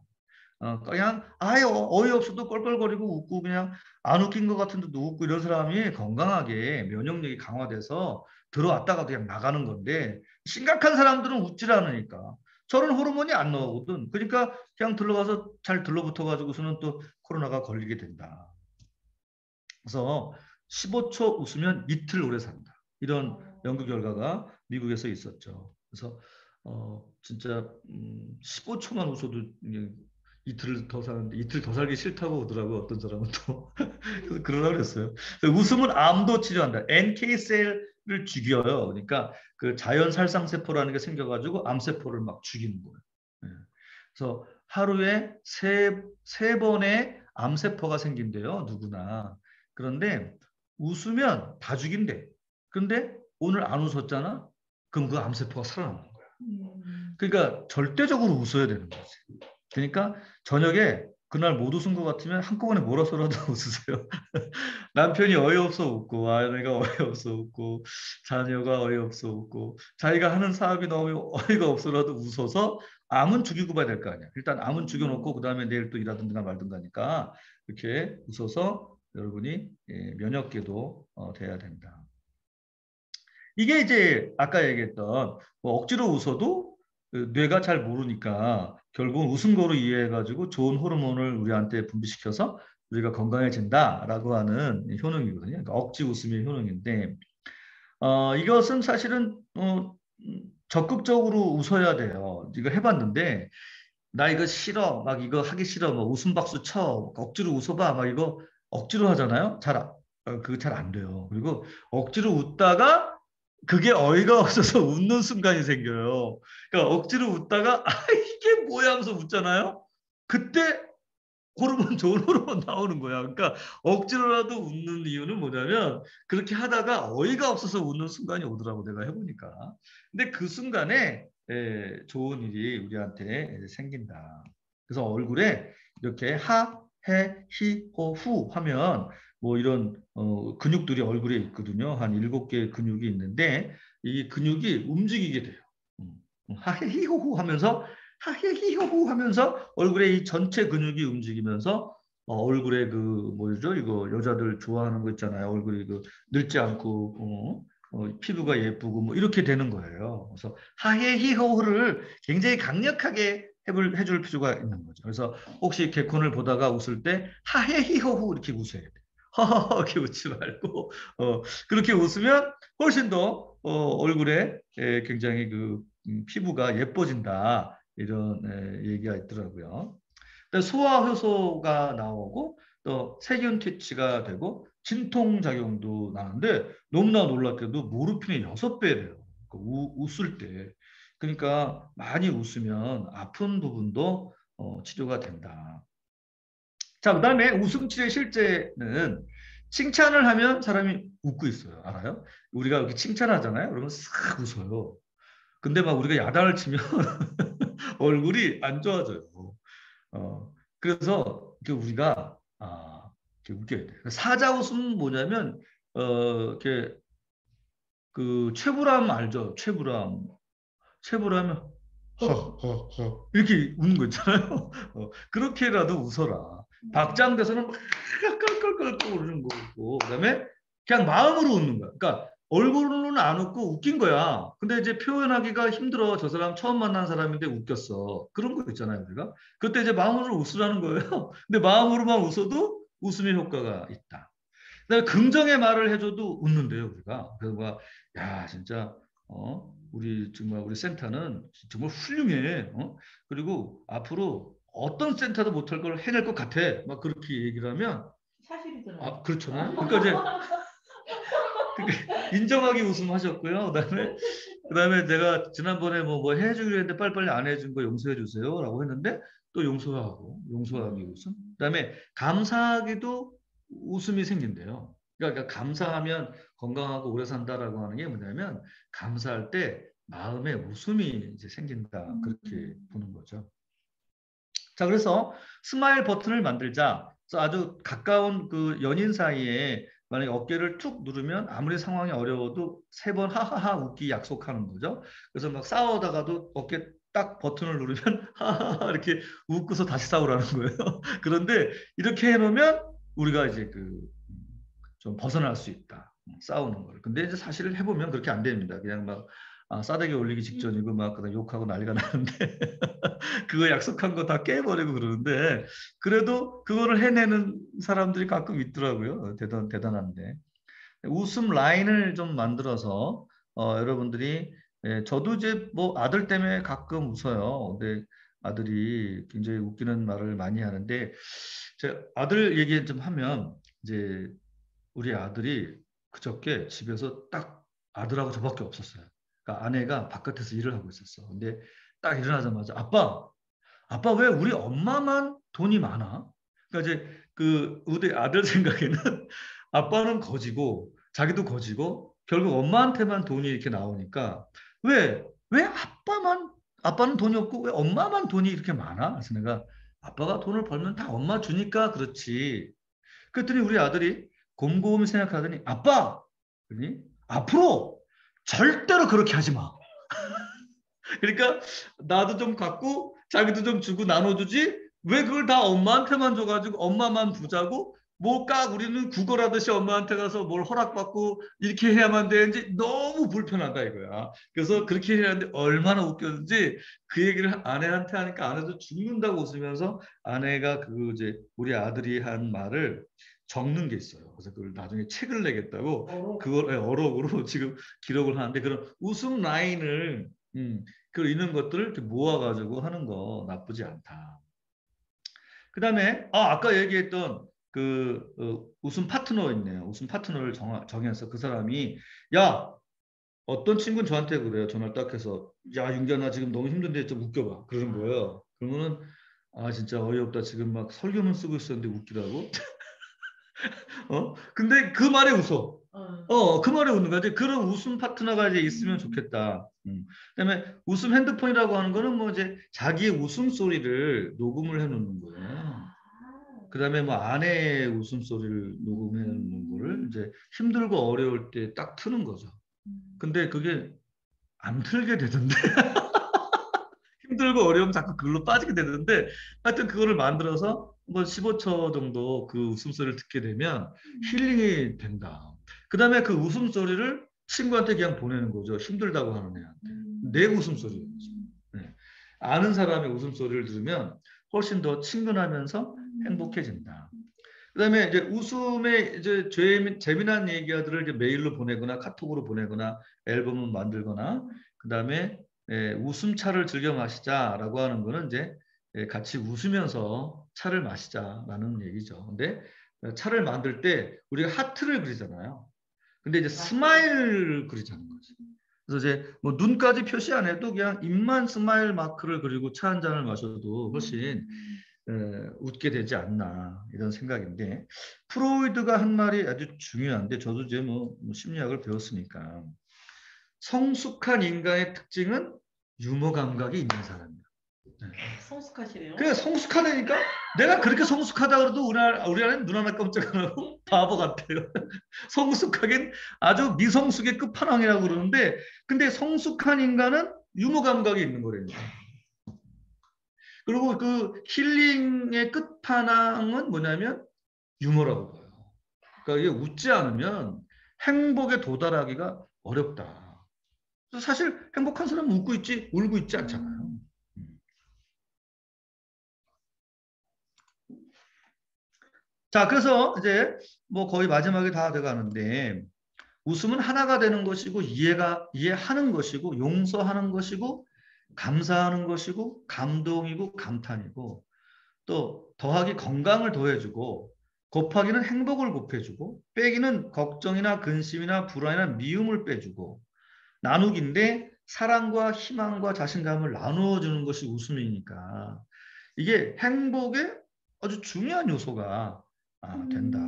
그냥 아예 어이없어도 껄껄거리고 웃고 그냥 안 웃긴 것 같은데도 웃고 이런 사람이 건강하게 면역력이 강화돼서 들어왔다가 그냥 나가는 건데 심각한 사람들은 웃질 않으니까 저런 호르몬이 안 나오거든. 그러니까 그냥 들러가서 잘 들러붙어가지고서는 또 코로나가 걸리게 된다. 그래서 15초 웃으면 이틀 오래 산다. 이런 연구 결과가 미국에서 있었죠. 그래서 진짜 15초만 웃어도 이틀 더 사는데 이틀 더 살기 싫다고 오더라고 어떤 사람은 또 그러라 그랬어요. 웃음은 암도 치료한다. NK 셀을 죽여요. 그러니까 그 자연 살상 세포라는 게 생겨가지고 암 세포를 막 죽이는 거예요. 그래서 하루에 세 번의 암 세포가 생긴대요. 누구나. 그런데 웃으면 다 죽인대. 근데 오늘 안 웃었잖아? 그럼 그 암 세포가 살아남는 거야. 그러니까 절대적으로 웃어야 되는 거지. 그러니까 저녁에 그날 못 웃은 것 같으면 한꺼번에 몰아서라도 웃으세요. 남편이 어이없어 웃고 아내가 어이없어 웃고 자녀가 어이없어 웃고 자기가 하는 사업이 너무 어이가 없어라도 웃어서 암은 죽이고 봐야 될 거 아니야. 일단 암은 죽여놓고 그 다음에 내일 또 일하든가 말든가 하니까 이렇게 웃어서 여러분이 면역계도 돼야 된다. 이게 이제 아까 얘기했던 뭐 억지로 웃어도 뇌가 잘 모르니까 결국은 웃은 거로 이해해가지고 좋은 호르몬을 우리한테 분비시켜서 우리가 건강해진다라고 하는 효능이거든요. 그러니까 억지 웃음의 효능인데 이것은 사실은 적극적으로 웃어야 돼요. 이거 해봤는데 나 이거 싫어, 막 이거 하기 싫어, 뭐 웃음 박수 쳐, 억지로 웃어봐, 막 이거 억지로 하잖아요. 그거 잘 안 돼요. 그리고 억지로 웃다가 그게 어이가 없어서 웃는 순간이 생겨요. 그러니까 억지로 웃다가 이게 뭐야 하면서 웃잖아요. 그때 좋은 호르몬 나오는 거야. 그러니까 억지로라도 웃는 이유는 뭐냐면 그렇게 하다가 어이가 없어서 웃는 순간이 오더라고 내가 해보니까. 근데 그 순간에 좋은 일이 우리한테 생긴다. 그래서 얼굴에 이렇게 하, 해, 히, 호, 후 하면 뭐 이런 근육들이 얼굴에 있거든요. 한 7개의 근육이 있는데 이 근육이 움직이게 돼요. 하, 해, 히, 호, 후 하면서 하히히호호 하면서 얼굴에 이 전체 근육이 움직이면서 얼굴에 그 뭐죠? 이거 여자들 좋아하는 거 있잖아요. 얼굴이 그 늙지 않고 피부가 예쁘고 뭐 이렇게 되는 거예요. 그래서 하히히호호를 굉장히 강력하게 해줄 필요가 있는 거죠. 그래서 혹시 개콘을 보다가 웃을 때 하히히호호 이렇게 웃어야 돼. 허허허 이렇게 웃지 말고 그렇게 웃으면 훨씬 더 얼굴에 굉장히 그 피부가 예뻐진다. 이런 얘기가 있더라고요. 소화 효소가 나오고 또 세균 퇴치가 되고 진통작용도 나는데 너무나 놀랍게도 모르핀의 6배래요. 웃을 때. 그러니까 많이 웃으면 아픈 부분도 치료가 된다. 자, 그다음에 웃음 치료의 실제는 칭찬을 하면 사람이 웃고 있어요. 알아요? 우리가 이렇게 칭찬하잖아요. 그러면 싹 웃어요. 근데 막 우리가 야단을 치면 얼굴이 안 좋아져요. 그래서 우리가 이렇게 웃겨야 돼. 사자 웃음은 뭐냐면 이렇게 그 최불암 알죠? 최불암은 허허허 이렇게 웃는 거 있잖아요. 그렇게라도 웃어라. 박장대소는 막 깔깔깔깔 웃는 거고 그다음에 그냥 마음으로 웃는 거야. 그러니까 얼굴로는 안 웃고 웃긴 거야. 근데 이제 표현하기가 힘들어. 저 사람 처음 만난 사람인데 웃겼어. 그런 거 있잖아요, 우리가. 그때 이제 마음으로 웃으라는 거예요. 근데 마음으로만 웃어도 웃음의 효과가 있다. 그다음에 긍정의 말을 해줘도 웃는데요, 우리가. 그래서 막, 야, 진짜, 우리 센터는 정말 훌륭해. 그리고 앞으로 어떤 센터도 못할 걸 해낼 것 같아. 막 그렇게 얘기를 하면, 사실이잖아요. 그렇잖아요. 그러니까 이제 인정하기 웃음하셨고요. 그다음에 제가 지난번에 뭐 해주기로 했는데 빨리빨리 안 해준 거 용서해 주세요라고 했는데 또 용서하기 웃음. 그다음에 감사하기도 웃음이 생긴대요. 그러니까 감사하면 건강하고 오래 산다라고 하는 게 뭐냐면 감사할 때 마음에 웃음이 이제 생긴다 그렇게 보는 거죠. 자, 그래서 스마일 버튼을 만들자. 그래서 아주 가까운 그 연인 사이에 만약에 어깨를 툭 누르면 아무리 상황이 어려워도 3번 하하하 웃기 약속하는 거죠. 그래서 막 싸우다가도 어깨 딱 버튼을 누르면 하하하 이렇게 웃고서 다시 싸우라는 거예요. 그런데 이렇게 해놓으면 우리가 이제 좀 벗어날 수 있다. 싸우는 걸. 근데 이제 사실 해보면 그렇게 안 됩니다. 그냥 막 싸대기 올리기 직전이고 막 그다음 욕하고 난리가 나는데 그거 약속한 거 다 깨버리고 그러는데 그래도 그거를 해내는 사람들이 가끔 있더라고요. 대단한데. 웃음 라인을 좀 만들어서 여러분들이 저도 이제 뭐 아들 때문에 가끔 웃어요. 근데 아들이 굉장히 웃기는 말을 많이 하는데 제 아들 얘기 좀 하면 이제 우리 아들이 그저께 집에서 딱 아들하고 저밖에 없었어요. 그러니까 아내가 바깥에서 일을 하고 있었어. 근데 딱 일어나자마자 아빠 왜 우리 엄마만 돈이 많아? 그러니까 이제 우리 아들 생각에는 아빠는 거지고 자기도 거지고 결국 엄마한테만 돈이 이렇게 나오니까 왜 아빠는 돈이 없고 왜 엄마만 돈이 이렇게 많아? 그래서 내가 아빠가 돈을 벌면 다 엄마 주니까 그렇지. 그랬더니 우리 아들이 곰곰이 생각하더니 아빠! 그러니 앞으로 절대로 그렇게 하지 마. 그러니까 나도 좀 갖고 자기도 좀 주고 나눠주지 왜 그걸 다 엄마한테만 줘가지고 엄마만 부자고 뭐 깍 우리는 구걸하듯이 엄마한테 가서 뭘 허락받고 이렇게 해야만 되는지 너무 불편하다 이거야. 그래서 그렇게 해야 하는데 얼마나 웃겼는지 그 얘기를 아내한테 하니까 아내도 죽는다고 웃으면서 아내가 이제 우리 아들이 한 말을 적는 게 있어요. 그래서 그걸 나중에 책을 내겠다고 그걸 어록으로 지금 기록을 하는데 그런 웃음 라인을 이런 것들을 이렇게 모아가지고 하는 거 나쁘지 않다. 그 다음에 아까 얘기했던 웃음 파트너 있네요. 웃음 파트너를 정해서 그 사람이 야 어떤 친구는 저한테 그래요. 전화를 딱 해서 야 윤기야 나 지금 너무 힘든데 좀 웃겨봐. 그러는 거예요. 그러면은 진짜 어이없다. 지금 막 설교문 쓰고 있었는데 웃기다고. 근데 그 말에 웃어. 그 말에 웃는 거지. 그런 웃음 파트너가 이제 있으면 좋겠다. 그다음에 웃음 핸드폰이라고 하는 거는 뭐 이제 자기의 웃음소리를 녹음을 해 놓는 거예요. 그다음에 뭐 아내의 웃음소리를 녹음해 놓는 거를 이제 힘들고 어려울 때 딱 트는 거죠. 근데 그게 안 틀게 되던데. 힘들고 어려우면 자꾸 그걸로 빠지게 되는데 하여튼 그거를 만들어서 뭐 15초 정도 그 웃음소리를 듣게 되면 힐링이 된다. 그 다음에 그 웃음소리를 친구한테 그냥 보내는 거죠. 힘들다고 하는 애한테. 내 웃음소리예요. 네. 아는 사람의 웃음소리를 들으면 훨씬 더 친근하면서 행복해진다. 그 다음에 이제 웃음의 이제 재미난 얘기들을 이제 메일로 보내거나 카톡으로 보내거나 앨범을 만들거나 그 다음에 웃음차를 즐겨 마시자라고 하는 거는 이제 같이 웃으면서 차를 마시자라는 얘기죠. 근데 차를 만들 때 우리가 하트를 그리잖아요. 근데 이제 스마일을 그리자는 거지. 그래서 이제 뭐 눈까지 표시 안 해도 그냥 입만 스마일 마크를 그리고 차 한 잔을 마셔도 훨씬 웃게 되지 않나 이런 생각인데 프로이드가 한 말이 아주 중요한데 저도 이제 뭐 심리학을 배웠으니까 성숙한 인간의 특징은 유머 감각이 있는 사람이야. 네. 성숙하시네요. 그래 성숙하다니까 내가 그렇게 성숙하다 그래도 우리 안에 눈 하나 깜짝 안 하고 바보 같아요. 성숙하긴 아주 미성숙의 끝판왕이라고 그러는데 근데 성숙한 인간은 유머 감각이 있는 거랍니다. 그리고 그 힐링의 끝판왕은 뭐냐면 유머라고 봐요. 그러니까 이게 웃지 않으면 행복에 도달하기가 어렵다. 사실 행복한 사람은 웃고 있지 울고 있지 않잖아요. 자, 그래서 이제 뭐 거의 마지막에 다 돼가는데 웃음은 하나가 되는 것이고 이해하는 것이고 용서하는 것이고 감사하는 것이고 감동이고 감탄이고 또 더하기 건강을 더해주고 곱하기는 행복을 곱해주고 빼기는 걱정이나 근심이나 불안이나 미움을 빼주고 나누기인데 사랑과 희망과 자신감을 나누어 주는 것이 웃음이니까 이게 행복의 아주 중요한 요소가 된다.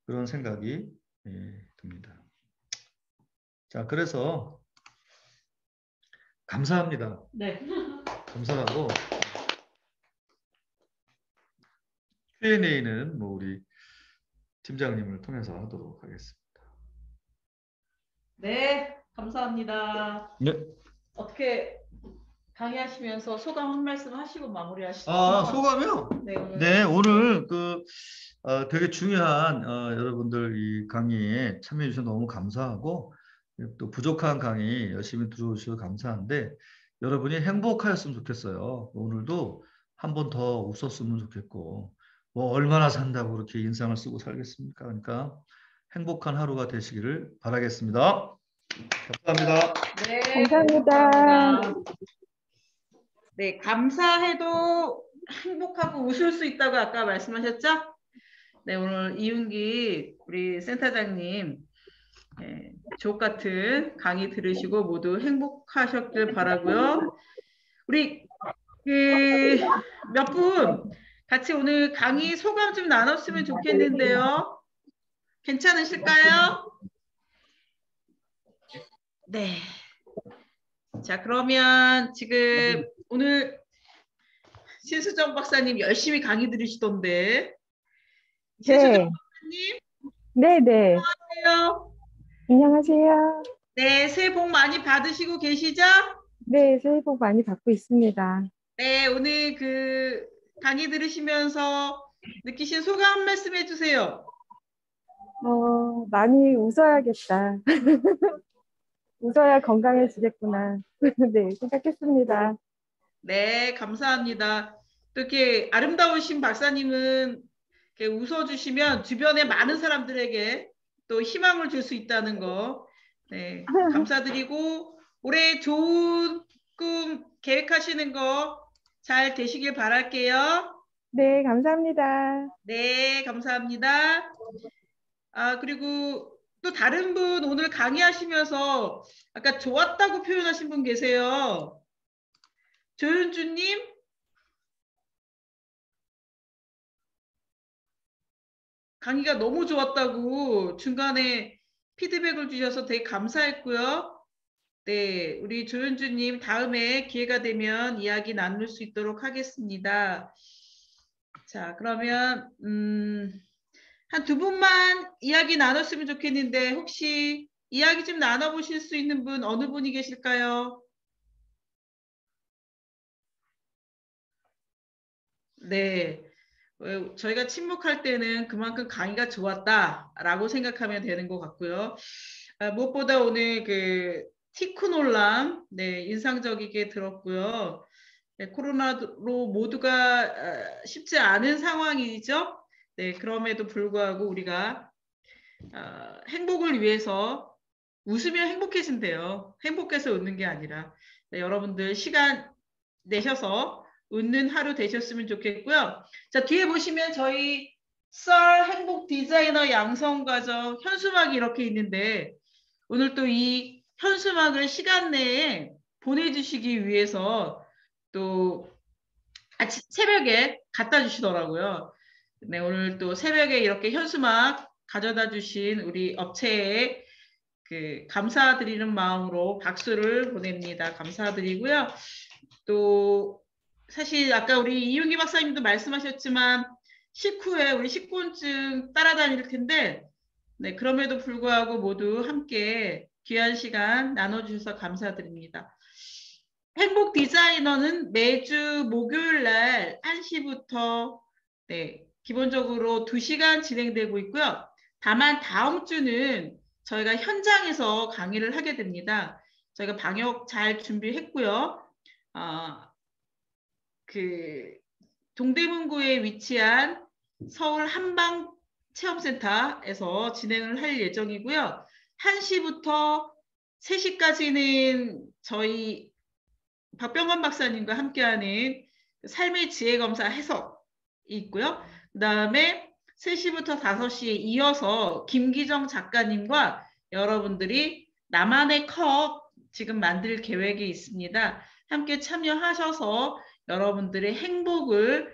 그런 생각이 듭니다. 자, 그래서 감사합니다. 네. 감사하고 Q&A는 뭐 우리 팀장님을 통해서 하도록 하겠습니다. 네, 감사합니다. 네. 어떻게 강의하시면서 소감 한 말씀 하시고 마무리하시죠. 소감이요? 네, 오늘 되게 중요한 여러분들 이 강의에 참여해 주셔서 너무 감사하고 또 부족한 강의 열심히 들어주셔서 감사한데 여러분이 행복하였으면 좋겠어요. 오늘도 한 번 더 웃었으면 좋겠고 뭐 얼마나 산다고 그렇게 인상을 쓰고 살겠습니까? 그러니까 행복한 하루가 되시기를 바라겠습니다. 감사합니다. 네, 감사합니다. 네, 감사해도 행복하고 웃을 수 있다고 아까 말씀하셨죠? 네, 오늘 이윤기 우리 센터장님 주옥 같은 강의 들으시고 모두 행복하셨길 바라고요. 우리 몇 분 같이 오늘 강의 소감 좀 나눴으면 좋겠는데요. 괜찮으실까요? 네. 자, 그러면 지금 오늘 신수정 박사님 열심히 강의 들으시던데. 신수정 박사님. 네. 안녕하세요. 안녕하세요. 네, 새해 복 많이 받으시고 계시죠? 네, 새해 복 많이 받고 있습니다. 네, 오늘 강의 들으시면서 느끼신 소감 한 말씀 해주세요. 많이 웃어야겠다. 웃어야 건강해지겠구나. 네, 생각했습니다. 네, 감사합니다. 또 이렇게 아름다우신 박사님은 이렇게 웃어주시면 주변에 많은 사람들에게 또 희망을 줄 수 있다는 거. 네, 감사드리고 올해 좋은 꿈 계획하시는 거 잘 되시길 바랄게요. 네, 감사합니다. 네, 감사합니다. 그리고 또 다른 분 오늘 강의하시면서 아까 좋았다고 표현하신 분 계세요. 조윤주님? 강의가 너무 좋았다고 중간에 피드백을 주셔서 되게 감사했고요. 네, 우리 조윤주님 다음에 기회가 되면 이야기 나눌 수 있도록 하겠습니다. 자, 그러면 한 두 분만 이야기 나눴으면 좋겠는데 혹시 이야기 좀 나눠보실 수 있는 분 어느 분이 계실까요? 네, 저희가 침묵할 때는 그만큼 강의가 좋았다라고 생각하면 되는 것 같고요. 무엇보다 오늘 티쿠 논란 인상적이게 들었고요. 네, 코로나로 모두가 쉽지 않은 상황이죠. 네, 그럼에도 불구하고 우리가 행복을 위해서 웃으면 행복해진대요. 행복해서 웃는 게 아니라 여러분들 시간 내셔서 웃는 하루 되셨으면 좋겠고요. 자, 뒤에 보시면 저희 썰 행복 디자이너 양성과정 현수막이 이렇게 있는데 오늘 또 이 현수막을 시간 내에 보내주시기 위해서 또 새벽에 갖다 주시더라고요. 네, 오늘 또 새벽에 이렇게 현수막 가져다 주신 우리 업체에 감사드리는 마음으로 박수를 보냅니다. 감사드리고요. 또 사실 아까 우리 이윤기 박사님도 말씀하셨지만 식후에 우리 식곤증 따라다닐 텐데 네, 그럼에도 불구하고 모두 함께 귀한 시간 나눠주셔서 감사드립니다. 행복 디자이너는 매주 목요일 날 1시부터 기본적으로 2시간 진행되고 있고요. 다만 다음 주는 저희가 현장에서 강의를 하게 됩니다. 저희가 방역 잘 준비했고요. 동대문구에 위치한 서울 한방 체험센터에서 진행을 할 예정이고요. 1시부터 3시까지는 저희 박병관 박사님과 함께하는 삶의 지혜 검사 해석이 있고요. 그 다음에 3시부터 5시에 이어서 김기정 작가님과 여러분들이 나만의 컵 지금 만들 계획이 있습니다. 함께 참여하셔서 여러분들의 행복을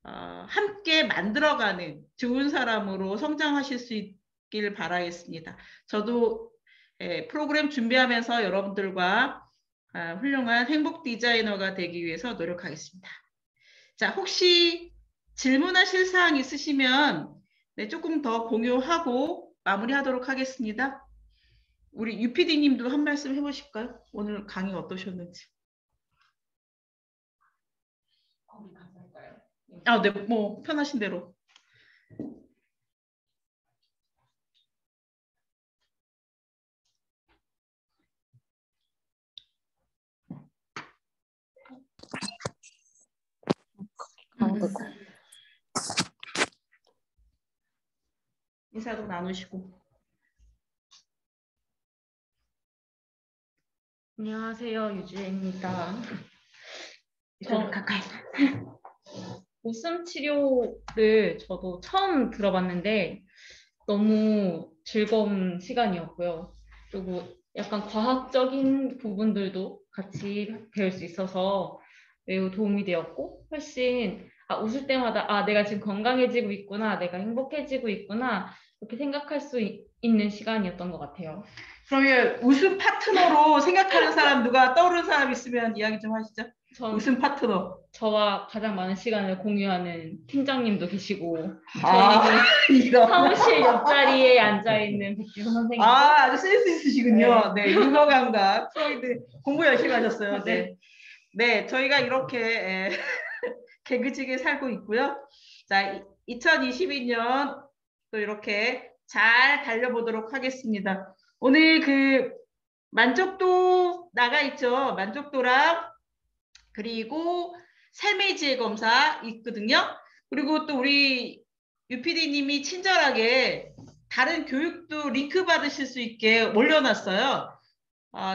함께 만들어가는 좋은 사람으로 성장하실 수 있길 바라겠습니다. 저도 프로그램 준비하면서 여러분들과 훌륭한 행복 디자이너가 되기 위해서 노력하겠습니다. 자, 혹시 질문하실 사항 있으시면 조금 더 공유하고 마무리하도록 하겠습니다. 우리 UPD님도 한 말씀 해보실까요? 오늘 강의 어떠셨는지. 네, 뭐 편하신 대로. 인사도 나누시고. 안녕하세요, 유주입니다. 가까이. 웃음 치료를 저도 처음 들어봤는데 너무 즐거운 시간이었고요. 그리고 약간 과학적인 부분들도 같이 배울 수 있어서 매우 도움이 되었고, 훨씬 웃을 때마다 내가 지금 건강해지고 있구나, 내가 행복해지고 있구나, 이렇게 생각할 수 있는 시간이었던 것 같아요. 그러면 웃음 파트너로 생각하는 사람 누가 떠오르는 사람 있으면 이야기 좀 하시죠. 웃음 파트너. 저와 가장 많은 시간을 공유하는 팀장님도 계시고, 저희 사무실 옆자리에 앉아있는 백지선 선생님. 아주 센스 있으시군요. 네, 유머감각. 프로이드 공부 열심히 하셨어요. 네. 네, 저희가 이렇게 개그지게 살고 있고요. 자, 2022년 또 이렇게 잘 달려보도록 하겠습니다. 오늘 만족도 나가 있죠. 만족도랑 그리고 삶의 지혜 검사 있거든요. 그리고 또 우리 UPD님이 친절하게 다른 교육도 링크 받으실 수 있게 올려놨어요.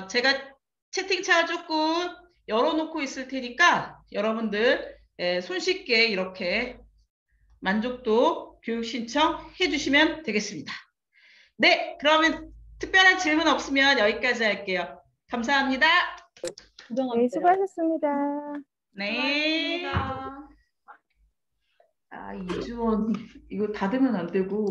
제가 채팅창을 조금 열어놓고 있을 테니까 여러분들 손쉽게 이렇게 만족도 교육 신청해 주시면 되겠습니다. 네, 그러면 특별한 질문 없으면 여기까지 할게요. 감사합니다. 네, 수고하셨습니다. 네. 이주원 이거 닫으면 안 되고.